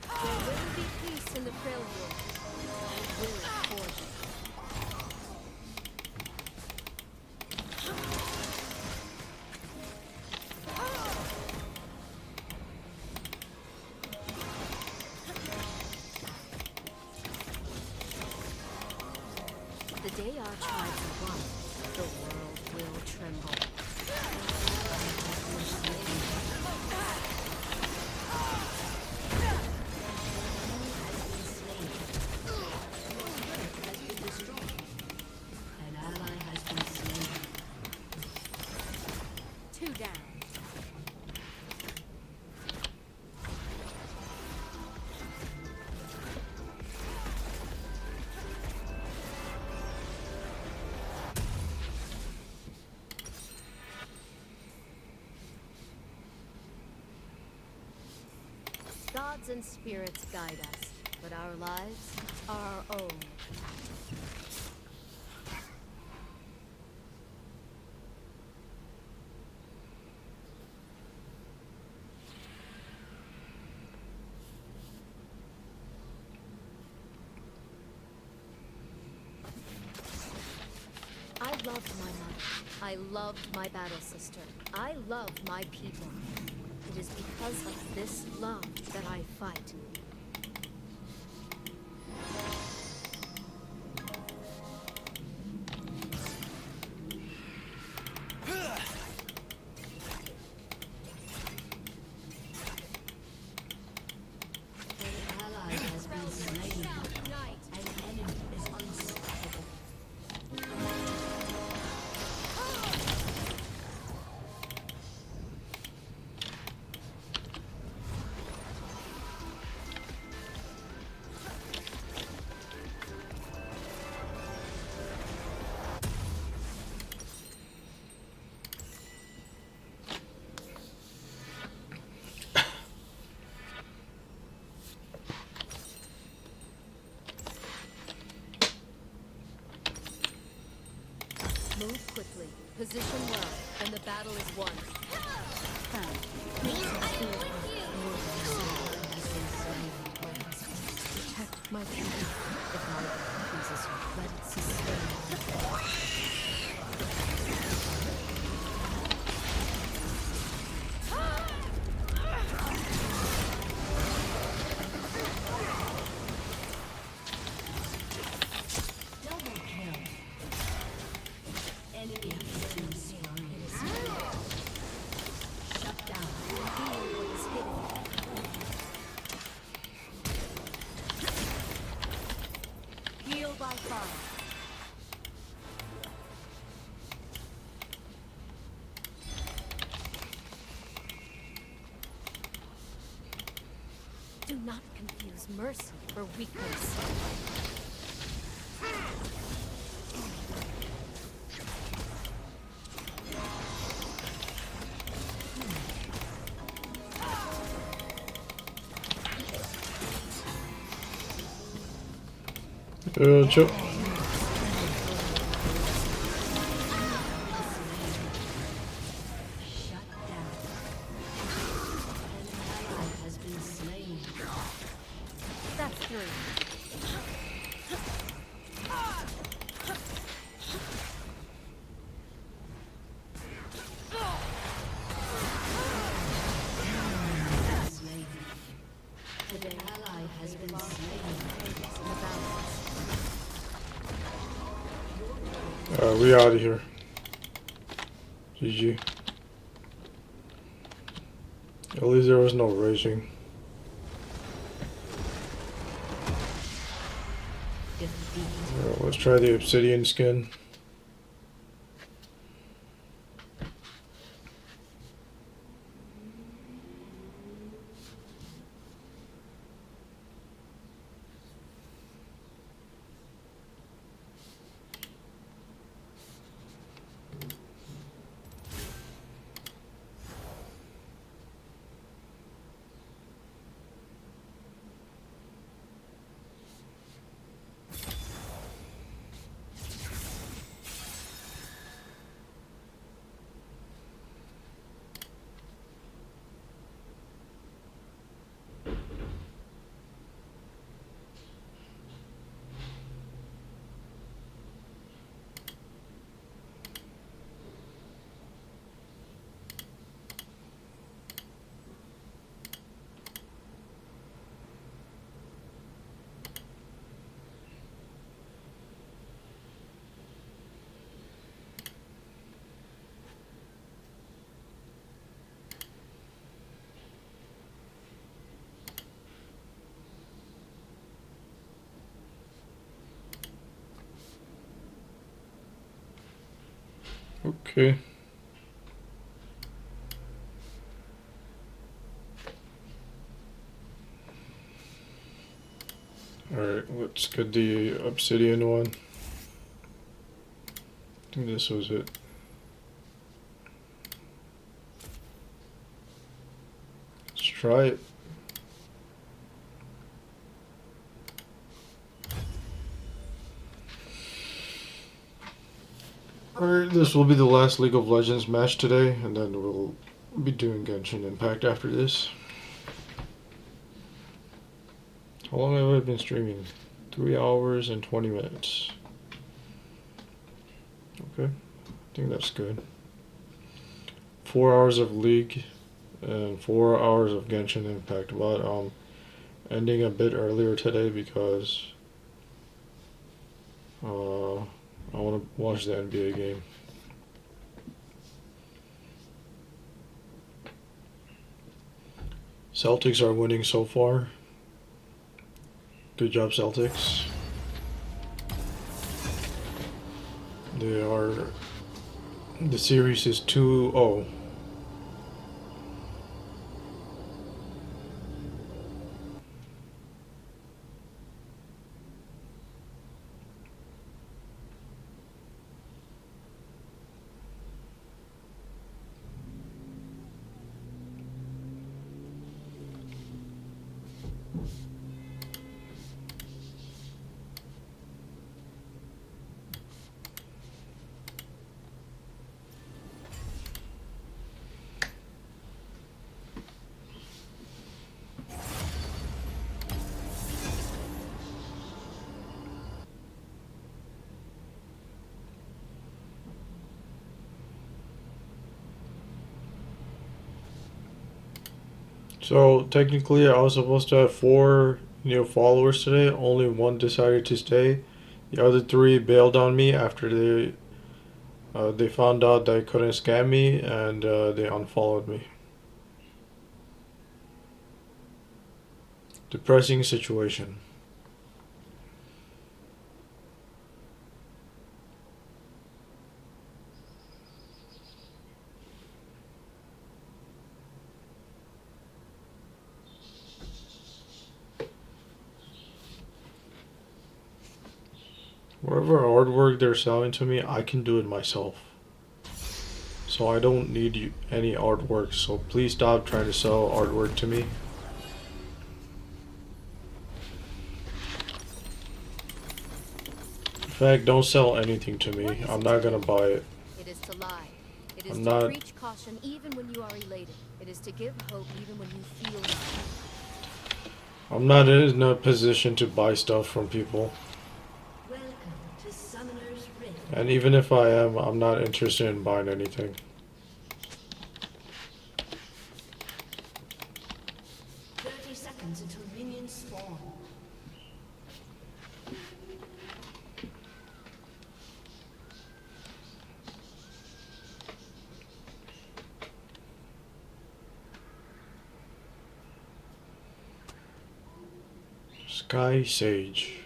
There will be peace in the Freljord. I will forge it. The day our tribes are one, the world will tremble. An ally has been slain. 2 down. Gods and spirits guide us, but our lives are our own. I loved my mother. I loved my battle sister. I love my people. It is because of this love that I fight. An ally has been slain. An enemy is unstoppable. Position well, and the battle is won. Protect my people. If my death pleases you, let it sustain. Double kill. Enemy has been slain. Shut down. Reveal what is hidden. Heal by fire. Do not confuse mercy for weakness. Chill. Shut down. An ally has been slain. That's three. Slain. An ally has been slain. We out of here. GG. At least there was no raging. Alright, let's try the obsidian skin. Okay. Alright, let's get the obsidian one. I think this was it. Let's try it. Alright, this will be the last League of Legends match today, and then we'll be doing Genshin Impact after this. How long have I been streaming? 3 hours and 20 minutes. Okay, I think that's good. 4 hours of League and 4 hours of Genshin Impact, but ending a bit earlier today because I want to watch the NBA game. Celtics are winning so far. Good job, Celtics. They are. The series is 2-0. So technically, I was supposed to have 4 new followers today. Only one decided to stay. The other 3 bailed on me after they found out that I couldn't scam me, and they unfollowed me. Depressing situation. Whatever artwork they're selling to me, I can do it myself. So I don't need any artwork. So please stop trying to sell artwork to me. In fact, don't sell anything to me. I'm not gonna buy it. It is to lie. It is I'm to not- preach caution even when you are elated. It is to give hope even when you feel nothing. I'm not in a position to buy stuff from people. Welcome to Summoner's Rift. And even if I am, I'm not interested in buying anything. 30 seconds until minions spawn. SkySage.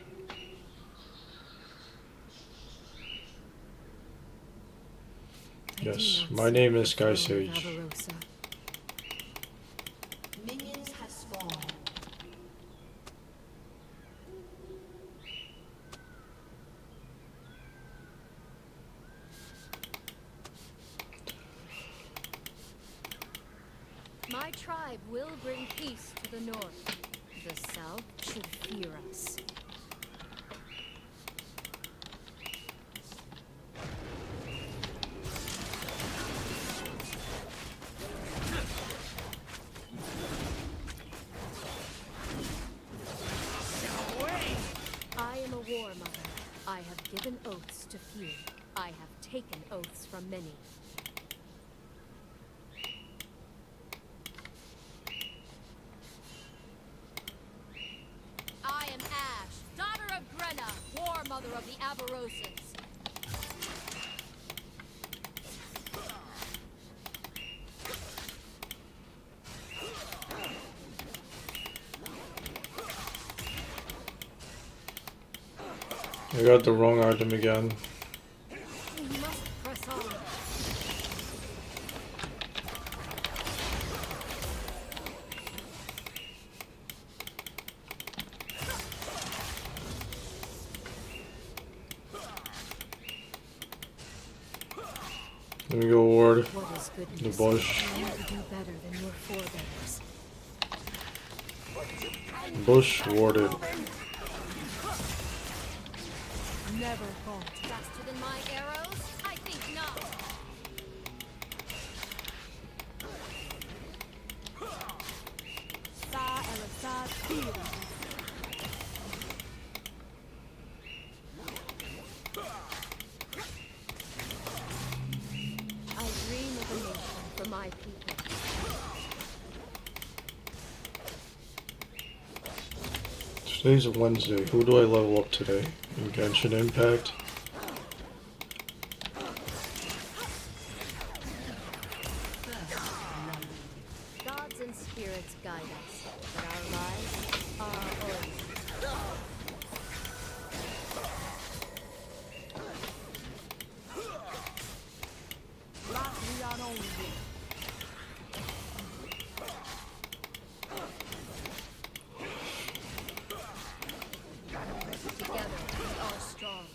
I do Yes, not my seek name the is throne of SkySage. Avarosa. Minions have spawned. My tribe will bring peace to the north. The south should fear us. I am a war mother. I have given oaths to few. I have taken oaths from many. I am Ash, daughter of Grenna, war mother of the Avarosans. I got the wrong item again. We must press on. Let me go ward. What is The goodness? bush. You need to do better than your forebears. Bush warded. Never fought. Faster than my arrows? I think not. I dream of a nation for my people. Today's Wednesday. Who do I level up today? In Genshin Impact? Gods and spirits guide us, but our lives are our own. Together we are strong.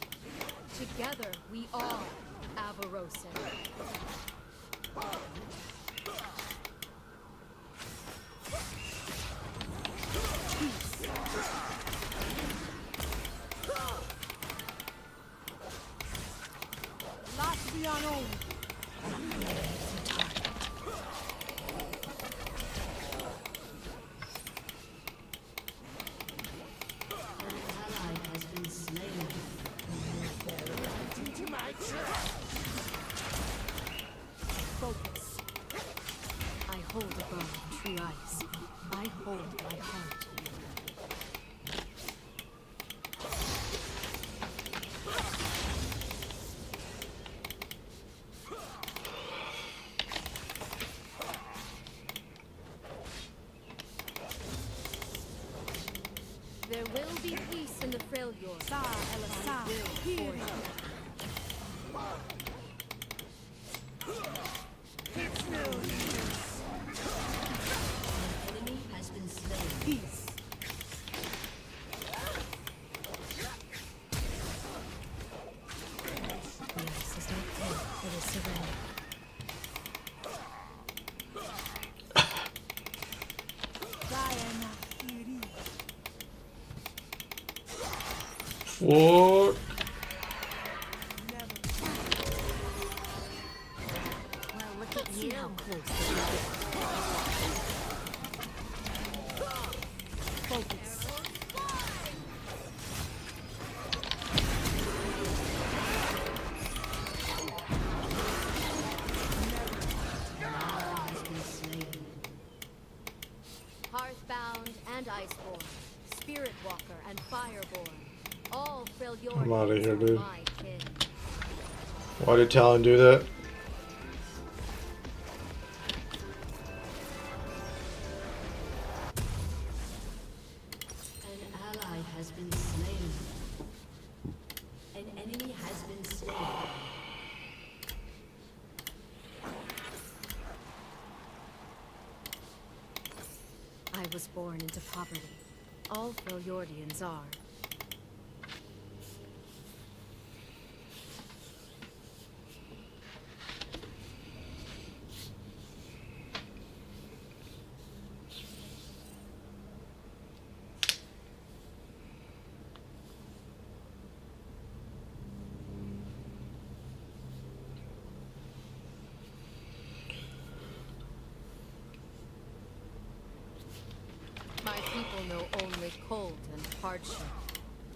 Together we are Avarosa. hold above true ice. I hold my heart. There will be peace in the Freljord. Sa Elisar, here. Enemy has been slain. Peace. The ice is not dead, it is surrounded. What? Well, look at you. How close they get. Focus. Has been slain. Hearthbound and Iceborn, Spirit Walker and Fireborn. All Freljord I'm outta here, are dude. my kin. Why did Talon do that? An ally has been slain. An enemy has been slain. I was born into poverty. All Freljordians are. My people know only cold and hardship.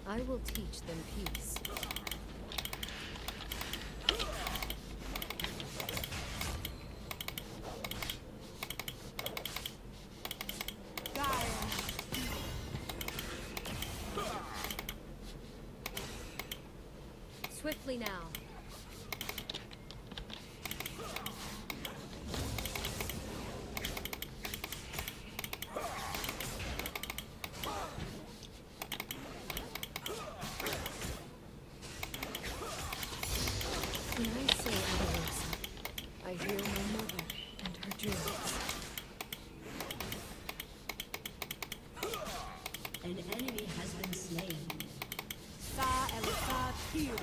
I will teach them peace. Swiftly now. When I say Avarosa, I hear my mother and her dreams. An enemy has been slain. Sa Elisar, here.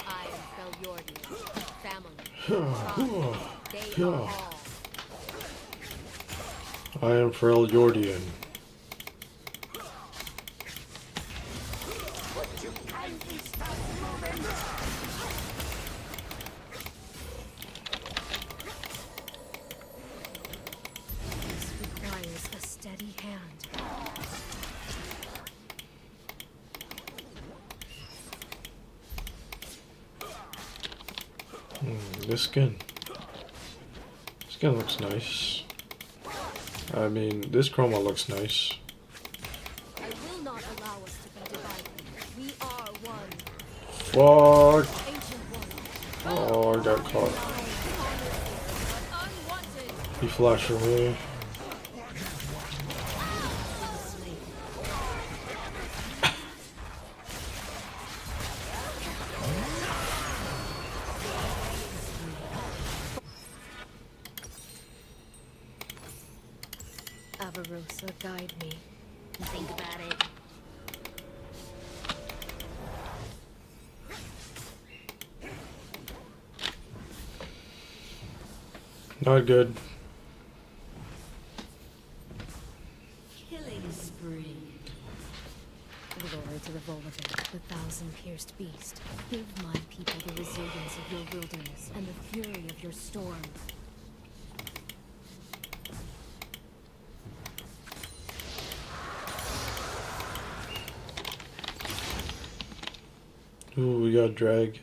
I am Freljordian, family, tribe. They are all. I am Freljordian. This requires a steady hand. This skin. Skin looks nice. I mean, this chroma looks nice. I will not allow us to be divided. We are one. Fuck! Ancient one. Oh, I got caught. Unwanted. He flashed for me. Avarosa, guide me. Think about it. Not good. Killing spree. Glory to the Volitor, the thousand-pierced beast. Give my people the resilience of your wilderness and the fury of your storm. Ooh, we got drag.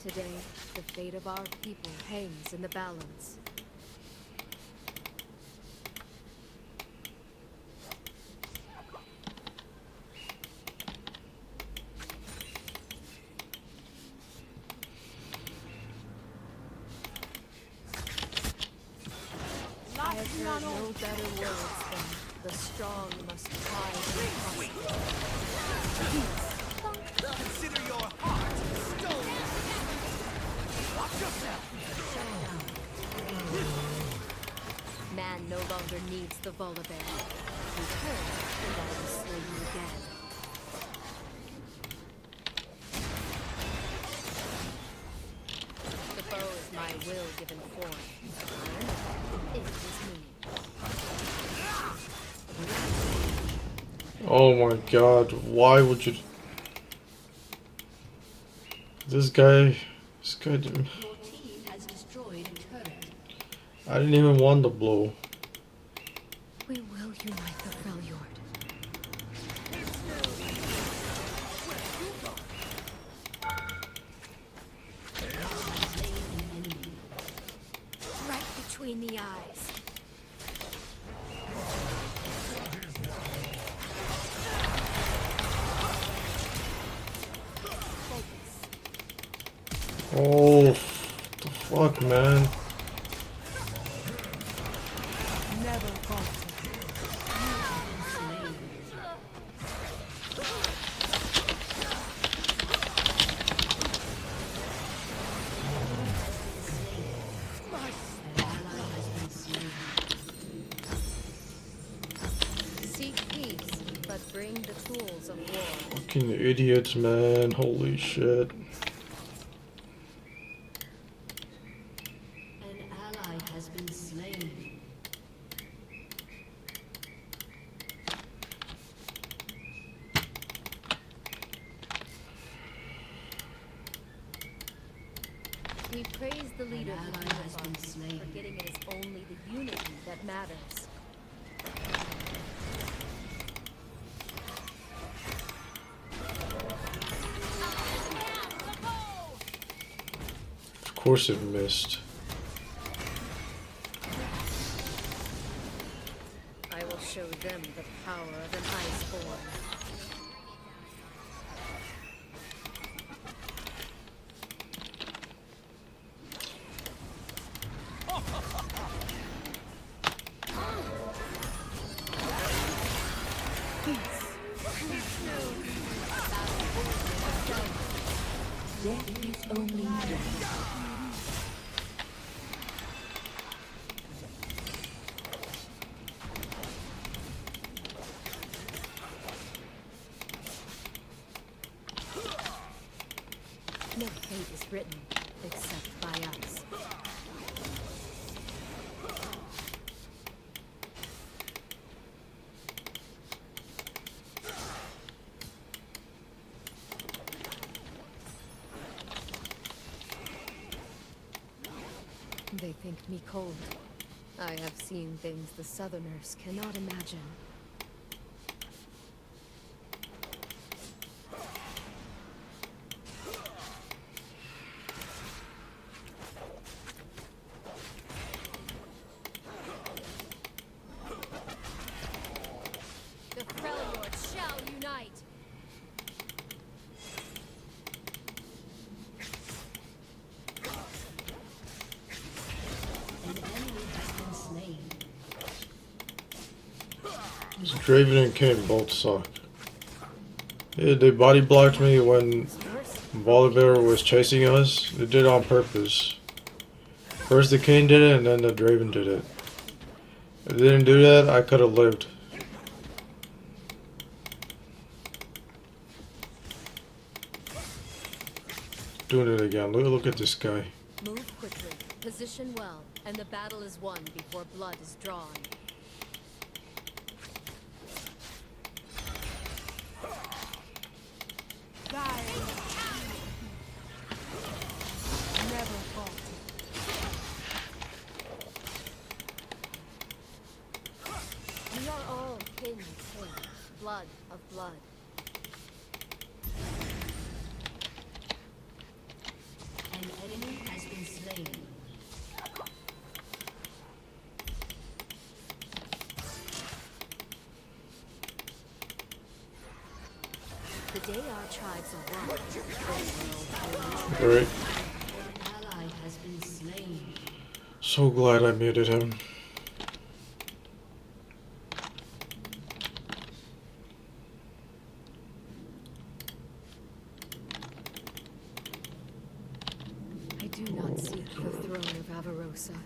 Today, the fate of our people hangs in the balance. I have heard no better words than the strong must hide their prosperity. Consider your heart stolen. Watch yourself. Man no longer needs the Volibear. Return, and I will slay you again. The bow is my will given form. And it is me. Oh my god, why would you... This guy didn't... Your team has destroyed a turret. I didn't even want the blow. We will unite the Freljord. Right between the eyes. Oh, the fuck, man. Never falter. Seek peace, but bring the tools of war. Fucking idiots, man. Holy shit. An ally has been slain. We praise the leader An of the ally has been universe, slain. forgetting it is only the unity that matters. Of course it missed. I will show them the power of an iceborn. Death is only death. No fate is written except by us. They think me cold. I have seen things the Southerners cannot imagine. The Freljord shall unite! An enemy has been slain. This Draven and King both suck. Yeah, they body blocked me when Volibear was chasing us. They did it on purpose. First the King did it and then the Draven did it. If they didn't do that, I could have lived. Doing it again. Look at this guy. Move quickly, position well, and the battle is won before blood is drawn. Never falter. We are all kin. Blood The day our tribes are one, All right. An ally has been slain. So glad I muted him. I do not seek the throne of Avarosa.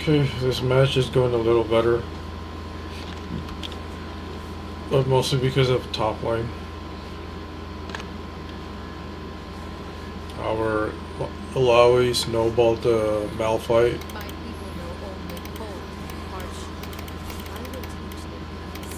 Okay, this match is going a little better. But mostly because of top lane. Our Alawi snowballed the Malphite. My people know only cold and harsh. I will teach them peace.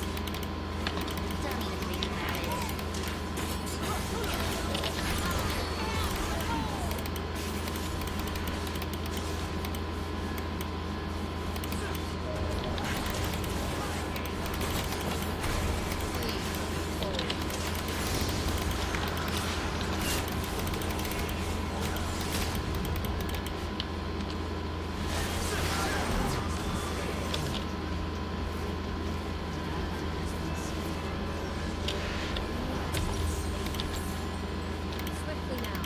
Swiftly now.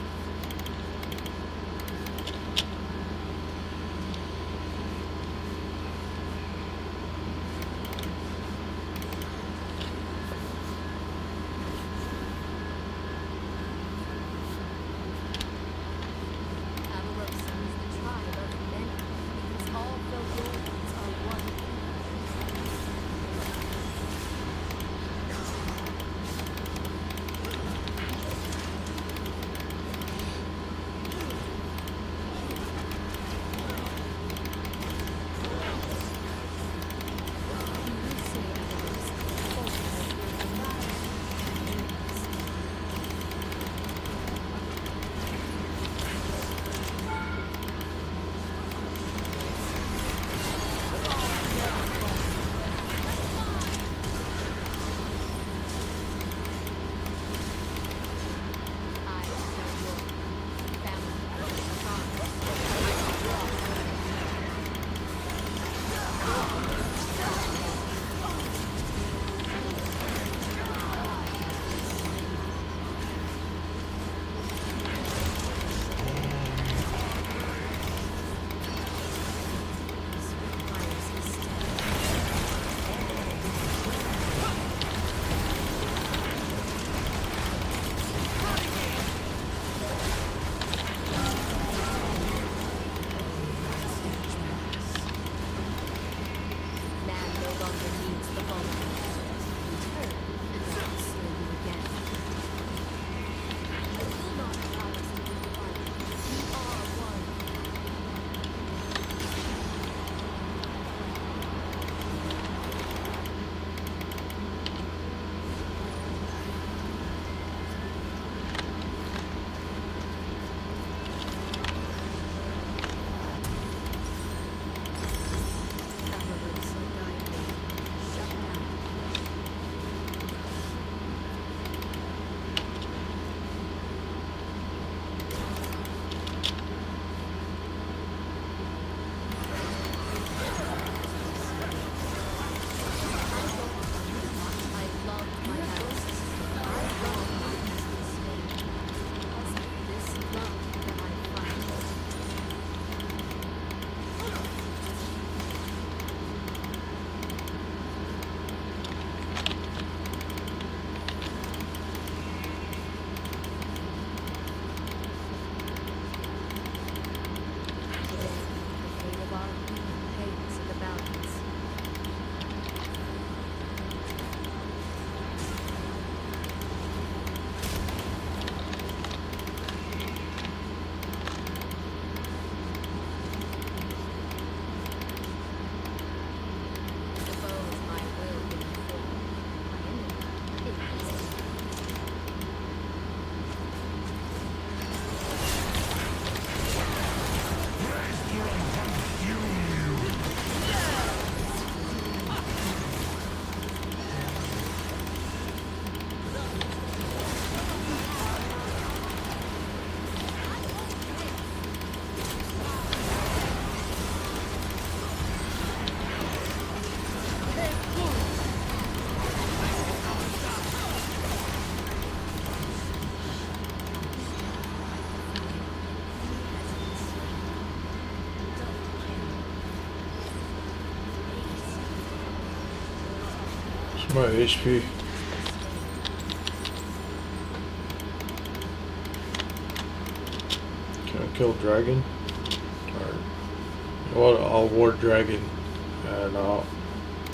Avarosa is the tribe of many, because all Velorians are one. Man no longer needs the vulnerable. Return, and I will slay you again. I will not allow us to be divided. We are one. Avarosa guide me. Shut down. I loved my house. I love my husband's name. Because of this love that I find. Today, the fate of our people hangs in the balance. Suppose my will be informed. My enemy, it is It's my HP. Can I kill dragon? Or Well, I'll ward dragon, and I'll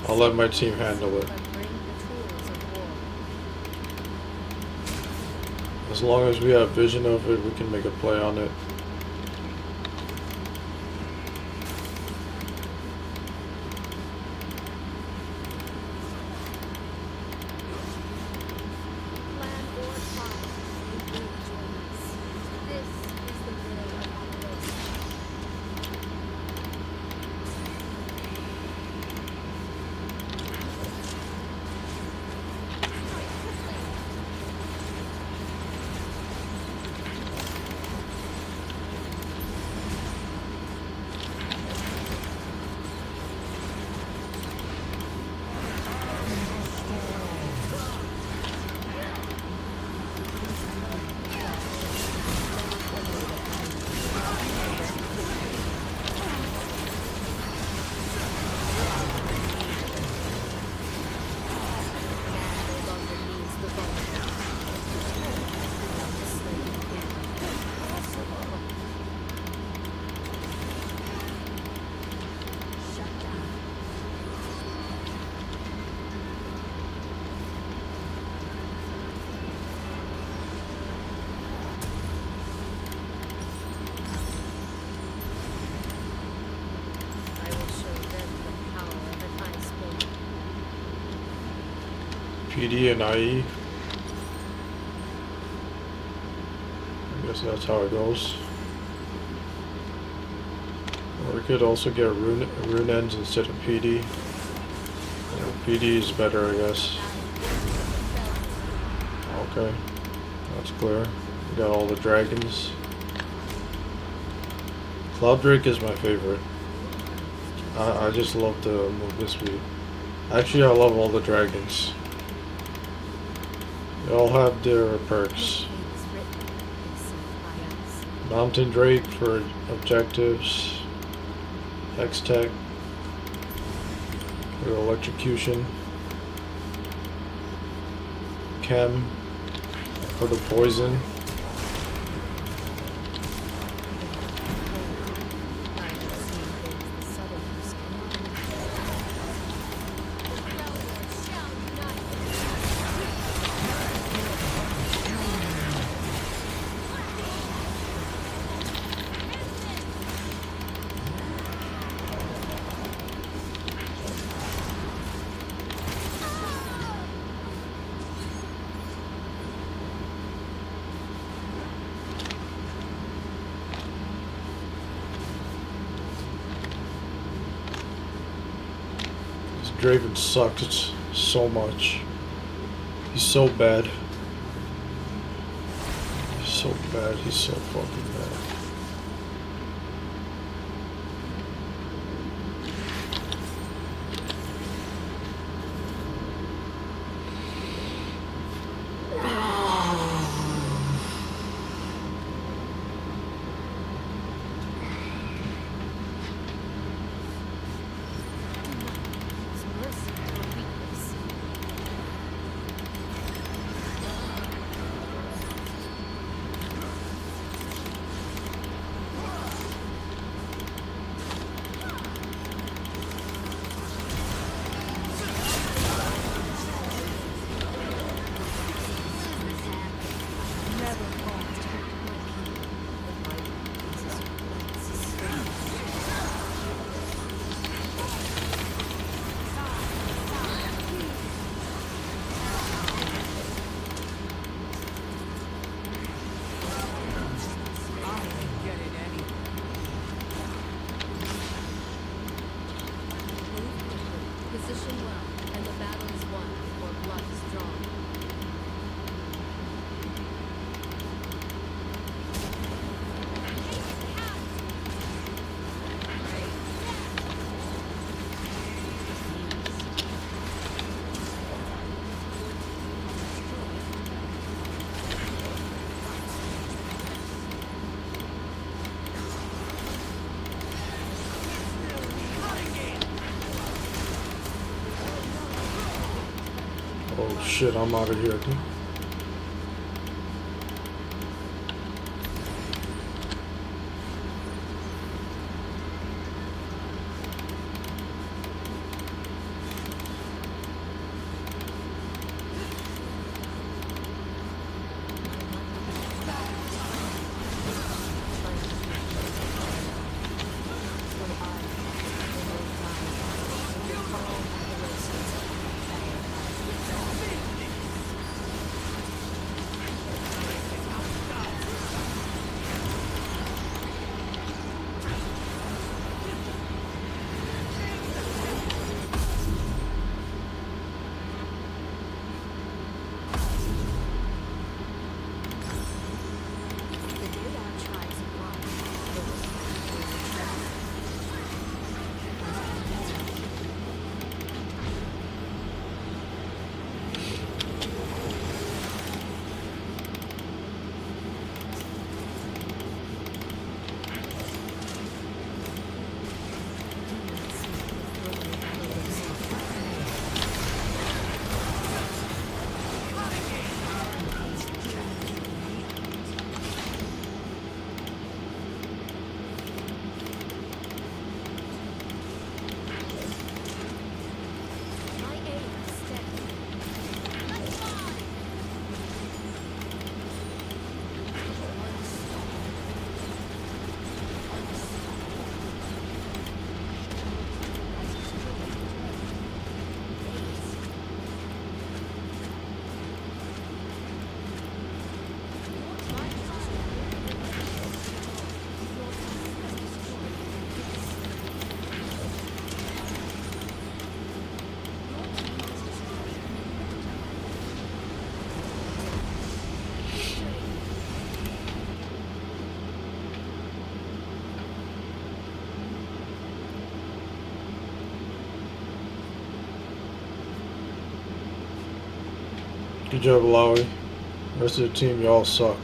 let my team handle it. But bring the tools of war. As long as we have vision of it, we can make a play on it. Plan or try, you will join us. This is the will of Apollo. I will show them the power of an ice blade. PD and IE. I guess that's how it goes. Or we could also get rune ends instead of PD. PD is better, I guess. Okay, that's clear. We got all the dragons. Cloud Drake is my favorite. I just love the move this speed. Actually, I love all the dragons. They all have their perks. Mountain Drake for objectives. X-Tech for electrocution. Chem for the poison. Draven sucks so much. He's so bad. He's so bad. He's so fucking bad. Position well, and the battle is won before blood is drawn. Oh shit, I'm out of here, dude. Good job, Alawi. The rest of the team, y'all suck.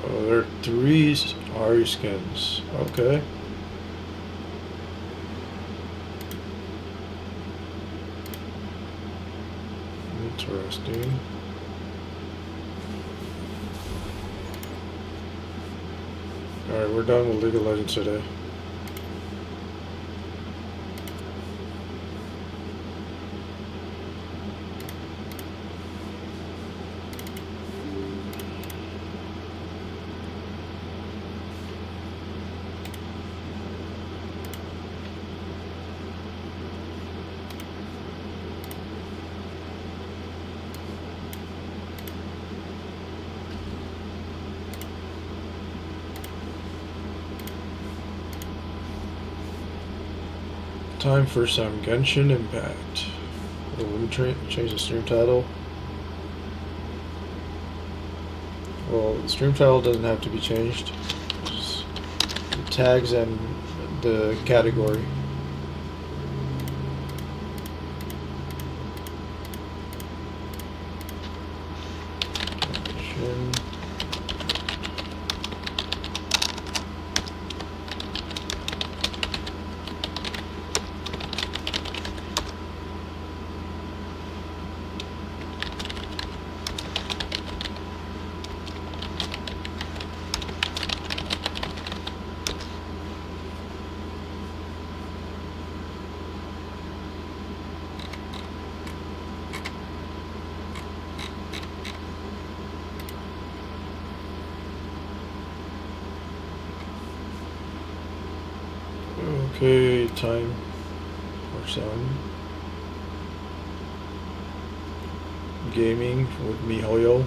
Oh, there are 3 Ari skins. Okay. Interesting. Alright, we're done with League of Legends today. Time for some Genshin Impact. Oh, let me change the stream title. Well, the stream title doesn't have to be changed. Just the tags and the category. Genshin. Okay, time for some gaming with MiHoYo.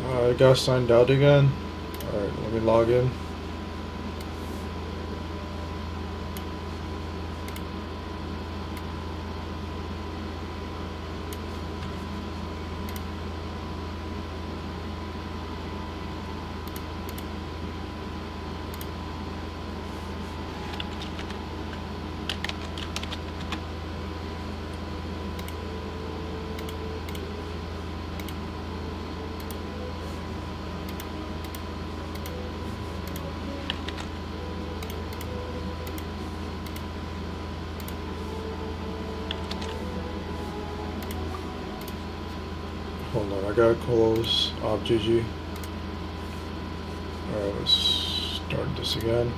I got signed out again. Alright, let me log in. Hold on, I gotta close off GG. Alright, let's start this again.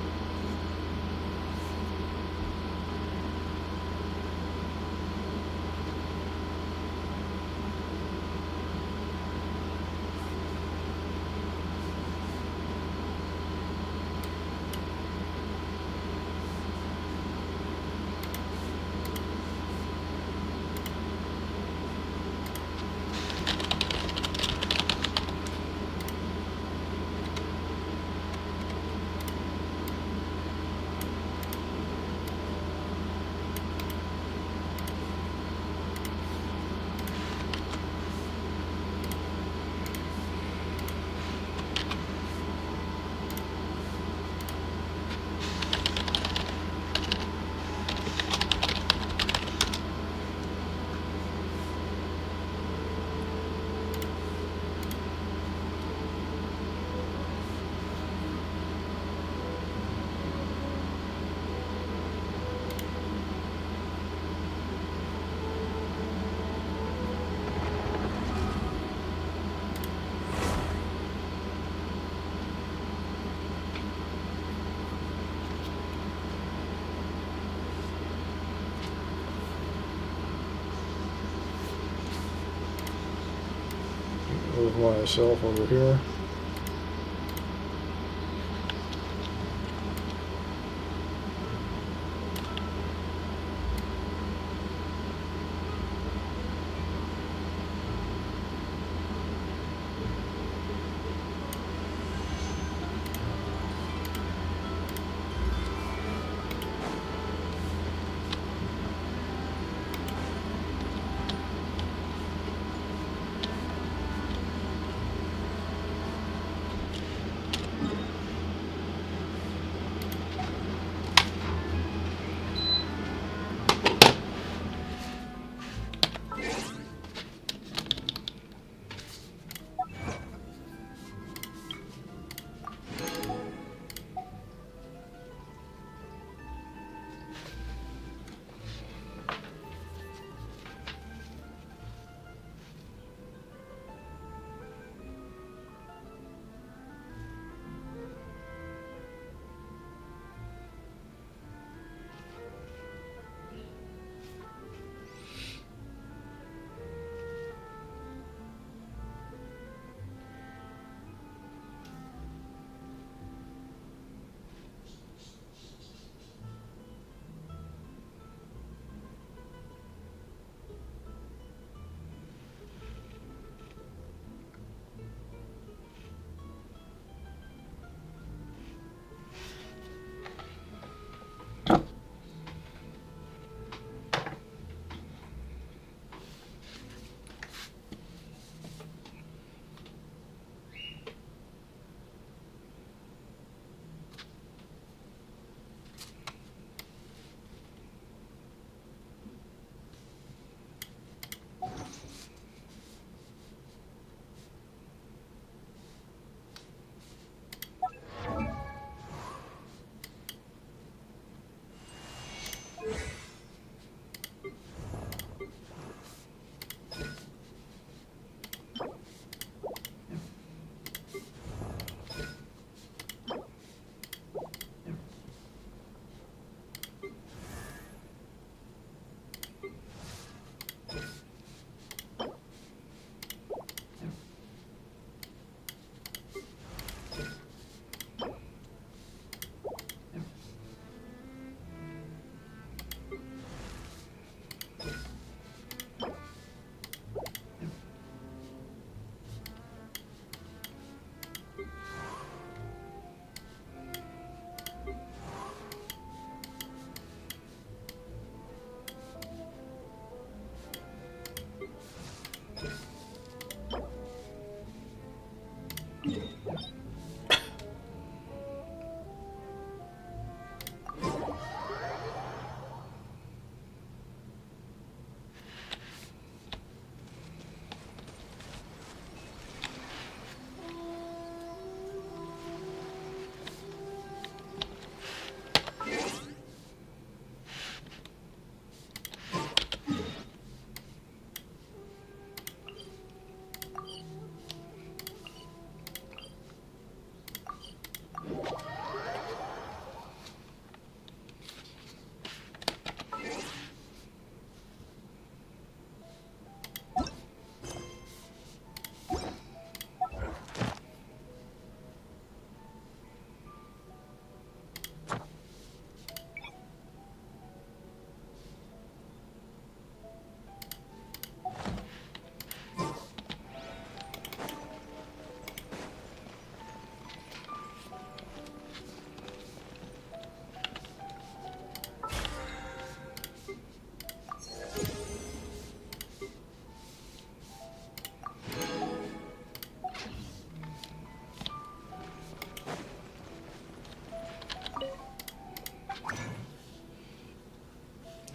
myself over here.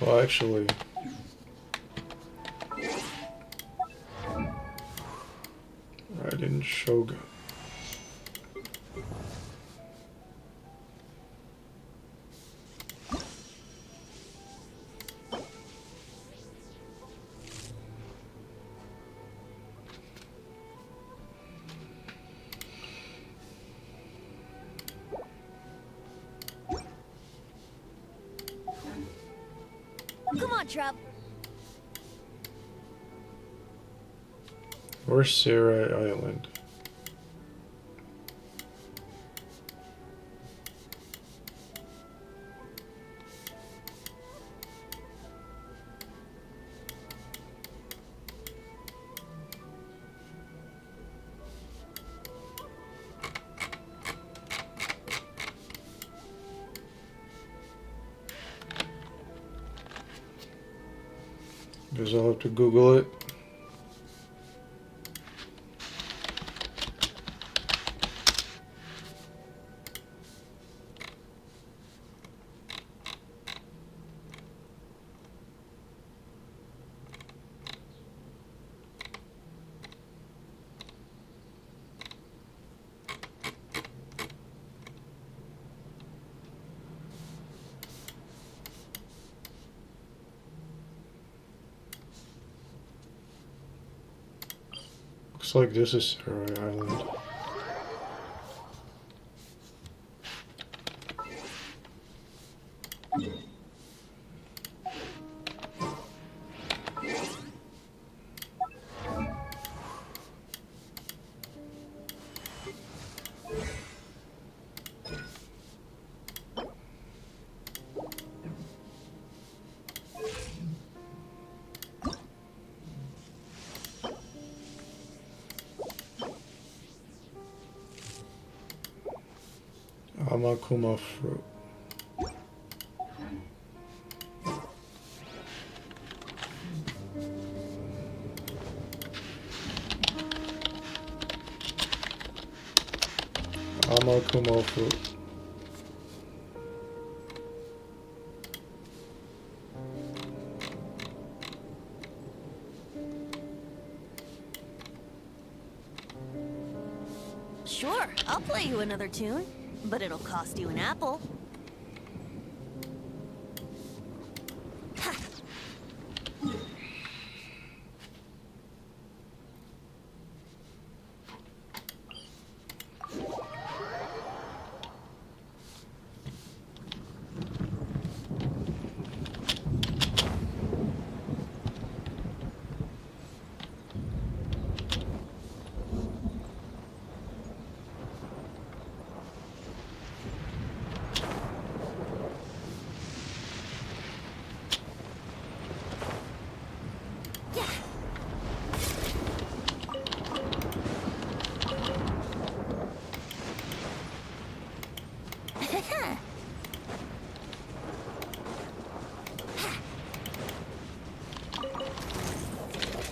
Well, actually, Raiden Shogun. Come on, Trev. Where's Sarai Island? Guess I'll have to Google it. Looks like this is Sarai Island. Amakuma fruit. Amakuma fruit. Sure, I'll play you another tune, but it'll cost you an apple.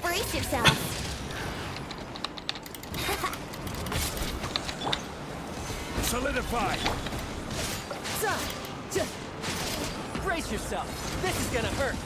Brace yourself. Solidify! Brace yourself. This is gonna hurt.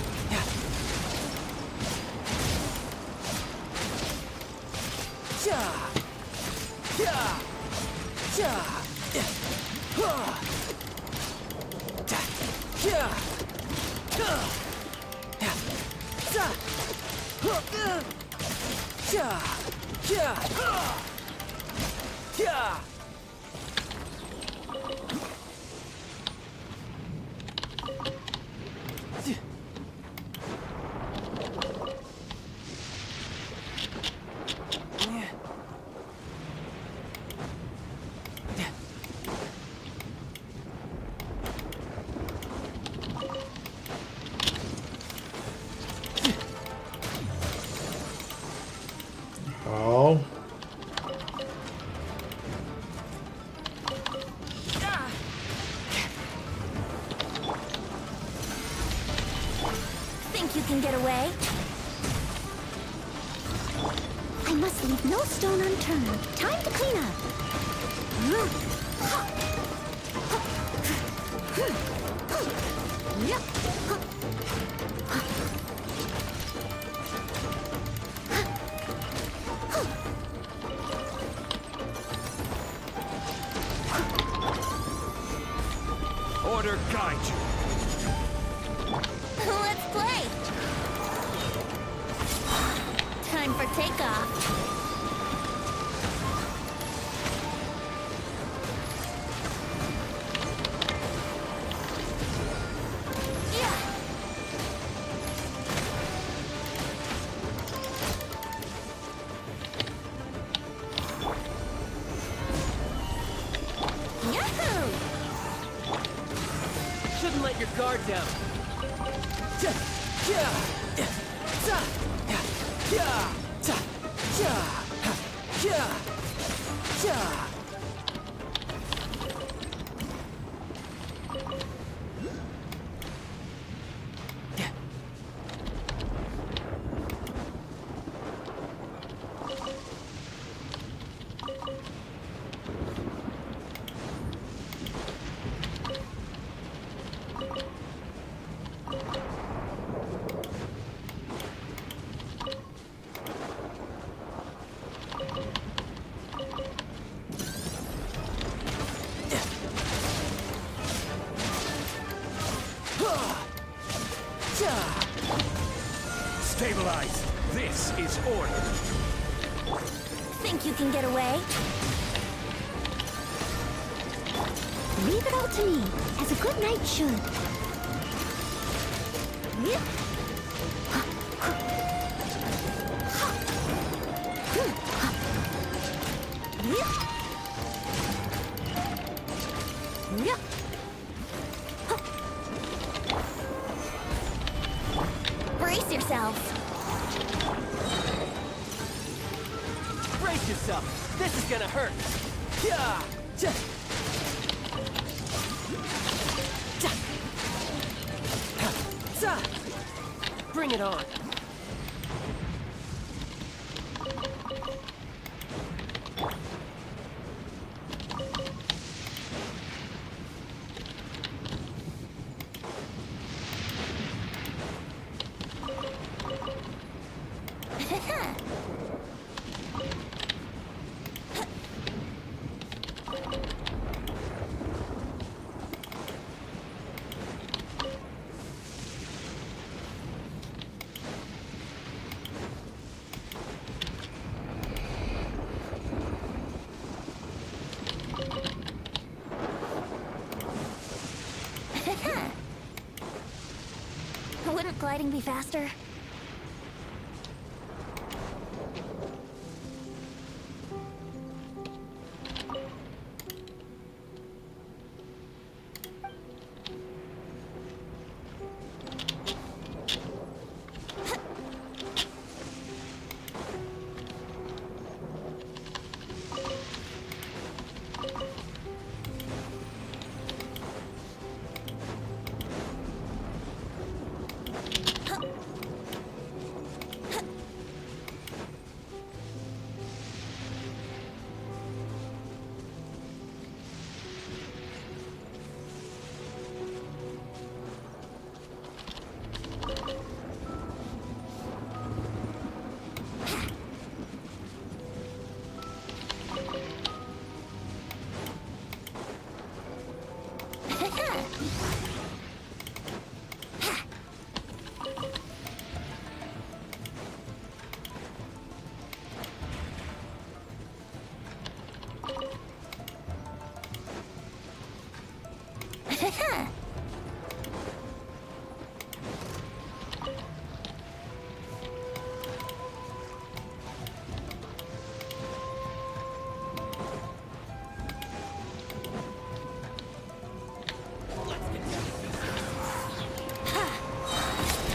How? Think you can get away? I must leave no stone unturned. Time to clean up. Order guide you. Let's play. Time for takeoff. Yahoo! Shouldn't let your guard down. Stabilize. This is order. Think you can get away? Leave it all to me, as a good knight should. Brace yourselves. Brace yourself. This is gonna hurt. Bring it on. Wouldn't gliding be faster?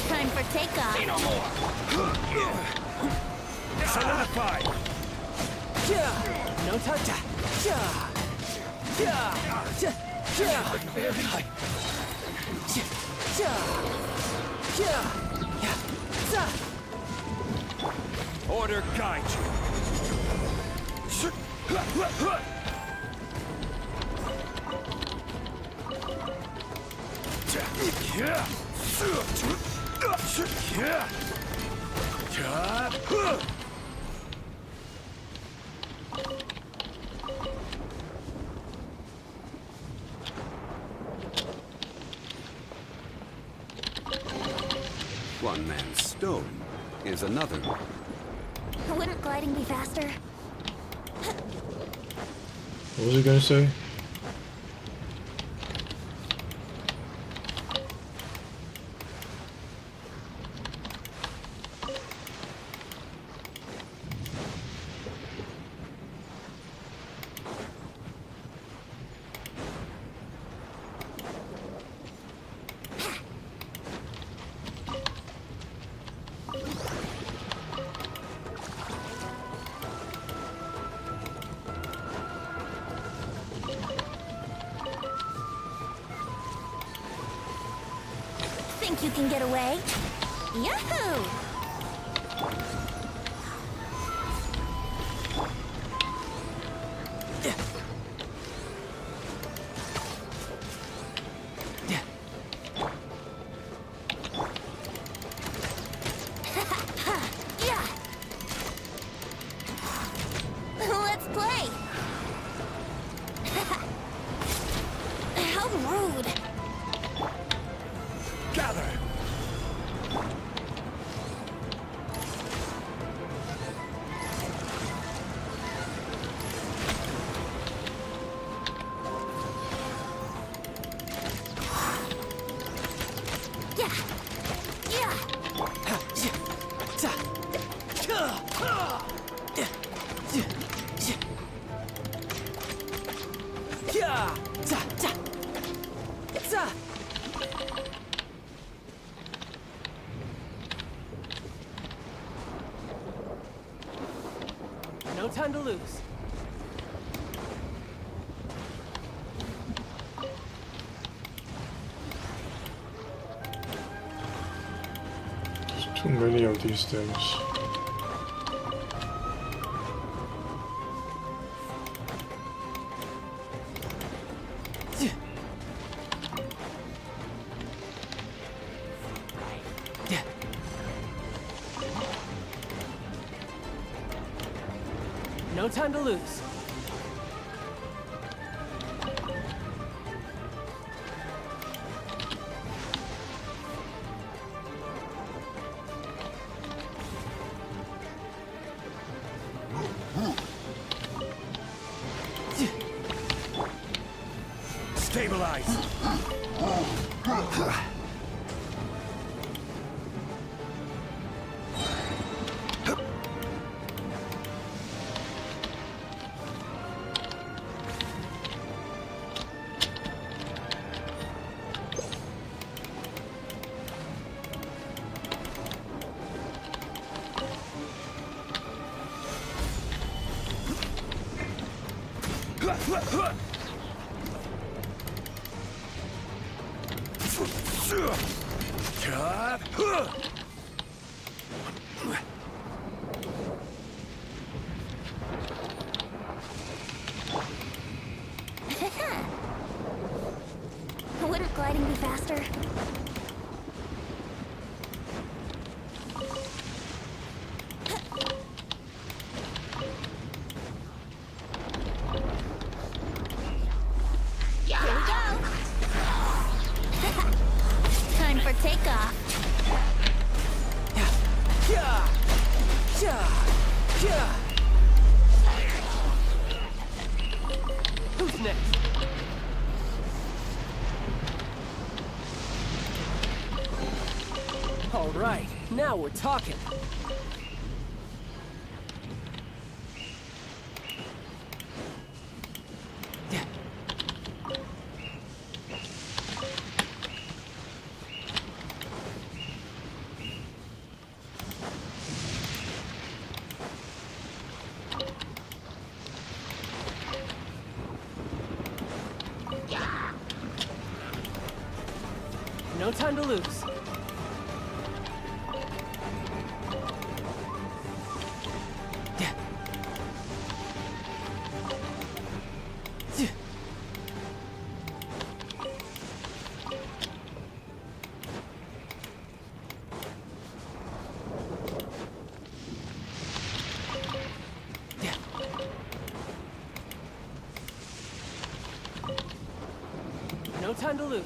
Time for takeoff. Say no more. Solidify. No touch. Order guide you. One man's stone is another. Wouldn't gliding be faster? What was he gonna say? think you can get away? Yahoo! Let's play! How rude! Gather! Yeah! Yeah! No time to lose. There's too many of these things. No time to lose. Stabilize! Wouldn't gliding be faster? Here we go! Time for takeoff. Who's next? All right, now we're talking. No time to lose. No time to lose.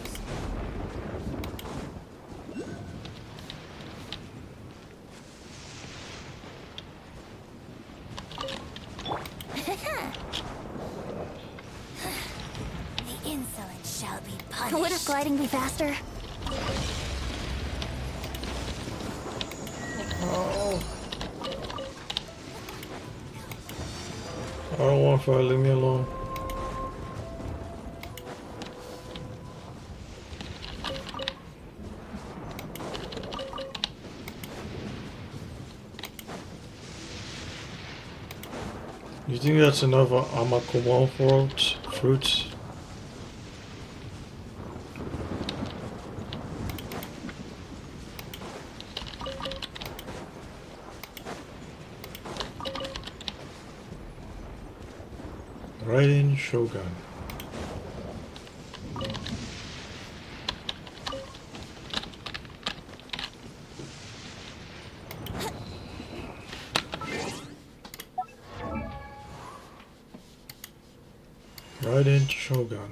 The insolent shall be punished. Wouldn't gliding be faster? Oh. I don't want to fight, leave me alone. You think that's enough Amakumo fruits? Raiden Shogun. Raiden Shogun.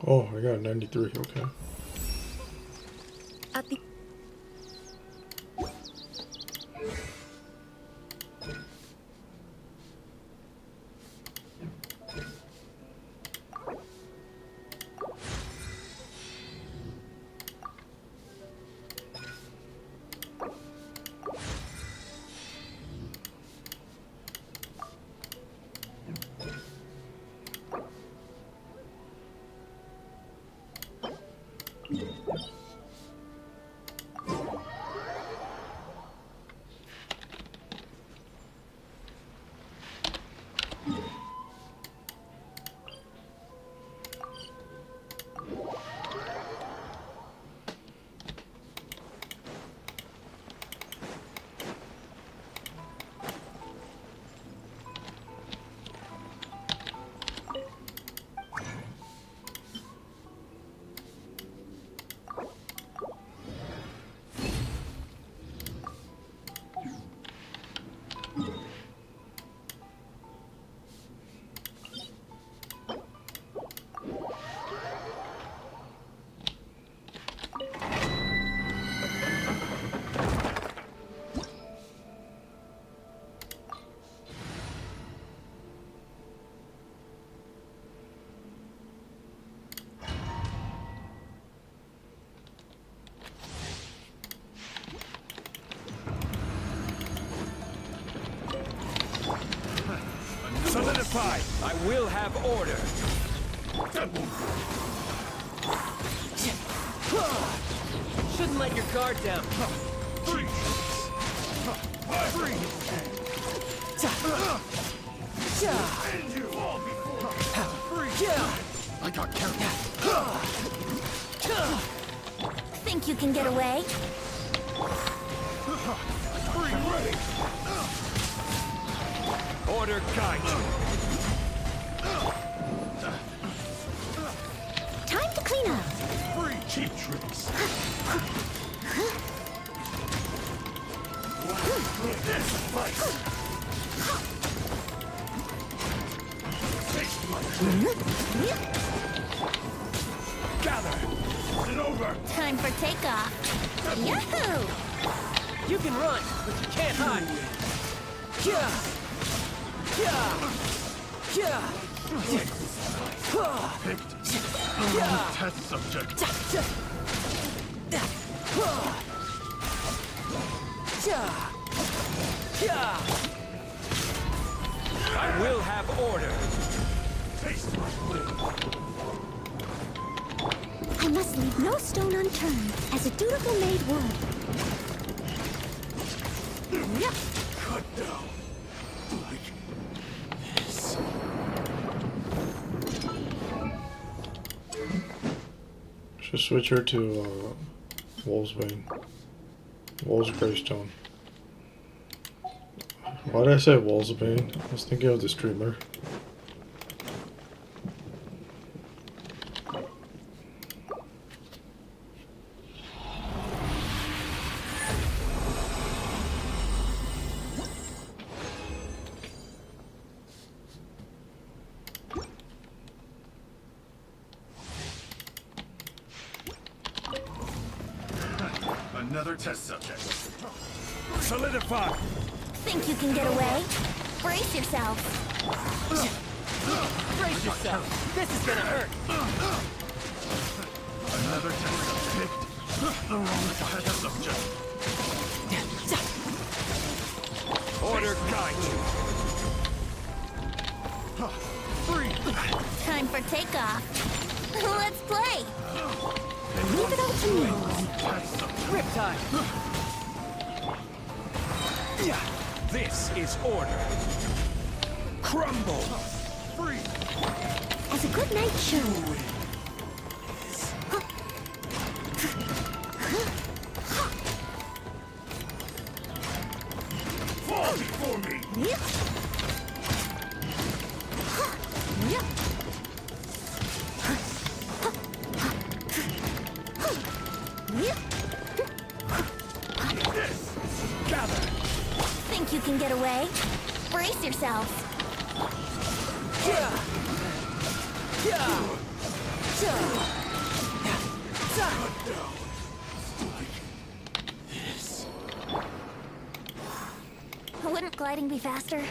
Oh, I got 93, okay. At the Solidify! I will have order! Shouldn't let your guard down. I got carried. Think you can get away? Order guide you. Time to clean up. Free cheap tricks. This fight. Taste my gather. It's over. Time for takeoff. Yahoo! You can run, but you can't hide. Yeah. Picked. Test subject. I will have order. Taste my blade. I must leave no stone unturned, as a dutiful maid would. Cut down. Like this. Should switch her to Wolfsbane. Wolf's Greystone. Why did I say Wolfsbane? I was thinking of the streamer. Another test subject. Solidify! Think you can get away? Brace yourself. Brace yourself! This is gonna hurt! Another test subject. The wrong test subject. Order guide you! Time for takeoff. Let's play. Leave it all to me. Riptide! This is order. Crumble! Free. As a good night show. Fall before me! Gather! Think you can get away? Brace yourselves. Wouldn't gliding be faster?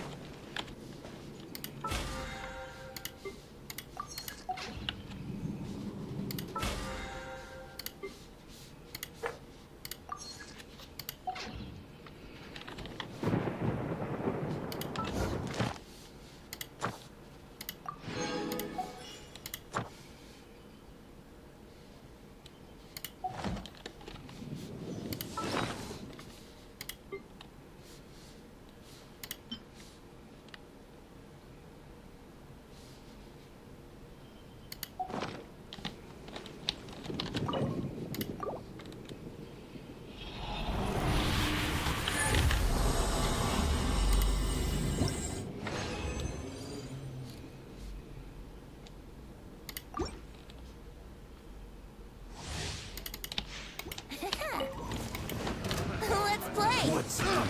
Let's play! What's up?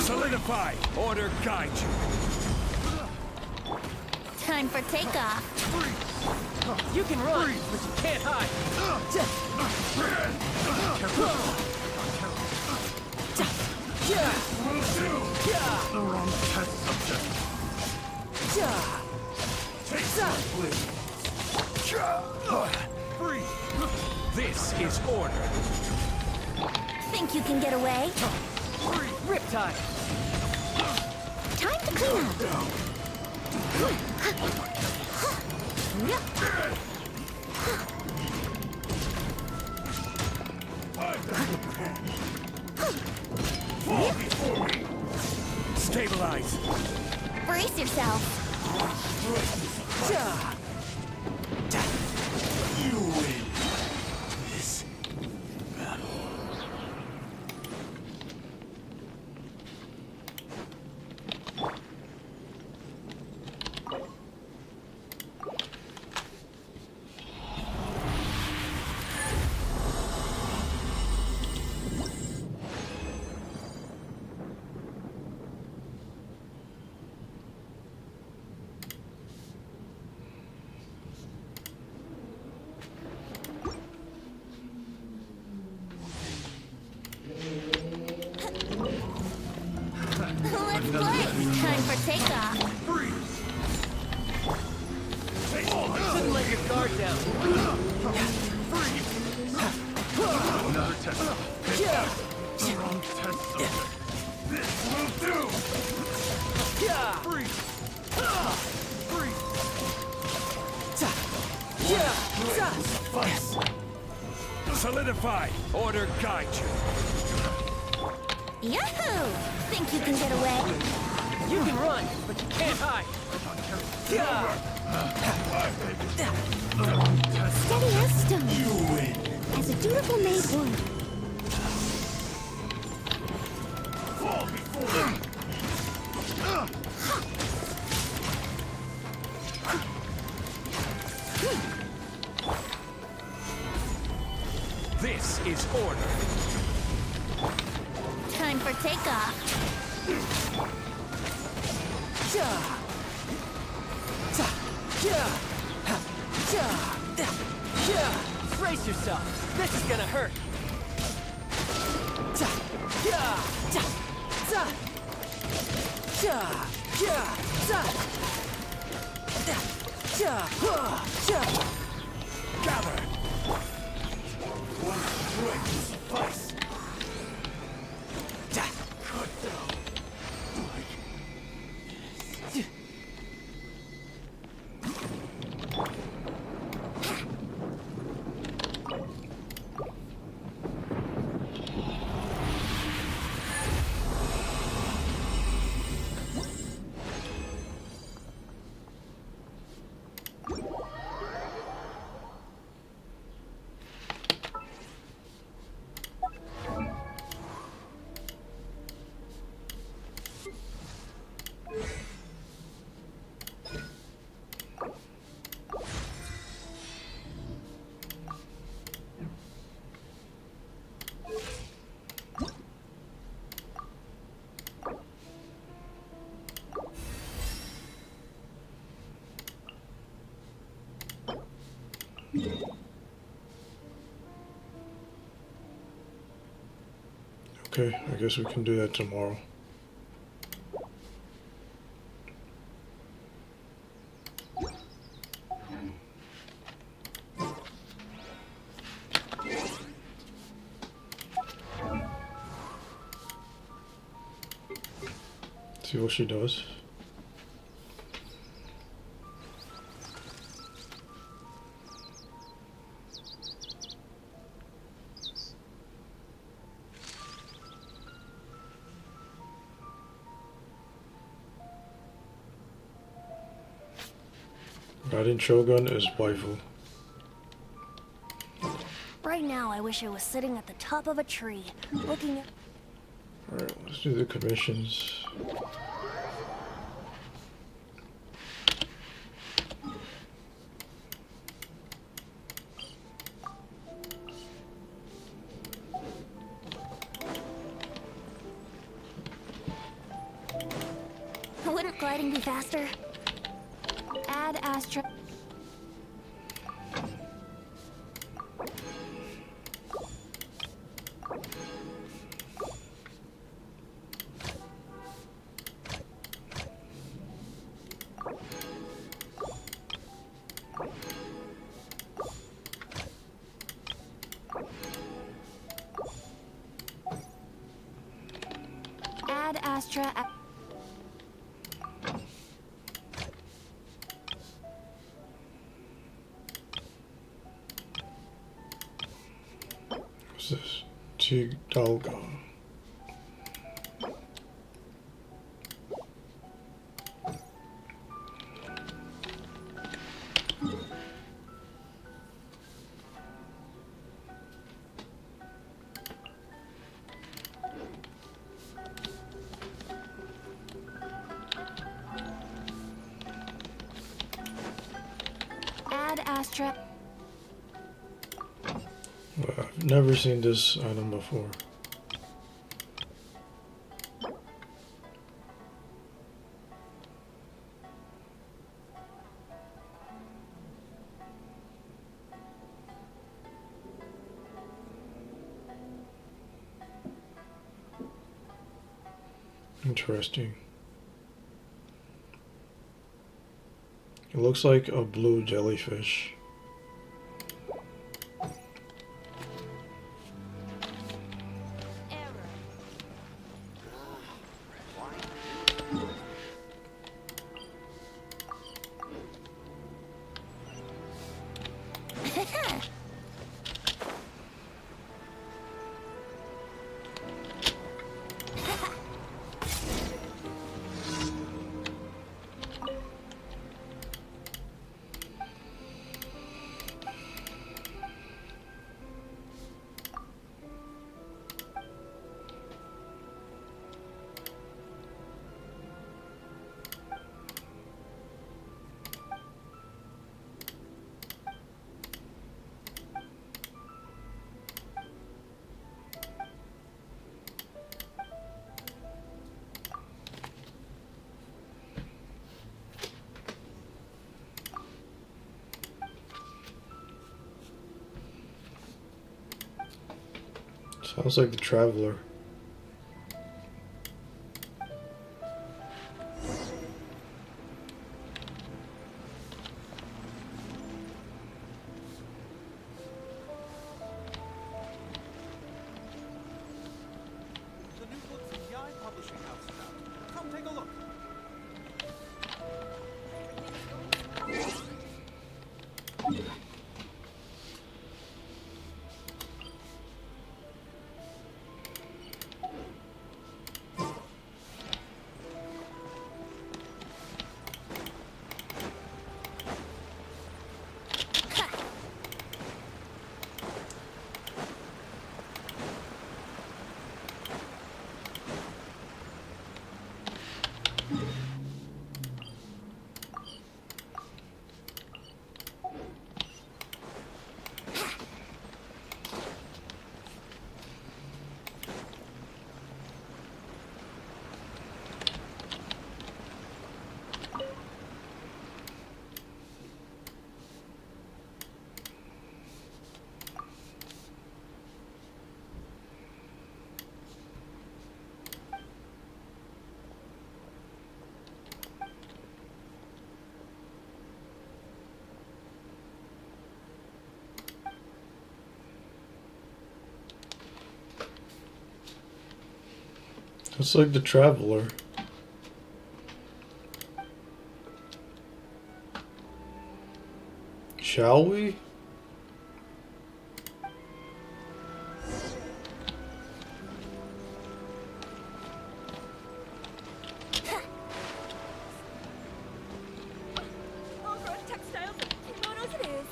Solidify! Order guide you! Time for takeoff. You can run, but you can't hide. The wrong test subject. Take that, please. Free! This is order. Think you can get away? Riptide. Time to clean up. Fall before me! Stabilize! Brace yourself. You win this battle. Let's play. Time for takeoff. Shouldn't let your guard down. Another test. The wrong test subject. This will do! Free! Suffice! Solidify! Order guide you! Yahoo! Think you can get away? You can run, but you can't hide. Steady as stone. You win! As a dutiful maid would. Fall before me! This is order. Time for takeoff. Brace yourself. This is gonna hurt. Gather! One strike will suffice. Cut down. Okay, I guess we can do that tomorrow. See what she does. Riding Shogun is waifu. Right now, I wish I was sitting at the top of a tree, looking at... Alright, let's do the commissions. Wouldn't gliding be faster? Add Astra... Add Astra... What's this? Tigdalga. Add Astra... Well, I've never seen this item before. Interesting. It looks like a blue jellyfish. Sounds like the Traveler. The new book from Yai Publishing House is out. Come take a look. It's like the Traveler. Shall we? All-grown textiles and kimonos it is.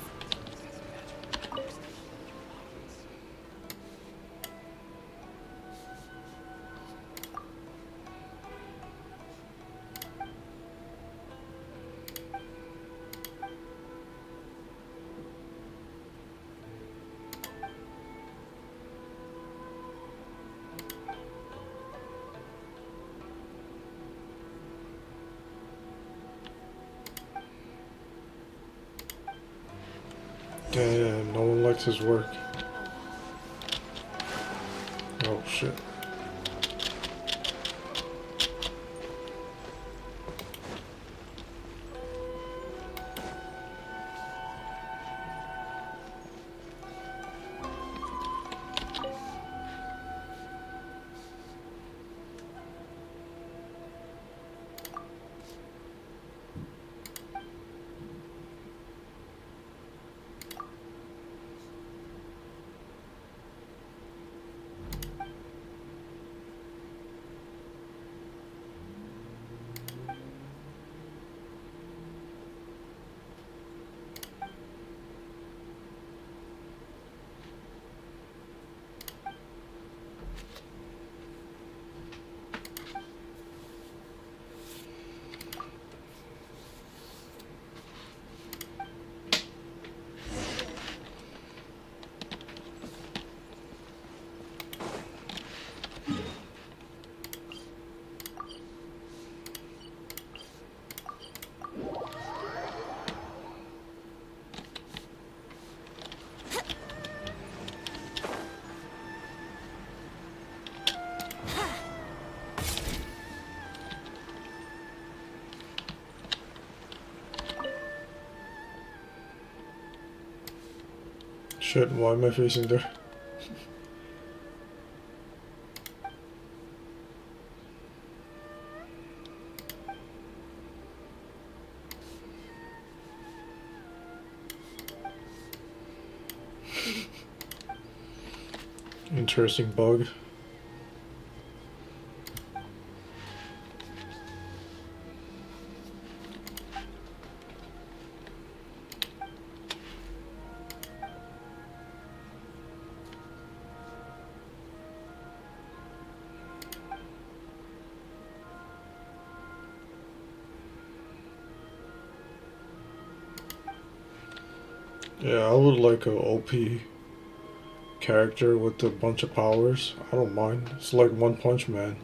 Damn, no one likes his work. Oh shit. Shit, why am I facing there? Interesting bug. Yeah, I would like a OP character with a bunch of powers. I don't mind. It's like One Punch Man.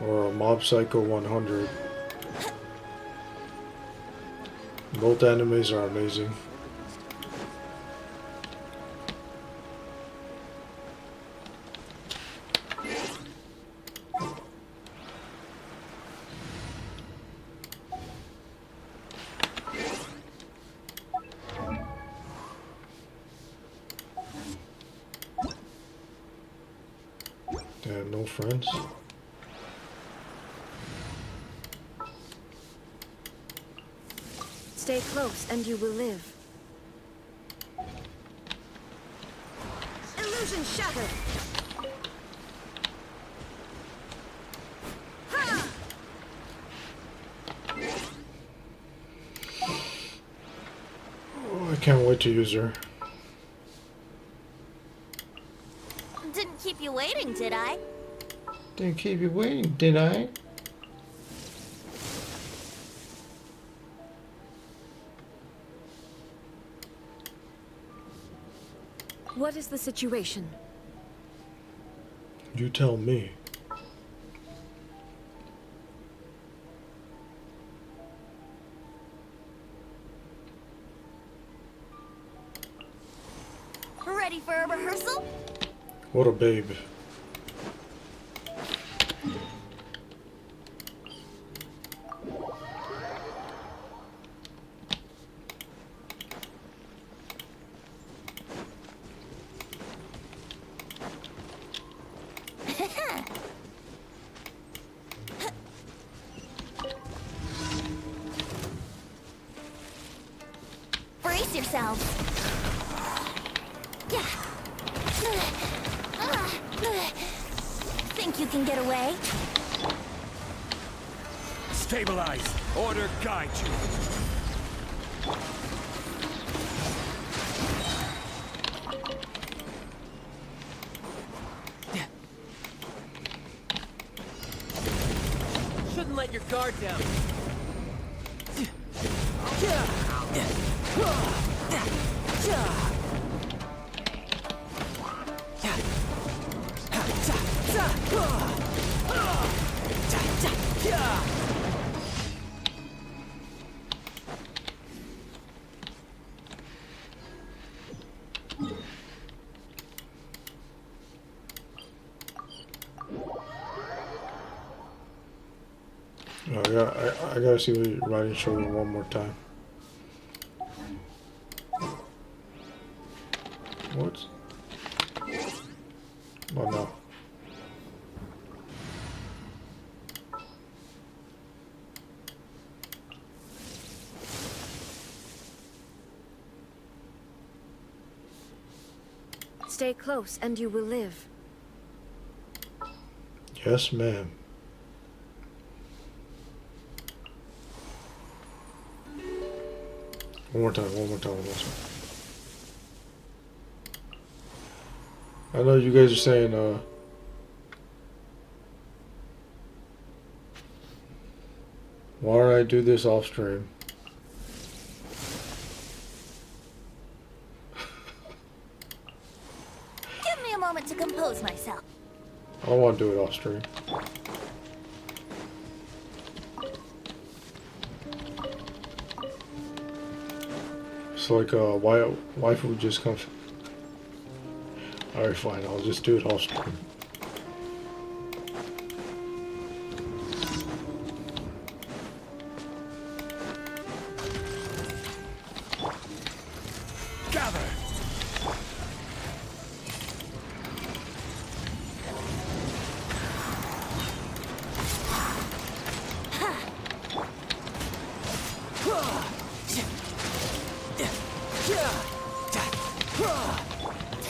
Or a Mob Psycho 100. Both animes are amazing. Damn, no friends. Stay close and you will live. Illusion shattered! Ha! Oh, I can't wait to use her. Didn't keep you waiting, did I? Didn't keep you waiting, did I? What is the situation? You tell me. Ready for a rehearsal? What a babe. Brace yourselves. Think you can get away? Stabilize. Order guide you. Shouldn't let your guard down. I gotta see the riding shoulder one more time. What? Oh no. Stay close and you will live. Yes, ma'am. One more time, one more time, one more time. I know you guys are saying, why don't I do this off stream? Give me a moment to compose myself. I don't want to do it off stream. It's like waifu just comes. Alright, fine. I'll just do it off stream. Gather.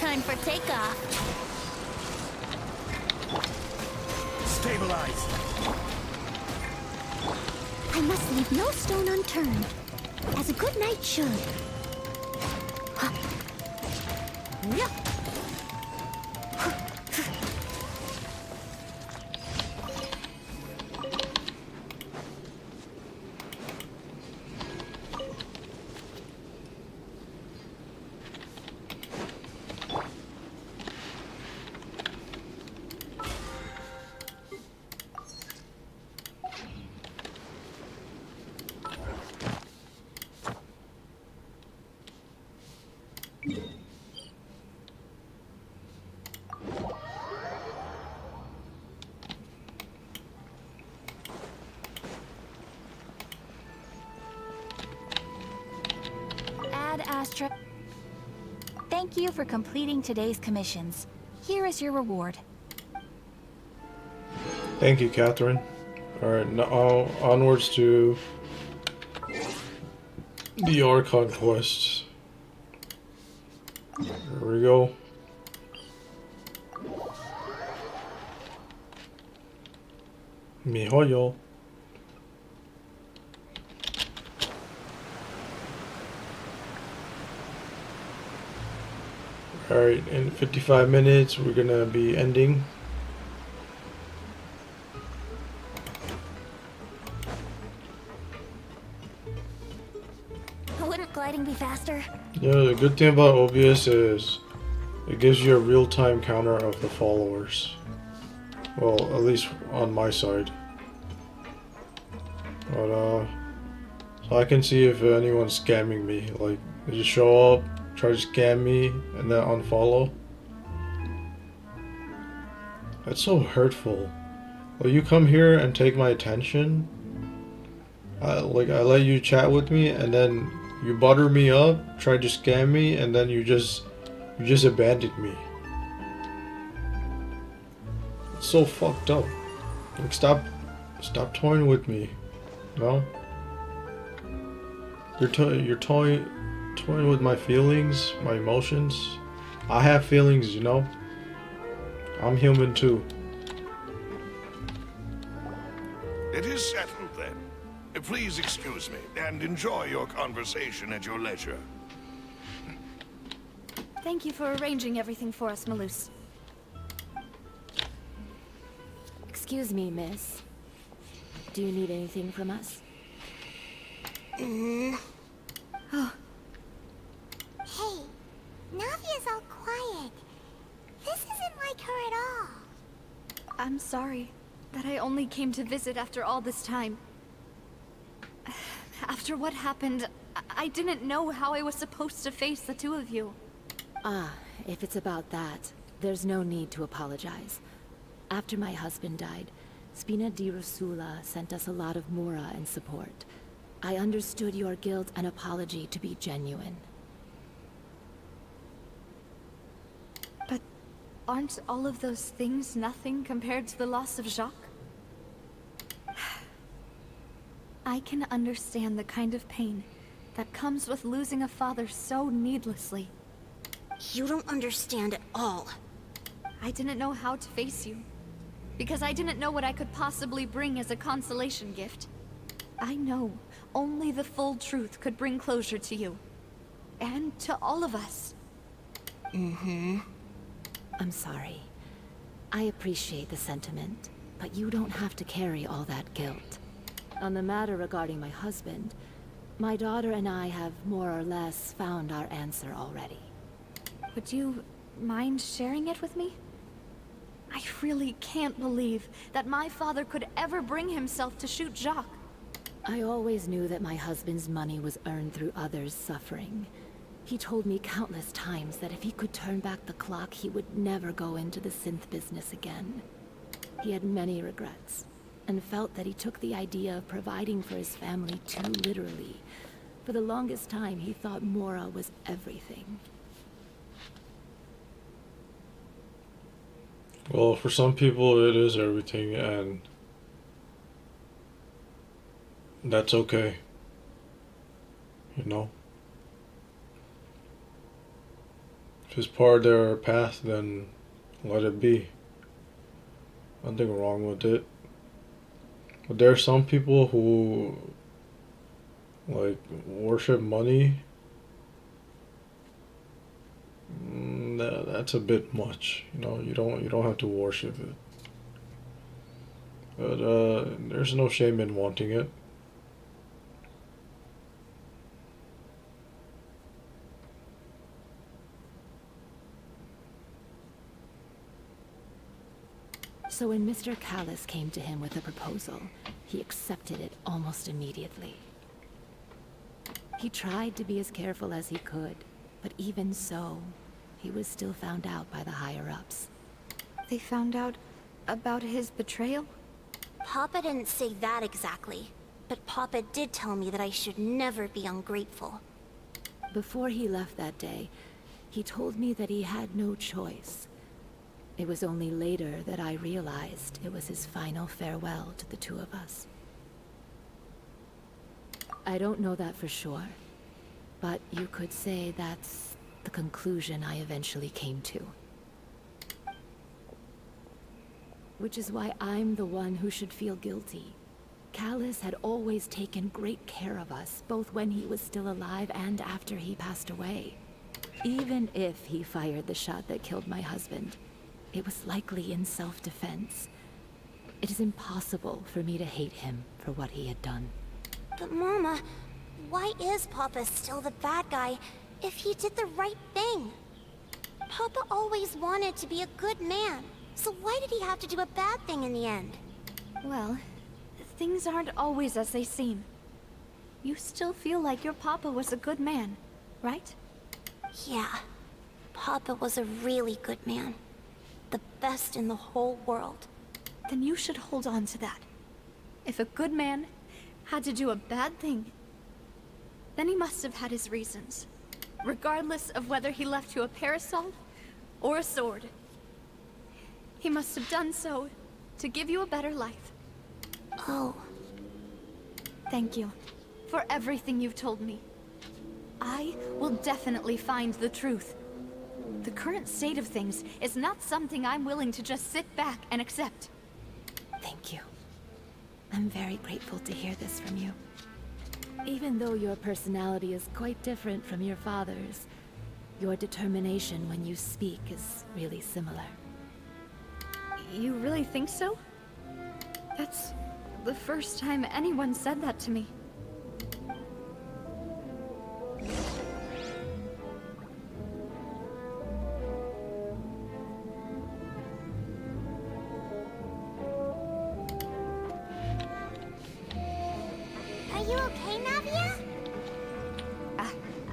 Time for takeoff. Stabilize. I must leave no stone unturned, as a good knight should. Yep. Astra. Thank you for completing today's commissions. Here is your reward. Thank you, Catherine. Alright, now onwards to the Archon quests. Here we go. Mihoyo. Alright, in 55 minutes we're gonna be ending. Wouldn't gliding be faster? Yeah, the good thing about OBS is it gives you a real-time counter of the followers. Well, at least on my side. But so I can see if anyone's scamming me. Like, they just show up, try to scam me, and then unfollow. That's so hurtful. Well, you come here and take my attention. Like, I let you chat with me, and then you butter me up, try to scam me, and then you just abandoned me. It's so fucked up. Like, stop toying with me. No? You're toying toying with my feelings, my emotions. I have feelings, you know. I'm human too. It is settled then. Please excuse me and enjoy your conversation at your leisure. Thank you for arranging everything for us, Malus. Excuse me, miss. Do you need anything from us? Oh, Hey, Navia's all quiet. This isn't like her at all. I'm sorry that I only came to visit after all this time. After what happened, I didn't know how I was supposed to face the two of you. Ah, if it's about that, there's no need to apologize. After my husband died, Spina di Rosula sent us a lot of mura and support. I understood your guilt and apology to be genuine. But aren't all of those things nothing compared to the loss of Jacques? I can understand the kind of pain that comes with losing a father so needlessly. You don't understand at all. I didn't know how to face you, because I didn't know what I could possibly bring as a consolation gift. I know only the full truth could bring closure to you, and to all of us. I'm sorry. I appreciate the sentiment, but you don't have to carry all that guilt. On the matter regarding my husband, my daughter and I have more or less found our answer already. Would you mind sharing it with me? I really can't believe that my father could ever bring himself to shoot Jacques. I always knew that my husband's money was earned through others' suffering. He told me countless times that if he could turn back the clock, he would never go into the synth business again. He had many regrets, and felt that he took the idea of providing for his family too literally. For the longest time, he thought Mora was everything. Well, for some people it is everything, and that's okay. You know? If it's part of their path, then let it be. Nothing wrong with it. But there are some people who like worship money. That's a bit much, you know. You don't have to worship it. But there's no shame in wanting it. So when Mr. Callis came to him with a proposal, he accepted it almost immediately. He tried to be as careful as he could, but even so, he was still found out by the higher-ups. They found out about his betrayal? Papa didn't say that exactly, but Papa did tell me that I should never be ungrateful. Before he left that day, he told me that he had no choice. It was only later that I realized it was his final farewell to the two of us. I don't know that for sure, but you could say that's the conclusion I eventually came to. Which is why I'm the one who should feel guilty. Callis had always taken great care of us, both when he was still alive and after he passed away. Even if he fired the shot that killed my husband, it was likely in self-defense. It is impossible for me to hate him for what he had done. But Mama, why is Papa still the bad guy if he did the right thing? Papa always wanted to be a good man, so why did he have to do a bad thing in the end? Well, things aren't always as they seem. You still feel like your papa was a good man, right? Yeah, Papa was a really good man. The best in the whole world. Then you should hold on to that. If a good man had to do a bad thing, then he must have had his reasons. Regardless of whether he left you a parasol or a sword. He must have done so to give you a better life. Oh. Thank you for everything you've told me. I will definitely find the truth. The current state of things is not something I'm willing to just sit back and accept. Thank you. I'm very grateful to hear this from you. Even though your personality is quite different from your father's, your determination when you speak is really similar. You really think so? That's the first time anyone said that to me. Are you okay, Navia?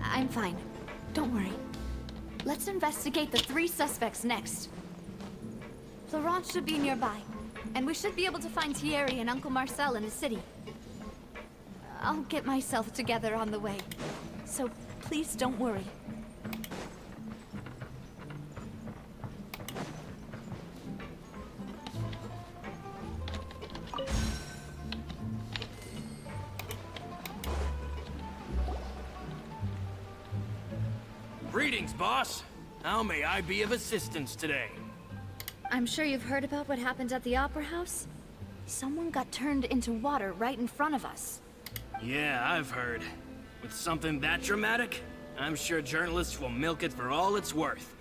I'm fine. Don't worry. Let's investigate the 3 suspects next. Florent should be nearby, and we should be able to find Thierry and Uncle Marcel in the city. I'll get myself together on the way, so please don't worry. Greetings, boss. How may I be of assistance today? I'm sure you've heard about what happened at the Opera House. Someone got turned into water right in front of us. Yeah, I've heard. With something that dramatic, I'm sure journalists will milk it for all it's worth.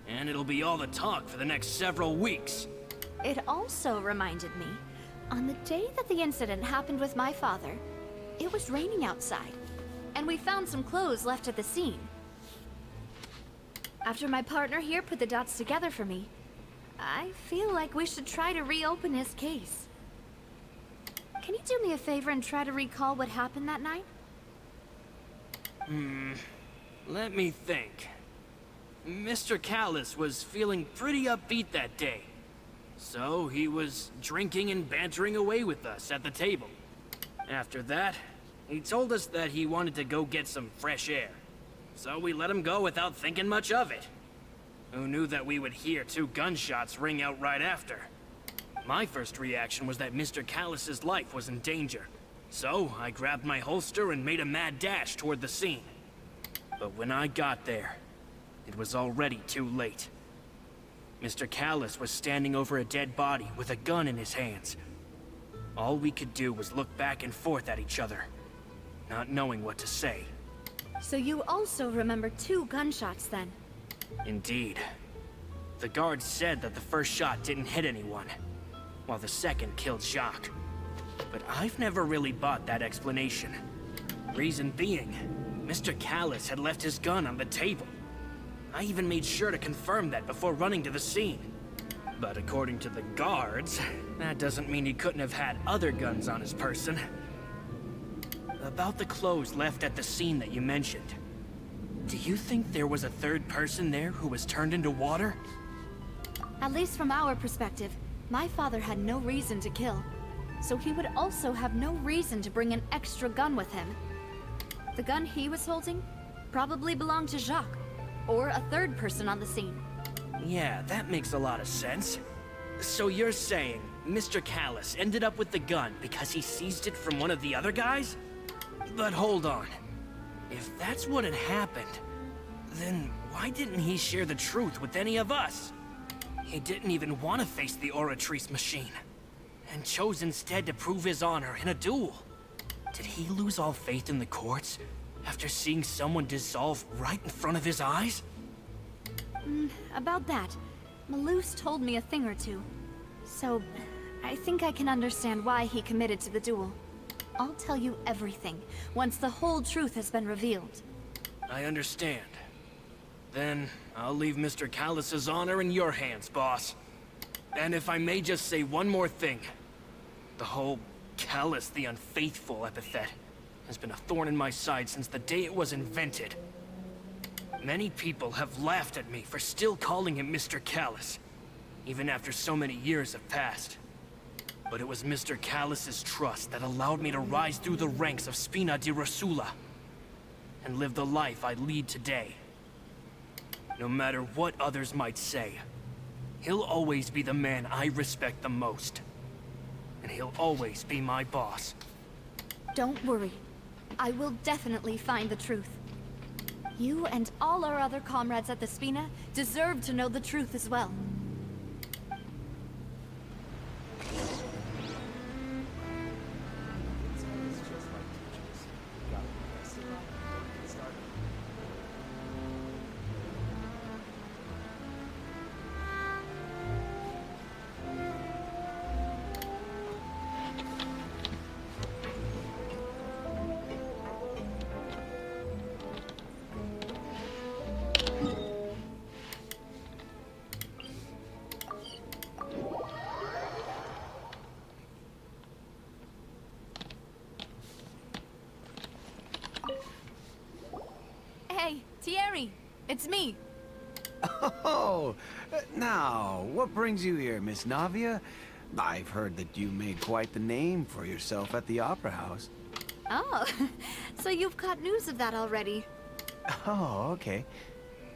And it'll be all the talk for the next several weeks. It also reminded me, on the day that the incident happened with my father, it was raining outside, and we found some clothes left at the scene. After my partner here put the dots together for me, I feel like we should try to reopen his case. Can you do me a favor and try to recall what happened that night? Let me think. Mr. Callis was feeling pretty upbeat that day. So he was drinking and bantering away with us at the table. After that, he told us that he wanted to go get some fresh air. So we let him go without thinking much of it. Who knew that we would hear 2 gunshots ring out right after? My first reaction was that Mr. Callis's life was in danger. So I grabbed my holster and made a mad dash toward the scene. But when I got there, it was already too late. Mr. Callis was standing over a dead body with a gun in his hands. All we could do was look back and forth at each other, not knowing what to say. So you also remember 2 gunshots then? Indeed. The guard said that the first shot didn't hit anyone, while the second killed Jacques. But I've never really bought that explanation. Reason being, Mr. Callis had left his gun on the table. I even made sure to confirm that before running to the scene. But according to the guards, that doesn't mean he couldn't have had other guns on his person. About the clothes left at the scene that you mentioned. Do you think there was a 3rd person there who was turned into water? At least from our perspective, my father had no reason to kill. So he would also have no reason to bring an extra gun with him. The gun he was holding probably belonged to Jacques, or a 3rd person on the scene. Yeah, that makes a lot of sense. So you're saying Mr. Callis ended up with the gun because he seized it from one of the other guys? But hold on. If that's what had happened, then why didn't he share the truth with any of us? He didn't even want to face the Oratrice machine, and chose instead to prove his honor in a duel. Did he lose all faith in the courts after seeing someone dissolve right in front of his eyes? About that, Malouse told me a thing or two. So, I think I can understand why he committed to the duel. I'll tell you everything, once the whole truth has been revealed. I understand. Then, I'll leave Mr. Callis's honor in your hands, boss. And if I may just say one more thing. The whole Callis the Unfaithful epithet has been a thorn in my side since the day it was invented. Many people have laughed at me for still calling him Mr. Callis, even after so many years have passed. But it was Mr. Callis's trust that allowed me to rise through the ranks of Spina di Rosula and live the life I lead today. No matter what others might say, he'll always be the man I respect the most. And he'll always be my boss. Don't worry. I will definitely find the truth. You and all our other comrades at the Spina deserve to know the truth as well. Hey, Thierry, it's me. Oh, now, what brings you here, Miss Navia? I've heard that you made quite the name for yourself at the Opera House. Oh, so you've caught news of that already. Oh, okay.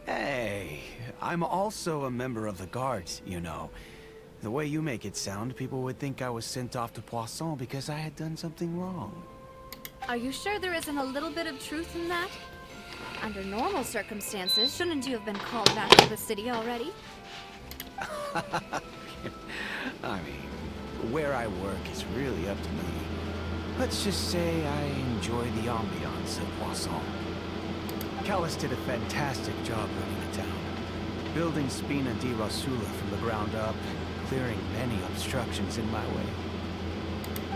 Hey, I'm also a member of the Guards, you know. The way you make it sound, people would think I was sent off to Poisson because I had done something wrong. Are you sure there isn't a little bit of truth in that? Under normal circumstances, shouldn't you have been called back to the city already? I mean, where I work is really up to me. Let's just say I enjoy the ambiance of Poisson. Callus did a fantastic job running the town, building Spina di Rosula from the ground up, and clearing many obstructions in my way.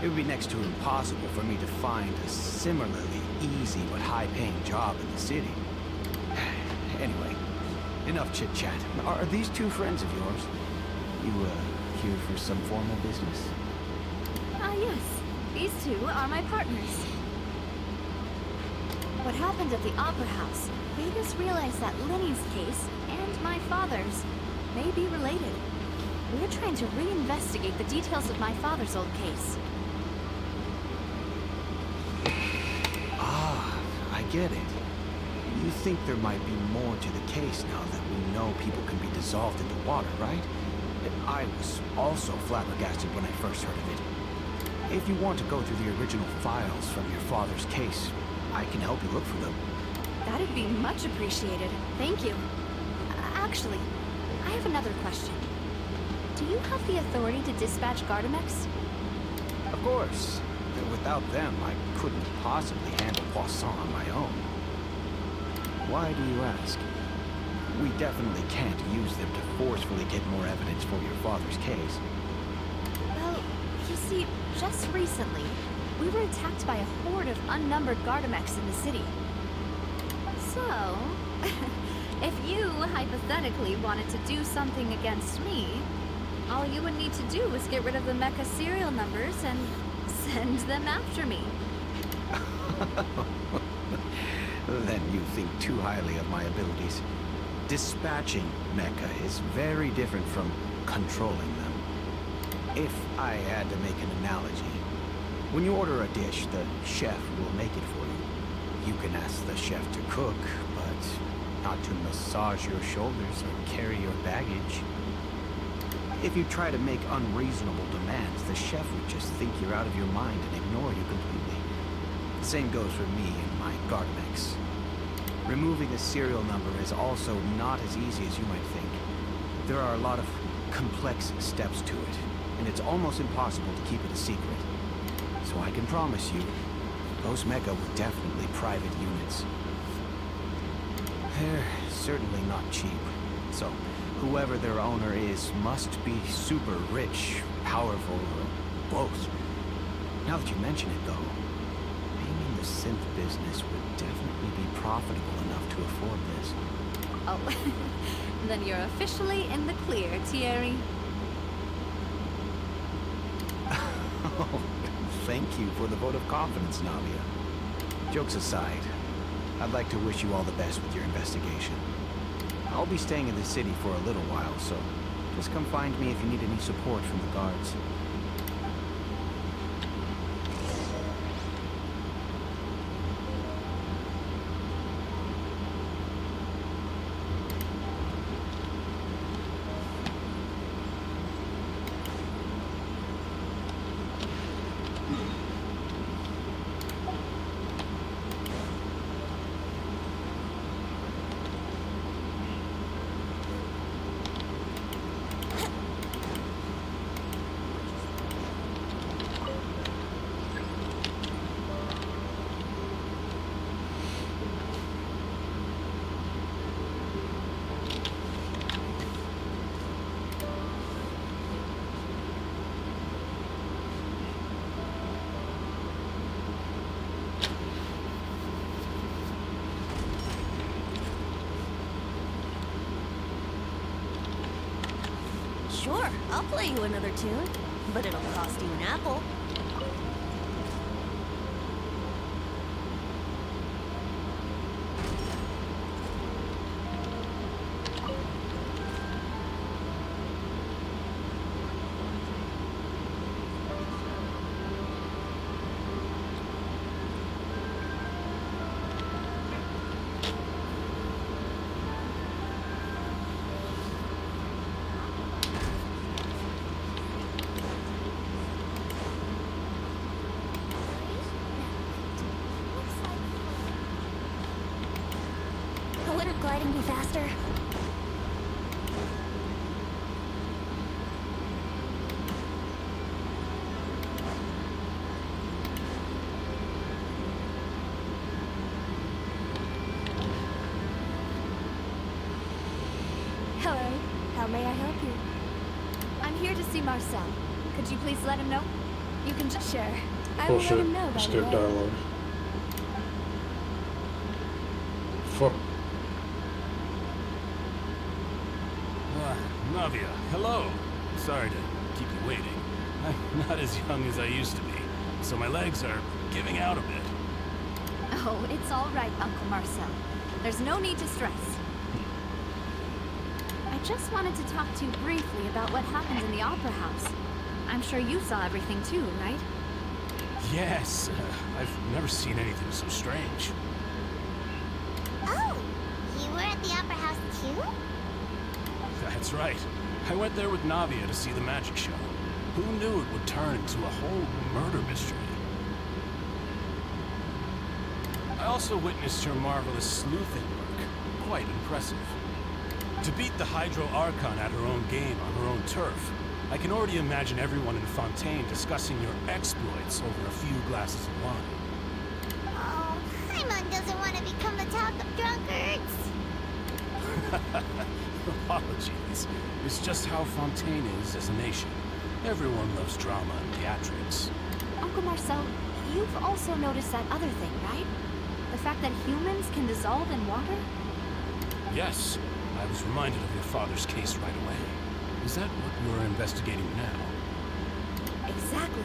It would be next to impossible for me to find a similarly easy but high-paying job in the city. Anyway, enough chit-chat. Are these two friends of yours? You, here for some formal business? Yes. These two are my partners. What happened at the Opera House made us realize that Lenny's case and my father's may be related. We're trying to reinvestigate the details of my father's old case. I get it. You think there might be more to the case now that we know people can be dissolved into water, right? I was also flabbergasted when I first heard of it. If you want to go through the original files from your father's case, I can help you look for them. That'd be much appreciated. Thank you. Actually, I have another question. Do you have the authority to dispatch Gardamex? Of course. Without them, I couldn't possibly handle Poisson on my own. Why do you ask? We definitely can't use them to forcefully get more evidence for your father's case. Well, you see, just recently, we were attacked by a horde of unnumbered Gardamex in the city. So, if you hypothetically wanted to do something against me, all you would need to do was get rid of the mecha serial numbers and send them after me. Then you think too highly of my abilities. Dispatching mecha is very different from controlling them. If I had to make an analogy, when you order a dish, the chef will make it for you. You can ask the chef to cook, but not to massage your shoulders or carry your baggage. If you try to make unreasonable demands, the chef would just think you're out of your mind and ignore you completely. The same goes for me and my Gardamex. Removing a serial number is also not as easy as you might think. There are a lot of complex steps to it, and it's almost impossible to keep it a secret. So I can promise you, those mecha were definitely private units. They're certainly not cheap, so whoever their owner is must be super rich, powerful, or both. Now that you mention it, though, being in the synth business would definitely be profitable enough to afford this. Oh, then you're officially in the clear, Thierry. Oh, thank you for the vote of confidence, Navia. Jokes aside, I'd like to wish you all the best with your investigation. I'll be staying in the city for a little while, so just come find me if you need any support from the guards. Sure, I'll play you another tune, but it'll cost you an apple. Wouldn't gliding be faster? Hello. How may I help you? I'm here to see Marcel. Could you please let him know? You can just share. I will let Bullshit. him know, by the Skip way. dialogue. Fuck. Navia, hello. Sorry to keep you waiting. I'm not as young as I used to be, so my legs are giving out a bit. Oh, it's all right, Uncle Marcel. There's no need to stress. I just wanted to talk to you briefly about what happened in the Opera House. I'm sure you saw everything too, right? Yes, I've never seen anything so strange. Oh, you were at the Opera House too? That's right. I went there with Navia to see the magic show. Who knew it would turn into a whole murder mystery? I also witnessed her marvelous sleuthing work. Quite impressive. To beat the Hydro Archon at her own game on her own turf, I can already imagine everyone in Fontaine discussing your exploits over a few glasses of wine. Oh, Paimon doesn't want to become the talk of drunkards. Apologies. It's just how Fontaine is as a nation. Everyone loves drama and theatrics. Uncle Marcel, you've also noticed that other thing, right? The fact that humans can dissolve in water? Yes, I was reminded of your father's case right away. Is that what you're investigating now? Exactly.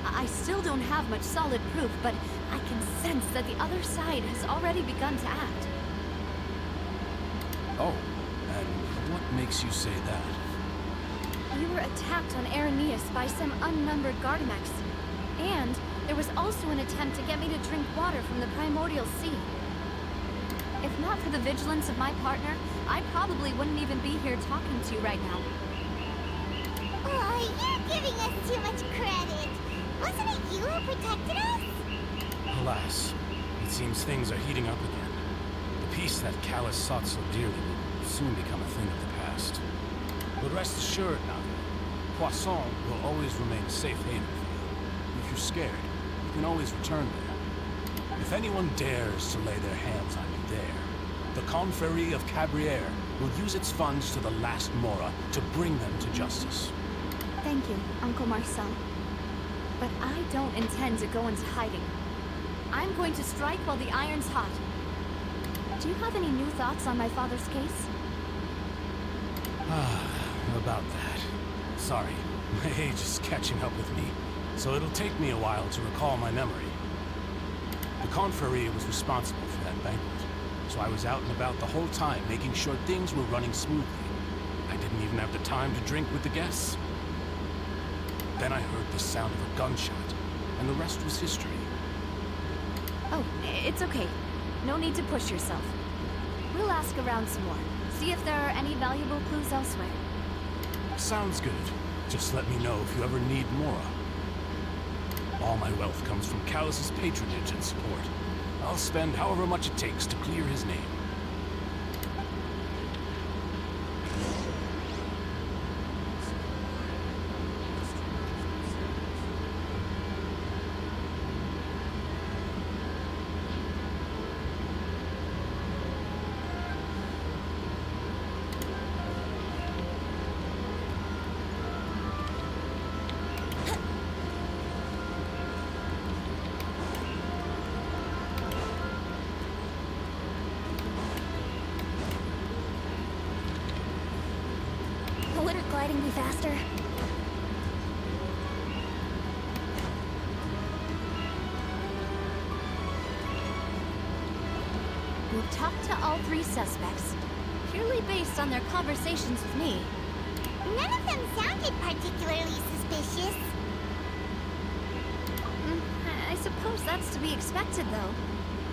I still don't have much solid proof, but I can sense that the other side has already begun to act. Oh, and what makes you say that? We were attacked on Araneus by some unnumbered Gardamex. And there was also an attempt to get me to drink water from the primordial sea. If not for the vigilance of my partner, I probably wouldn't even be here talking to you right now. Oh, you're giving us too much credit. Wasn't it you who protected us? Alas, it seems things are heating up again. The peace that Callus sought so dearly will soon become a thing of the past. But rest assured now, Poisson will always remain a safe haven for you. If you're scared, you can always return there. If anyone dares to lay their hands on you there, the Confrérie of Cabrières will use its funds to the last Mora to bring them to justice. Thank you, Uncle Marcel. But I don't intend to go into hiding. I'm going to strike while the iron's hot. Do you have any new thoughts on my father's case? About that. Sorry, my age is catching up with me, so it'll take me a while to recall my memory. The Confrérie was responsible for that banquet, so I was out and about the whole time making sure things were running smoothly. I didn't even have the time to drink with the guests. Then I heard the sound of a gunshot, and the rest was history. Oh, it's okay. No need to push yourself. We'll ask around some more. See if there are any valuable clues elsewhere. Sounds good. Just let me know if you ever need Mora. All my wealth comes from Callus's patronage and support. I'll spend however much it takes to clear his name. Paragliding be faster. We've talked to all 3 suspects, purely based on their conversations with me. None of them sounded particularly suspicious. I suppose that's to be expected, though.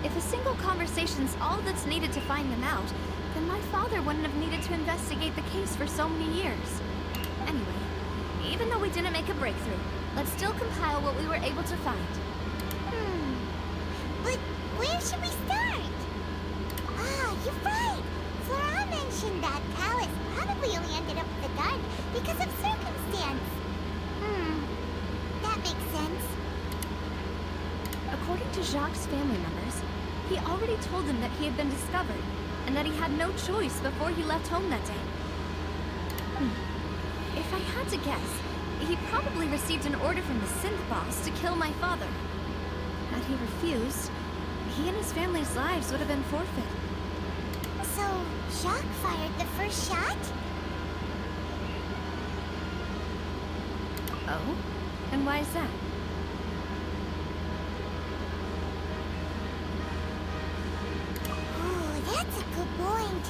If a single conversation's all that's needed to find them out, then my father wouldn't have needed to investigate the case for so many years. Anyway, even though we didn't make a breakthrough, let's still compile what we were able to find. But where should we start? Ah, you're right! Flora mentioned that Palace probably only ended up with the gun because of circumstance. That makes sense. According to Jacques' family members, he already told them that he had been discovered, and that he had no choice before he left home that day. If I had to guess, he probably received an order from the synth boss to kill my father. Had he refused, he and his family's lives would have been forfeit. So, Jacques fired the first shot? Oh? And why is that? Oh, that's a good point.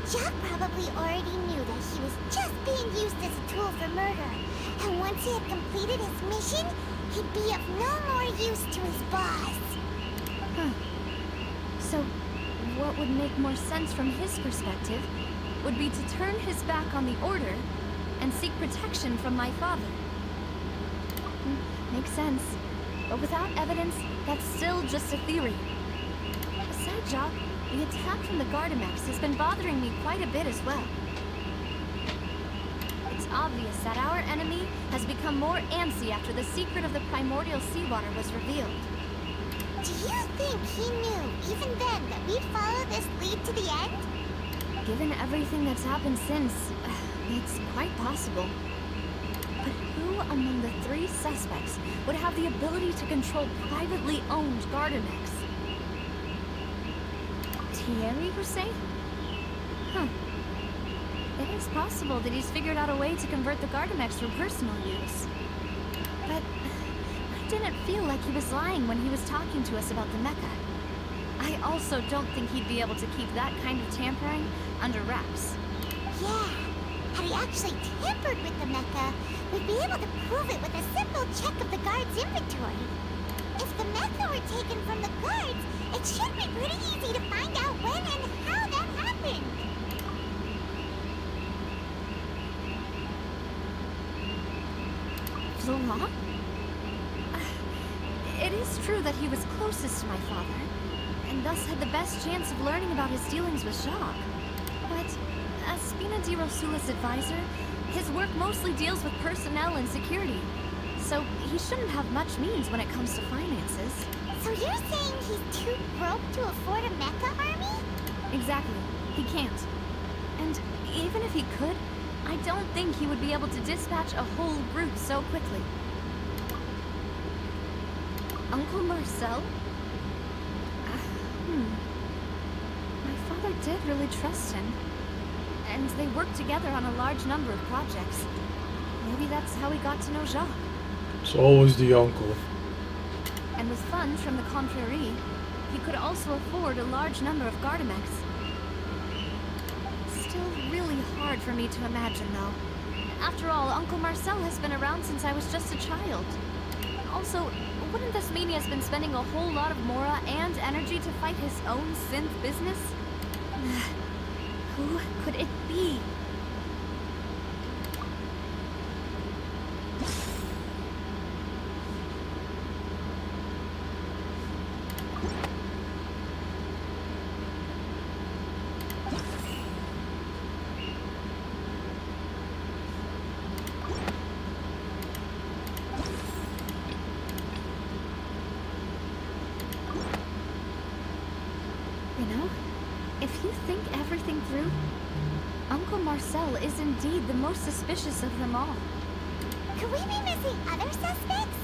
Jacques probably already knew that he was just being used as a tool for murder. And once he had completed his mission, he'd be of no more use to his boss. So, what would make more sense from his perspective would be to turn his back on the Order and seek protection from my father. Makes sense. But without evidence, that's still just a theory. Besides Jacques, the attack from the Gardamex has been bothering me quite a bit as well. It's obvious that our enemy has become more antsy after the secret of the primordial seawater was revealed. Do you think he knew, even then, that we'd follow this lead to the end? Given everything that's happened since, it's quite possible. But who among the 3 suspects would have the ability to control privately owned Gardamex? Thierry, you say? It is possible that he's figured out a way to convert the Gardamex for personal use. But I didn't feel like he was lying when he was talking to us about the mecha. I also don't think he'd be able to keep that kind of tampering under wraps. Yeah. Had he actually tampered with the mecha, we'd be able to prove it with a simple check of the guard's inventory. If the mecha were taken from the guards, it should be pretty easy to find out when and how that happened. Flora? It is true that he was closest to my father, and thus had the best chance of learning about his dealings with Jacques. But as Spina di Rosula's advisor, his work mostly deals with personnel and security, so he shouldn't have much means when it comes to finances. So you're saying he's too broke to afford a mecha army? Exactly. He can't. And even if he could, I don't think he would be able to dispatch a whole group so quickly. Uncle Marcel? My father did really trust him. And they worked together on a large number of projects. Maybe that's how he got to know Jacques. It's always the uncle. And with funds from the Confrérie, he could also afford a large number of Gardamex. Still really hard for me to imagine, though. After all, Uncle Marcel has been around since I was just a child. Also, wouldn't this mean he has been spending a whole lot of mora and energy to fight his own synth business? Who could it be? If you think everything through, Uncle Marcel is indeed the most suspicious of them all. Could we be missing other suspects?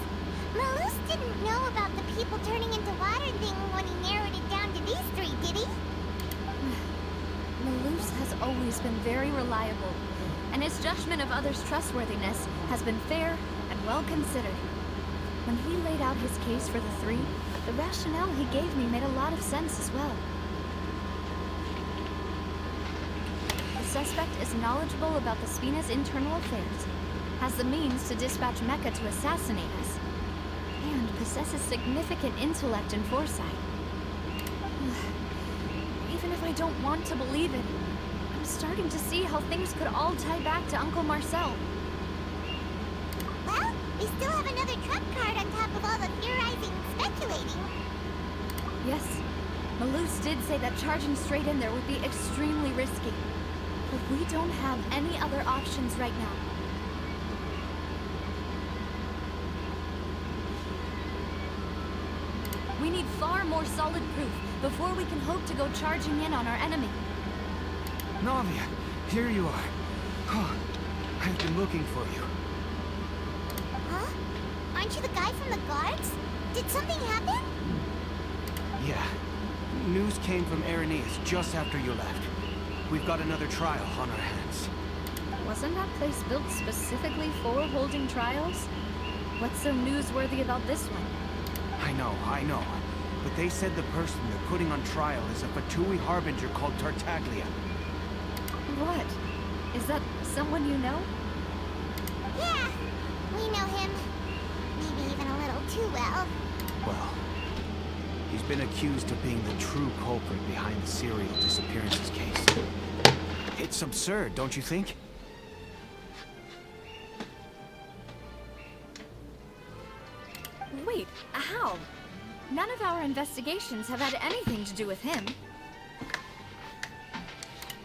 Malus didn't know about the people turning into water thing when he narrowed it down to these 3, did he? Malus has always been very reliable, and his judgment of others' trustworthiness has been fair and well considered. When he laid out his case for the three, the rationale he gave me made a lot of sense as well. The suspect is knowledgeable about the Spina's internal affairs, has the means to dispatch Mecha to assassinate us, and possesses significant intellect and foresight. Even if I don't want to believe it, I'm starting to see how things could all tie back to Uncle Marcel. Well, we still have another trump card on top of all the theorizing and speculating. Yes, Malus did say that charging straight in there would be extremely risky. But we don't have any other options right now. We need far more solid proof before we can hope to go charging in on our enemy. Navia, here you are. Oh, I've been looking for you. Huh? Aren't you the guy from the guards? Did something happen? Yeah. News came from Irenaeus just after you left. We've got another trial on our hands. Wasn't that place built specifically for holding trials? What's so newsworthy about this one? I know. But they said the person they're putting on trial is a Fatui harbinger called Tartaglia. What? Is that someone you know? Yeah, we know him. Maybe even a little too well. Well, he's been accused of being the true culprit behind the serial disappearances case. It's absurd, don't you think? Wait, how? None of our investigations have had anything to do with him.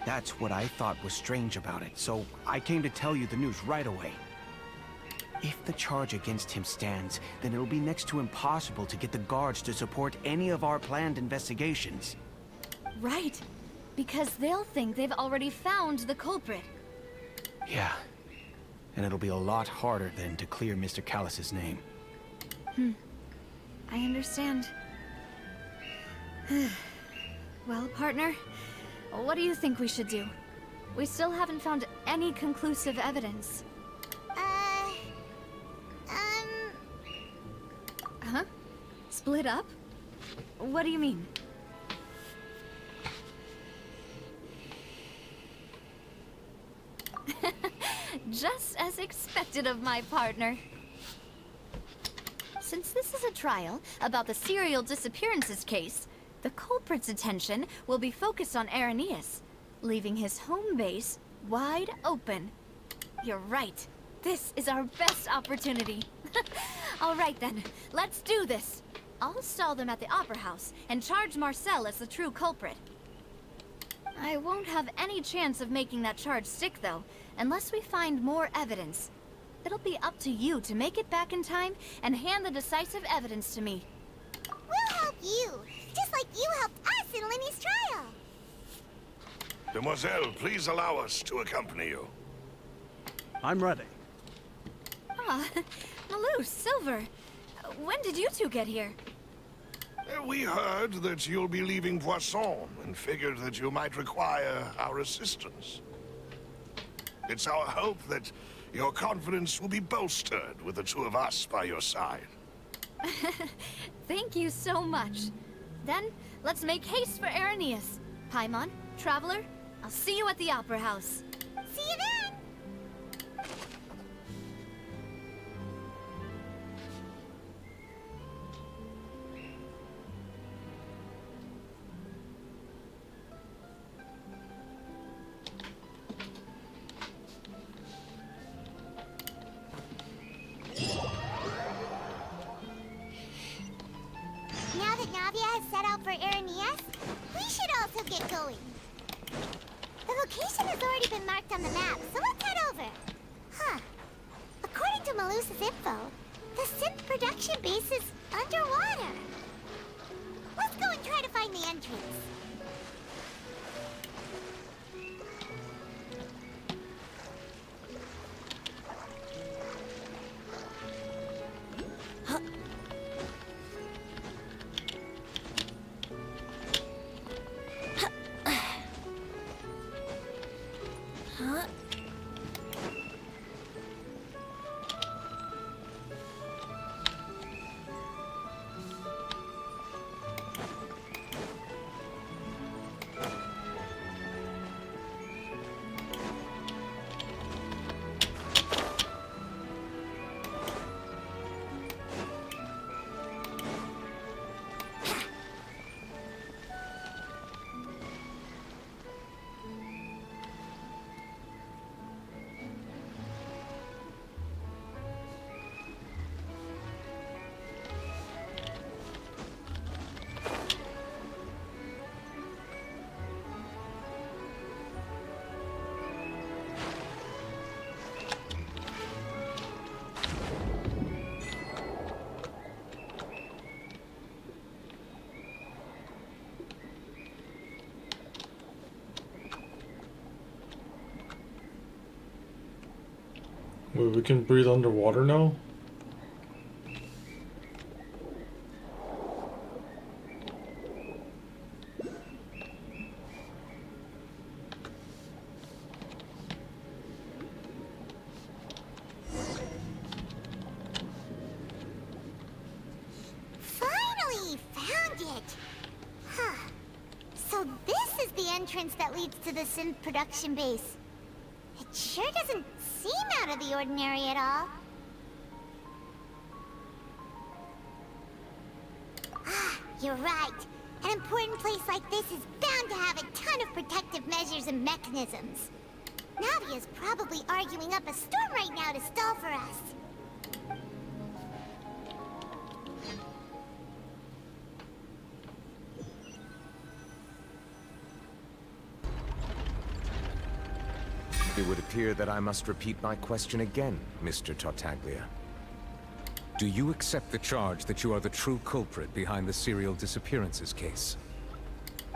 That's what I thought was strange about it, so I came to tell you the news right away. If the charge against him stands, then it'll be next to impossible to get the guards to support any of our planned investigations. Right, because they'll think they've already found the culprit. Yeah, and it'll be a lot harder then to clear Mr. Callus's name. I understand. Well, partner, what do you think we should do? We still haven't found any conclusive evidence. Huh? Split up? What do you mean? Just as expected of my partner. Since this is a trial about the serial disappearances case, the culprit's attention will be focused on Irenaeus, leaving his home base wide open. You're right. This is our best opportunity. All right then, let's do this. I'll stall them at the Opera House and charge Marcel as the true culprit. I won't have any chance of making that charge stick though, unless we find more evidence. It'll be up to you to make it back in time and hand the decisive evidence to me. We'll help you, just like you helped us in Lenny's trial. Demoiselle, please allow us to accompany you. I'm ready. Ah, Malus, Silver. When did you two get here? We heard that you'll be leaving Poisson and figured that you might require our assistance. It's our hope that your confidence will be bolstered with the two of us by your side. Thank you so much. Then, let's make haste for Irenaeus. Paimon, Traveler, I'll see you at the Opera House. See you then! Now that Navia has set out for Irenaeus, we should also get going. The location has already been marked on the map, so let's head over. Huh. According to Malus's info, the synth production base is underwater. Let's go and try to find the entrance. Wait, we can breathe underwater now? Finally found it! Huh. So this is the entrance that leads to the synth production base. It sure doesn't seem out of the ordinary at all. Ah, you're right. An important place like this is bound to have a ton of protective measures and mechanisms. Navia's probably arguing up a storm right now to stall for us. It would appear that I must repeat my question again, Mr. Tartaglia. Do you accept the charge that you are the true culprit behind the serial disappearances case?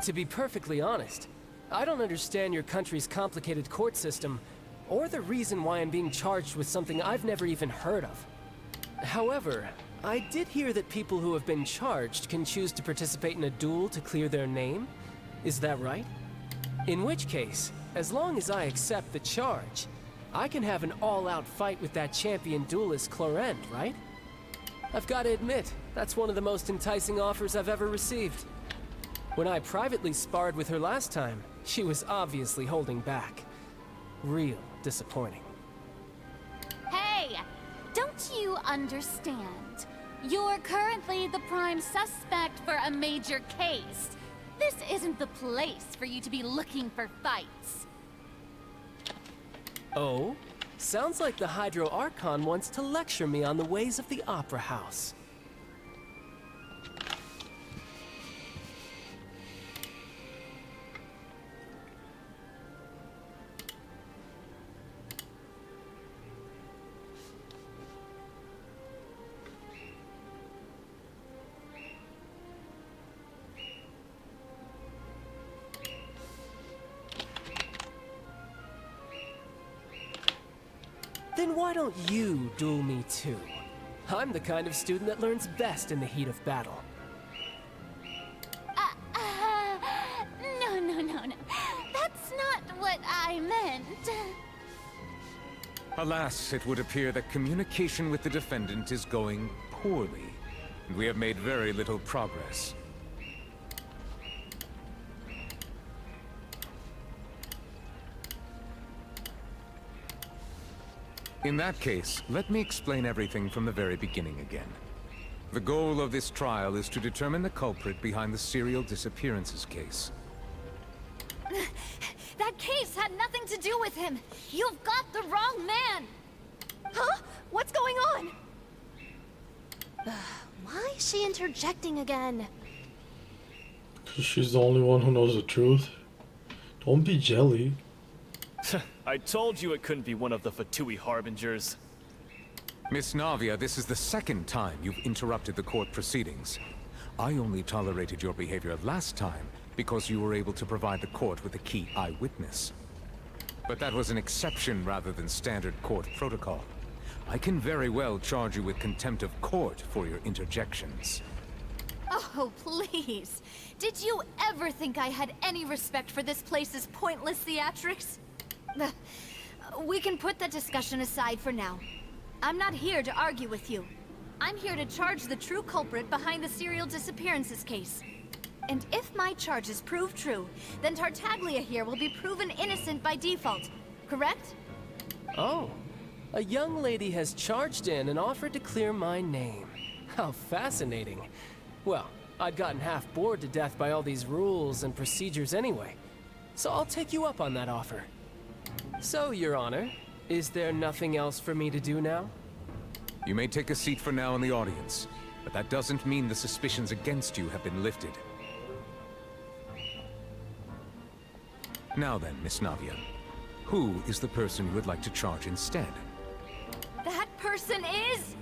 To be perfectly honest, I don't understand your country's complicated court system, or the reason why I'm being charged with something I've never even heard of. However, I did hear that people who have been charged can choose to participate in a duel to clear their name. Is that right? In which case, as long as I accept the charge, I can have an all-out fight with that champion duelist Clorend, right? I've got to admit, that's one of the most enticing offers I've ever received. When I privately sparred with her last time, she was obviously holding back. Real disappointing. Hey! Don't you understand? You're currently the prime suspect for a major case. This isn't the place for you to be looking for fights. Oh? Sounds like the Hydro Archon wants to lecture me on the ways of the Opera House. Then why don't you duel me too? I'm the kind of student that learns best in the heat of battle. No. That's not what I meant. Alas, it would appear that communication with the defendant is going poorly, and we have made very little progress. In that case, let me explain everything from the very beginning again. The goal of this trial is to determine the culprit behind the serial disappearances case. That case had nothing to do with him. You've got the wrong man. Huh? What's going on? Why is she interjecting again? 'Cause she's the only one who knows the truth. Don't be jelly. I told you it couldn't be one of the Fatui Harbingers. Miss Navia, this is the second time you've interrupted the court proceedings. I only tolerated your behavior last time because you were able to provide the court with a key eyewitness. But that was an exception rather than standard court protocol. I can very well charge you with contempt of court for your interjections. Oh, please. Did you ever think I had any respect for this place's pointless theatrics? We can put that discussion aside for now. I'm not here to argue with you. I'm here to charge the true culprit behind the serial disappearances case. And if my charges prove true, then Tartaglia here will be proven innocent by default, correct? Oh, a young lady has charged in and offered to clear my name. How fascinating. Well, I'd gotten half bored to death by all these rules and procedures anyway, so I'll take you up on that offer. So, Your Honor, is there nothing else for me to do now? You may take a seat for now in the audience, but that doesn't mean the suspicions against you have been lifted. Now then, Miss Navia, who is the person you would like to charge instead? That person is...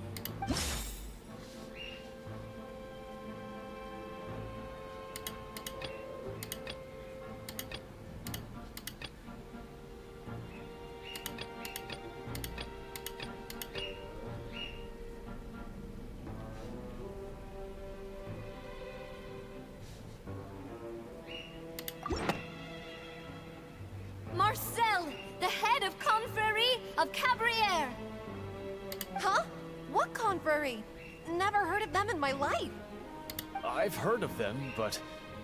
Marcel, the head of Confrérie of Cabrières. Huh? What confrérie? Never heard of them in my life. I've heard of them, but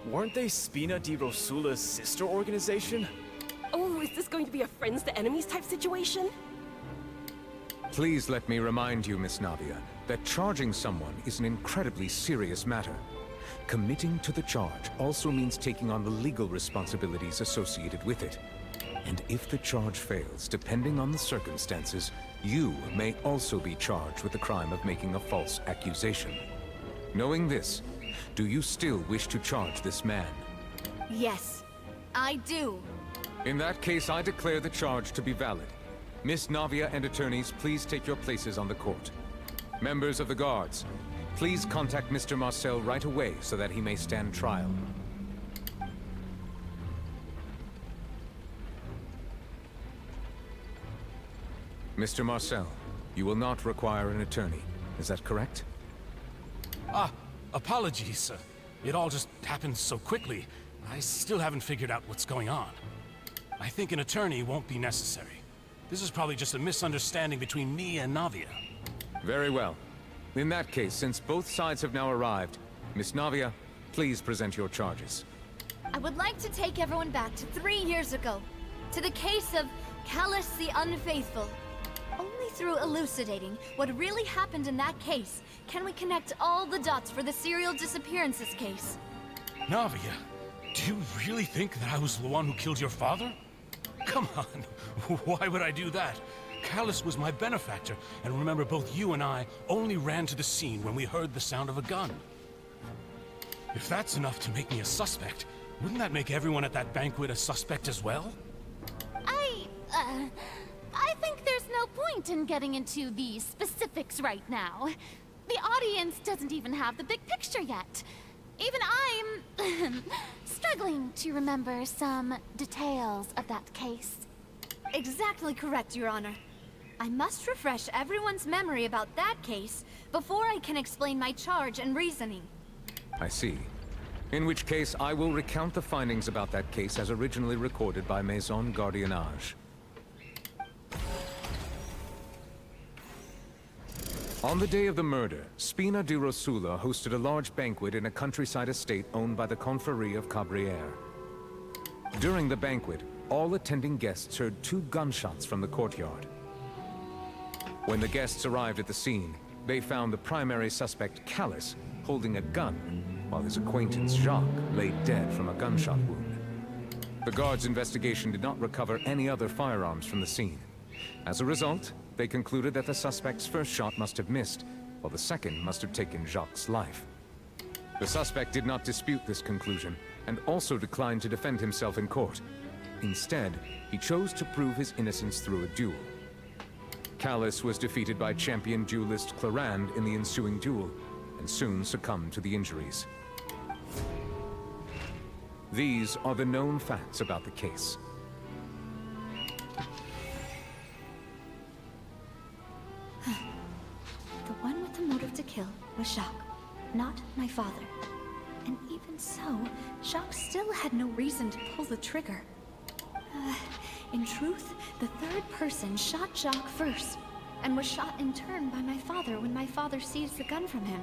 weren't they Spina di Rosula's sister organization? Oh, is this going to be a friends to enemies type situation? Please let me remind you, Miss Navia, that charging someone is an incredibly serious matter. Committing to the charge also means taking on the legal responsibilities associated with it. And if the charge fails, depending on the circumstances, you may also be charged with the crime of making a false accusation. Knowing this, do you still wish to charge this man? Yes, I do. In that case, I declare the charge to be valid. Miss Navia and attorneys, please take your places on the court. Members of the guards, please contact Mr. Marcel right away so that he may stand trial. Mr. Marcel, you will not require an attorney. Is that correct? Apologies, sir. It all just happened so quickly. I still haven't figured out what's going on. I think an attorney won't be necessary. This is probably just a misunderstanding between me and Navia. Very well. In that case, since both sides have now arrived, Miss Navia, please present your charges. I would like to take everyone back to 3 years ago, to the case of Callus the Unfaithful. Only through elucidating what really happened in that case can we connect all the dots for the serial disappearances case. Navia, do you really think that I was the one who killed your father? Come on, why would I do that? Callus was my benefactor, and remember both you and I only ran to the scene when we heard the sound of a gun. If that's enough to make me a suspect, wouldn't that make everyone at that banquet a suspect as well? I think there's no point in getting into the specifics right now. The audience doesn't even have the big picture yet. Even I'm struggling to remember some details of that case. Exactly correct, Your Honor. I must refresh everyone's memory about that case before I can explain my charge and reasoning. I see. In which case, I will recount the findings about that case as originally recorded by Maison Gardiennage. On the day of the murder, Spina di Rosula hosted a large banquet in a countryside estate owned by the Confrérie of Cabrières. During the banquet, all attending guests heard 2 gunshots from the courtyard. When the guests arrived at the scene, they found the primary suspect, Callus, holding a gun, while his acquaintance, Jacques, lay dead from a gunshot wound. The guards' investigation did not recover any other firearms from the scene. As a result, they concluded that the suspect's first shot must have missed, while the second must have taken Jacques' life. The suspect did not dispute this conclusion, and also declined to defend himself in court. Instead, he chose to prove his innocence through a duel. Callus was defeated by champion duelist Clarand in the ensuing duel, and soon succumbed to the injuries. These are the known facts about the case. The one with the motive to kill was Jacques, not my father. And even so, Jacques still had no reason to pull the trigger. In truth, the third person shot Jacques first, and was shot in turn by my father when my father seized the gun from him.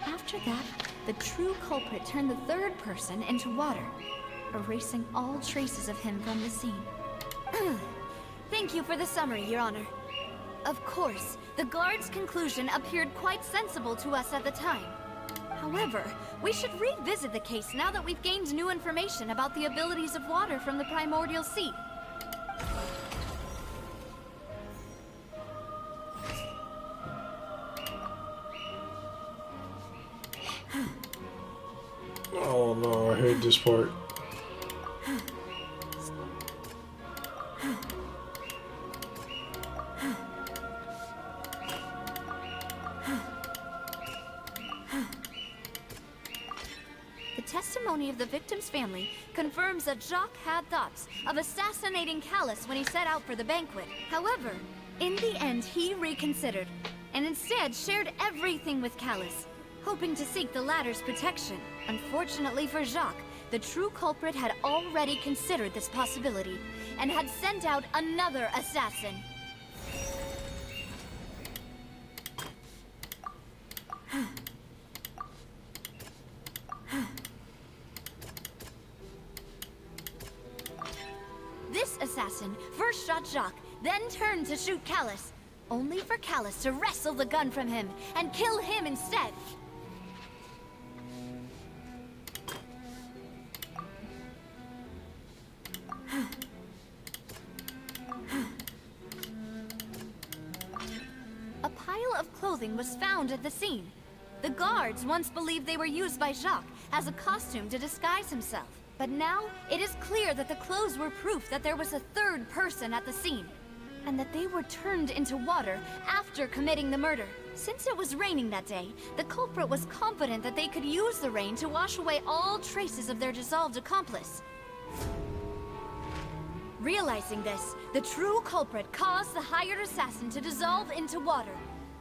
After that, the true culprit turned the third person into water, erasing all traces of him from the scene. Thank you for the summary, Your Honor. Of course, the guard's conclusion appeared quite sensible to us at the time. However, we should revisit the case now that we've gained new information about the abilities of water from the primordial sea. Oh no, I hate this part. The testimony of the victim's family confirms that Jacques had thoughts of assassinating Callus when he set out for the banquet. However, in the end, he reconsidered, and instead shared everything with Callus, hoping to seek the latter's protection. Unfortunately for Jacques, the true culprit had already considered this possibility, and had sent out another assassin. This assassin first shot Jacques, then turned to shoot Callus, only for Callus to wrestle the gun from him and kill him instead. A pile of clothing was found at the scene. The guards once believed they were used by Jacques as a costume to disguise himself. But now, it is clear that the clothes were proof that there was a third person at the scene, and that they were turned into water after committing the murder. Since it was raining that day, the culprit was confident that they could use the rain to wash away all traces of their dissolved accomplice. Realizing this, the true culprit caused the hired assassin to dissolve into water,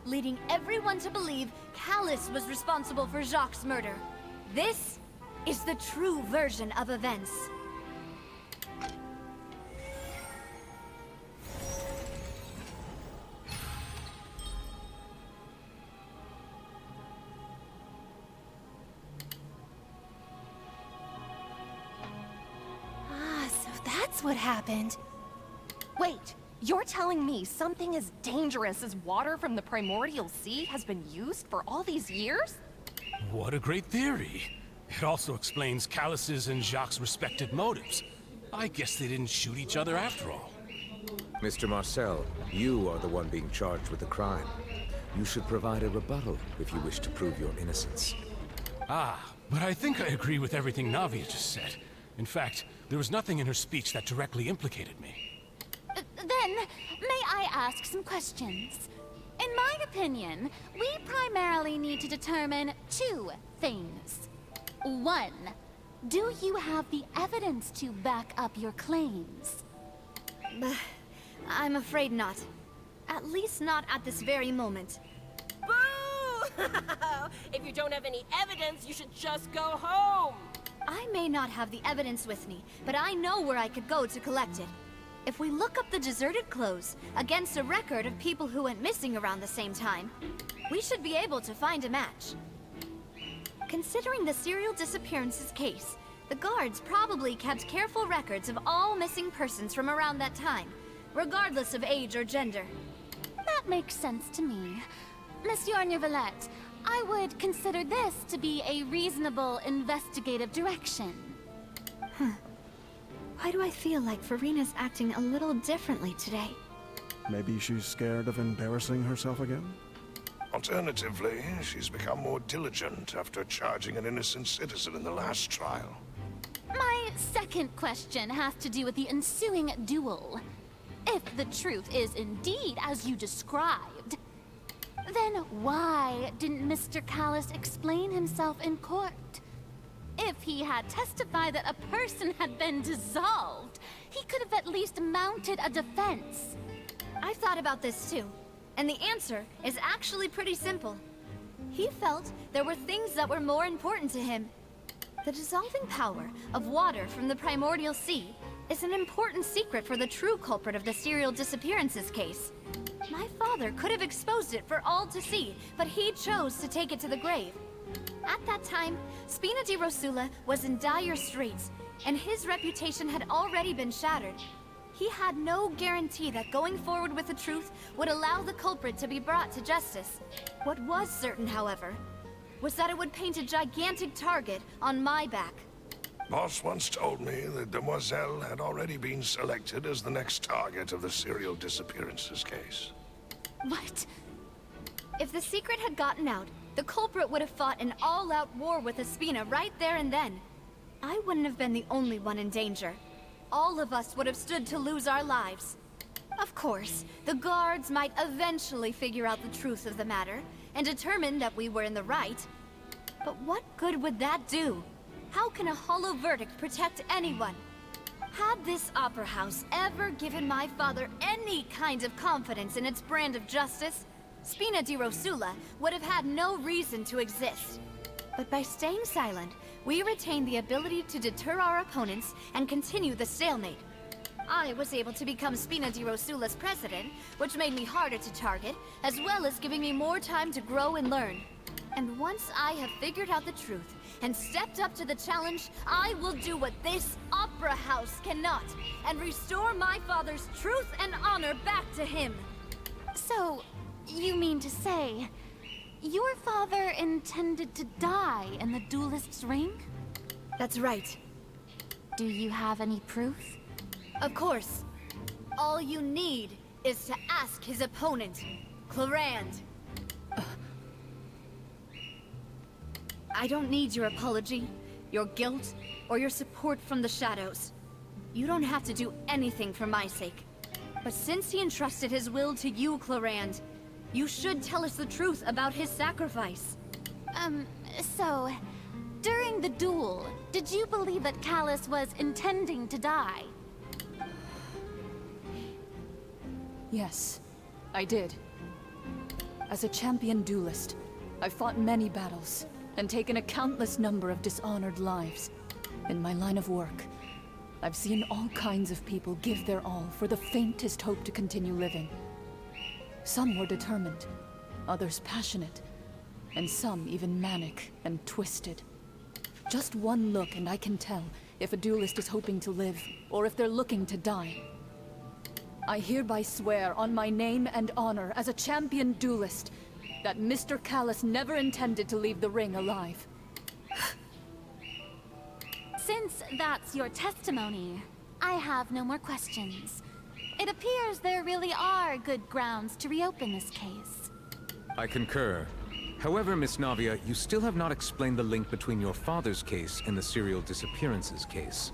leading everyone to believe Callus was responsible for Jacques' murder. This is the true version of events. So that's what happened. Wait, you're telling me something as dangerous as water from the primordial sea has been used for all these years? What a great theory. It also explains Callus's and Jacques' respective motives. I guess they didn't shoot each other after all. Mr. Marcel, you are the one being charged with the crime. You should provide a rebuttal if you wish to prove your innocence. Ah, but I think I agree with everything Navia just said. In fact, there was nothing in her speech that directly implicated me. Then, may I ask some questions? In my opinion, we primarily need to determine two things. One, do you have the evidence to back up your claims? I'm afraid not. At least not at this very moment. Boo! If you don't have any evidence, you should just go home! I may not have the evidence with me, but I know where I could go to collect it. If we look up the deserted clothes against a record of people who went missing around the same time, we should be able to find a match. Considering the serial disappearances case, the guards probably kept careful records of all missing persons from around that time, regardless of age or gender. That makes sense to me. Monsieur Neuvillette, I would consider this to be a reasonable investigative direction. Why do I feel like Farina's acting a little differently today? Maybe she's scared of embarrassing herself again? Alternatively, she's become more diligent after charging an innocent citizen in the last trial. My second question has to do with the ensuing duel. If the truth is indeed as you described, then why didn't Mr. Callus explain himself in court? If he had testified that a person had been dissolved, he could have at least mounted a defense. I've thought about this too, and the answer is actually pretty simple. He felt there were things that were more important to him. The dissolving power of water from the primordial sea is an important secret for the true culprit of the serial disappearances case. My father could have exposed it for all to see, but he chose to take it to the grave. At that time, Spina di Rosula was in dire straits, and his reputation had already been shattered. He had no guarantee that going forward with the truth would allow the culprit to be brought to justice. What was certain, however, was that it would paint a gigantic target on my back. Boss once told me that Demoiselle had already been selected as the next target of the serial disappearances case. What? If the secret had gotten out, the culprit would have fought an all-out war with Espina right there and then. I wouldn't have been the only one in danger. All of us would have stood to lose our lives. Of course, the guards might eventually figure out the truth of the matter and determine that we were in the right. But what good would that do? How can a hollow verdict protect anyone? Had this opera house ever given my father any kind of confidence in its brand of justice, Spina di Rosula would have had no reason to exist. But by staying silent, we retain the ability to deter our opponents and continue the stalemate. I was able to become Spina di Rosula's president, which made me harder to target, as well as giving me more time to grow and learn. And once I have figured out the truth and stepped up to the challenge, I will do what this opera house cannot, and restore my father's truth and honor back to him. So, you mean to say, your father intended to die in the duelist's ring? That's right. Do you have any proof? Of course. All you need is to ask his opponent, Clarand. I don't need your apology, your guilt, or your support from the shadows. You don't have to do anything for my sake. But since he entrusted his will to you, Clarand, you should tell us the truth about his sacrifice. So, during the duel, did you believe that Callus was intending to die? Yes, I did. As a champion duelist, I've fought many battles and taken a countless number of dishonored lives. In my line of work, I've seen all kinds of people give their all for the faintest hope to continue living. Some were determined, others passionate, and some even manic and twisted. Just one look and I can tell if a duelist is hoping to live, or if they're looking to die. I hereby swear on my name and honor as a champion duelist that Mr. Callus never intended to leave the ring alive. Since that's your testimony, I have no more questions. It appears there really are good grounds to reopen this case. I concur. However, Miss Navia, you still have not explained the link between your father's case and the serial disappearances case.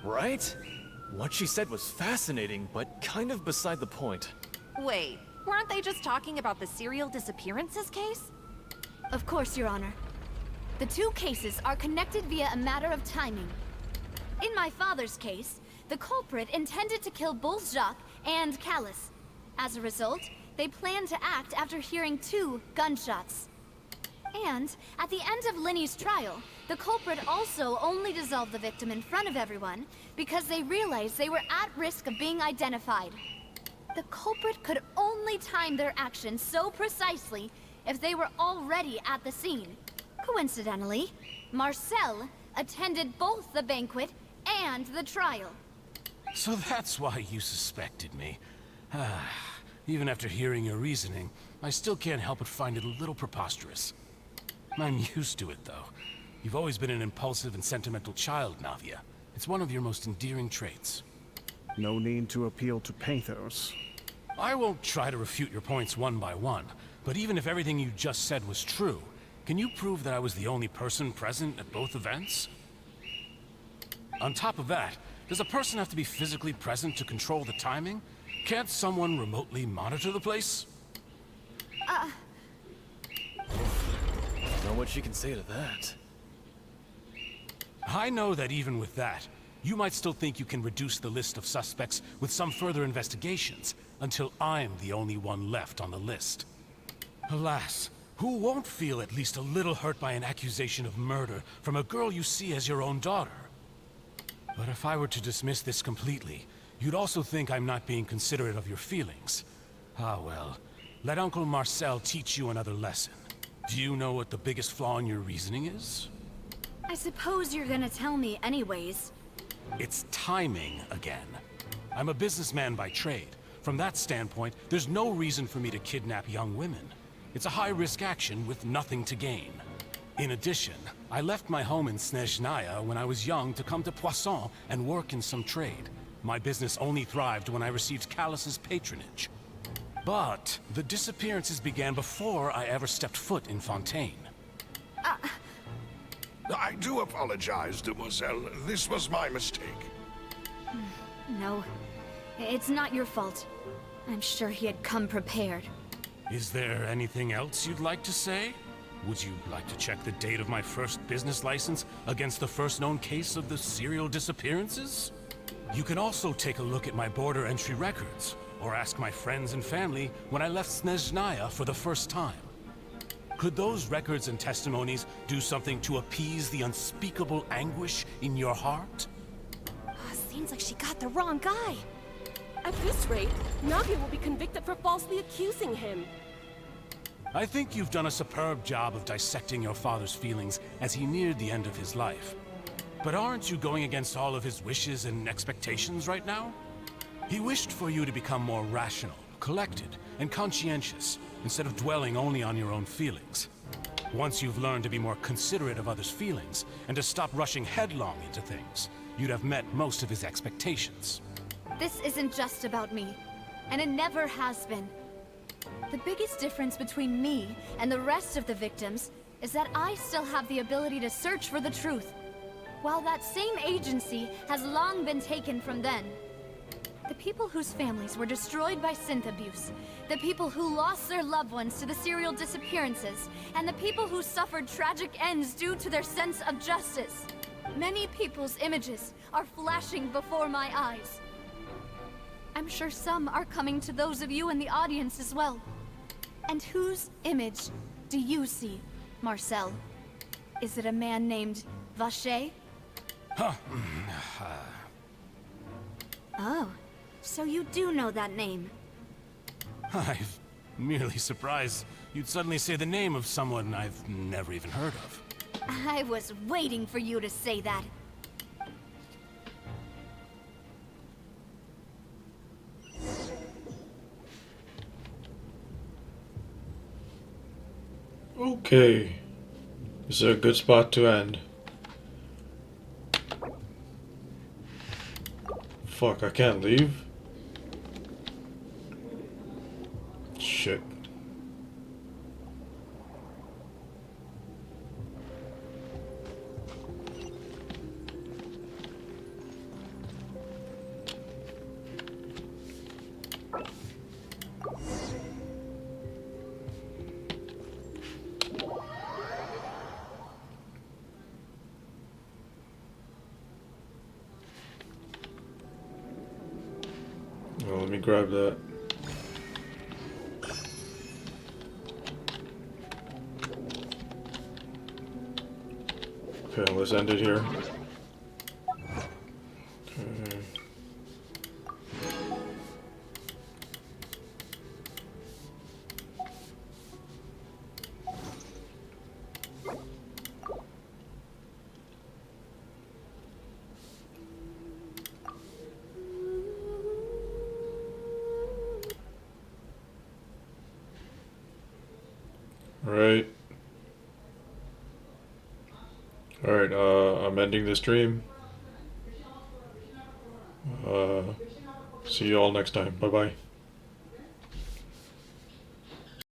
Right? What she said was fascinating, but kind of beside the point. Wait, weren't they just talking about the serial disappearances case? Of course, Your Honor. The two cases are connected via a matter of timing. In my father's case, the culprit intended to kill both Jacques and Callus. As a result, they planned to act after hearing 2 gunshots. And at the end of Linny's trial, the culprit also only dissolved the victim in front of everyone because they realized they were at risk of being identified. The culprit could only time their actions so precisely if they were already at the scene. Coincidentally, Marcel attended both the banquet and the trial. So that's why you suspected me. Even after hearing your reasoning, I still can't help but find it a little preposterous. I'm used to it, though. You've always been an impulsive and sentimental child, Navia. It's one of your most endearing traits. No need to appeal to pathos. I won't try to refute your points one by one, but even if everything you just said was true, can you prove that I was the only person present at both events? On top of that, does a person have to be physically present to control the timing? Can't someone remotely monitor the place? Don't know what she can say to that. I know that even with that, you might still think you can reduce the list of suspects with some further investigations, until I'm the only one left on the list. Alas, who won't feel at least a little hurt by an accusation of murder from a girl you see as your own daughter? But if I were to dismiss this completely, you'd also think I'm not being considerate of your feelings. Ah well, let Uncle Marcel teach you another lesson. Do you know what the biggest flaw in your reasoning is? I suppose you're gonna tell me anyways. It's timing again. I'm a businessman by trade. From that standpoint, there's no reason for me to kidnap young women. It's a high-risk action with nothing to gain. In addition, I left my home in Snezhnaya when I was young to come to Poisson and work in some trade. My business only thrived when I received Callus's patronage. But the disappearances began before I ever stepped foot in Fontaine. I do apologize, demoiselle. This was my mistake. No, it's not your fault. I'm sure he had come prepared. Is there anything else you'd like to say? Would you like to check the date of my first business license against the first known case of the serial disappearances? You can also take a look at my border entry records, or ask my friends and family when I left Snezhnaya for the first time. Could those records and testimonies do something to appease the unspeakable anguish in your heart? Seems like she got the wrong guy. At this rate, Navia will be convicted for falsely accusing him. I think you've done a superb job of dissecting your father's feelings as he neared the end of his life. But aren't you going against all of his wishes and expectations right now? He wished for you to become more rational, collected, and conscientious, instead of dwelling only on your own feelings. Once you've learned to be more considerate of others' feelings, and to stop rushing headlong into things, you'd have met most of his expectations. This isn't just about me, and it never has been. The biggest difference between me and the rest of the victims is that I still have the ability to search for the truth, while that same agency has long been taken from them. The people whose families were destroyed by synth abuse, the people who lost their loved ones to the serial disappearances, and the people who suffered tragic ends due to their sense of justice. Many people's images are flashing before my eyes. I'm sure some are coming to those of you in the audience as well. And whose image do you see, Marcel? Is it a man named Vacher? Huh. Oh, so you do know that name. I'm merely surprised you'd suddenly say the name of someone I've never even heard of. I was waiting for you to say that. Okay. This is a good spot to end. Fuck, I can't leave? Shit. Well, let me grab that. Okay, let's end it here. Okay. Alright, I'm ending the stream. See you all next time. Bye-bye.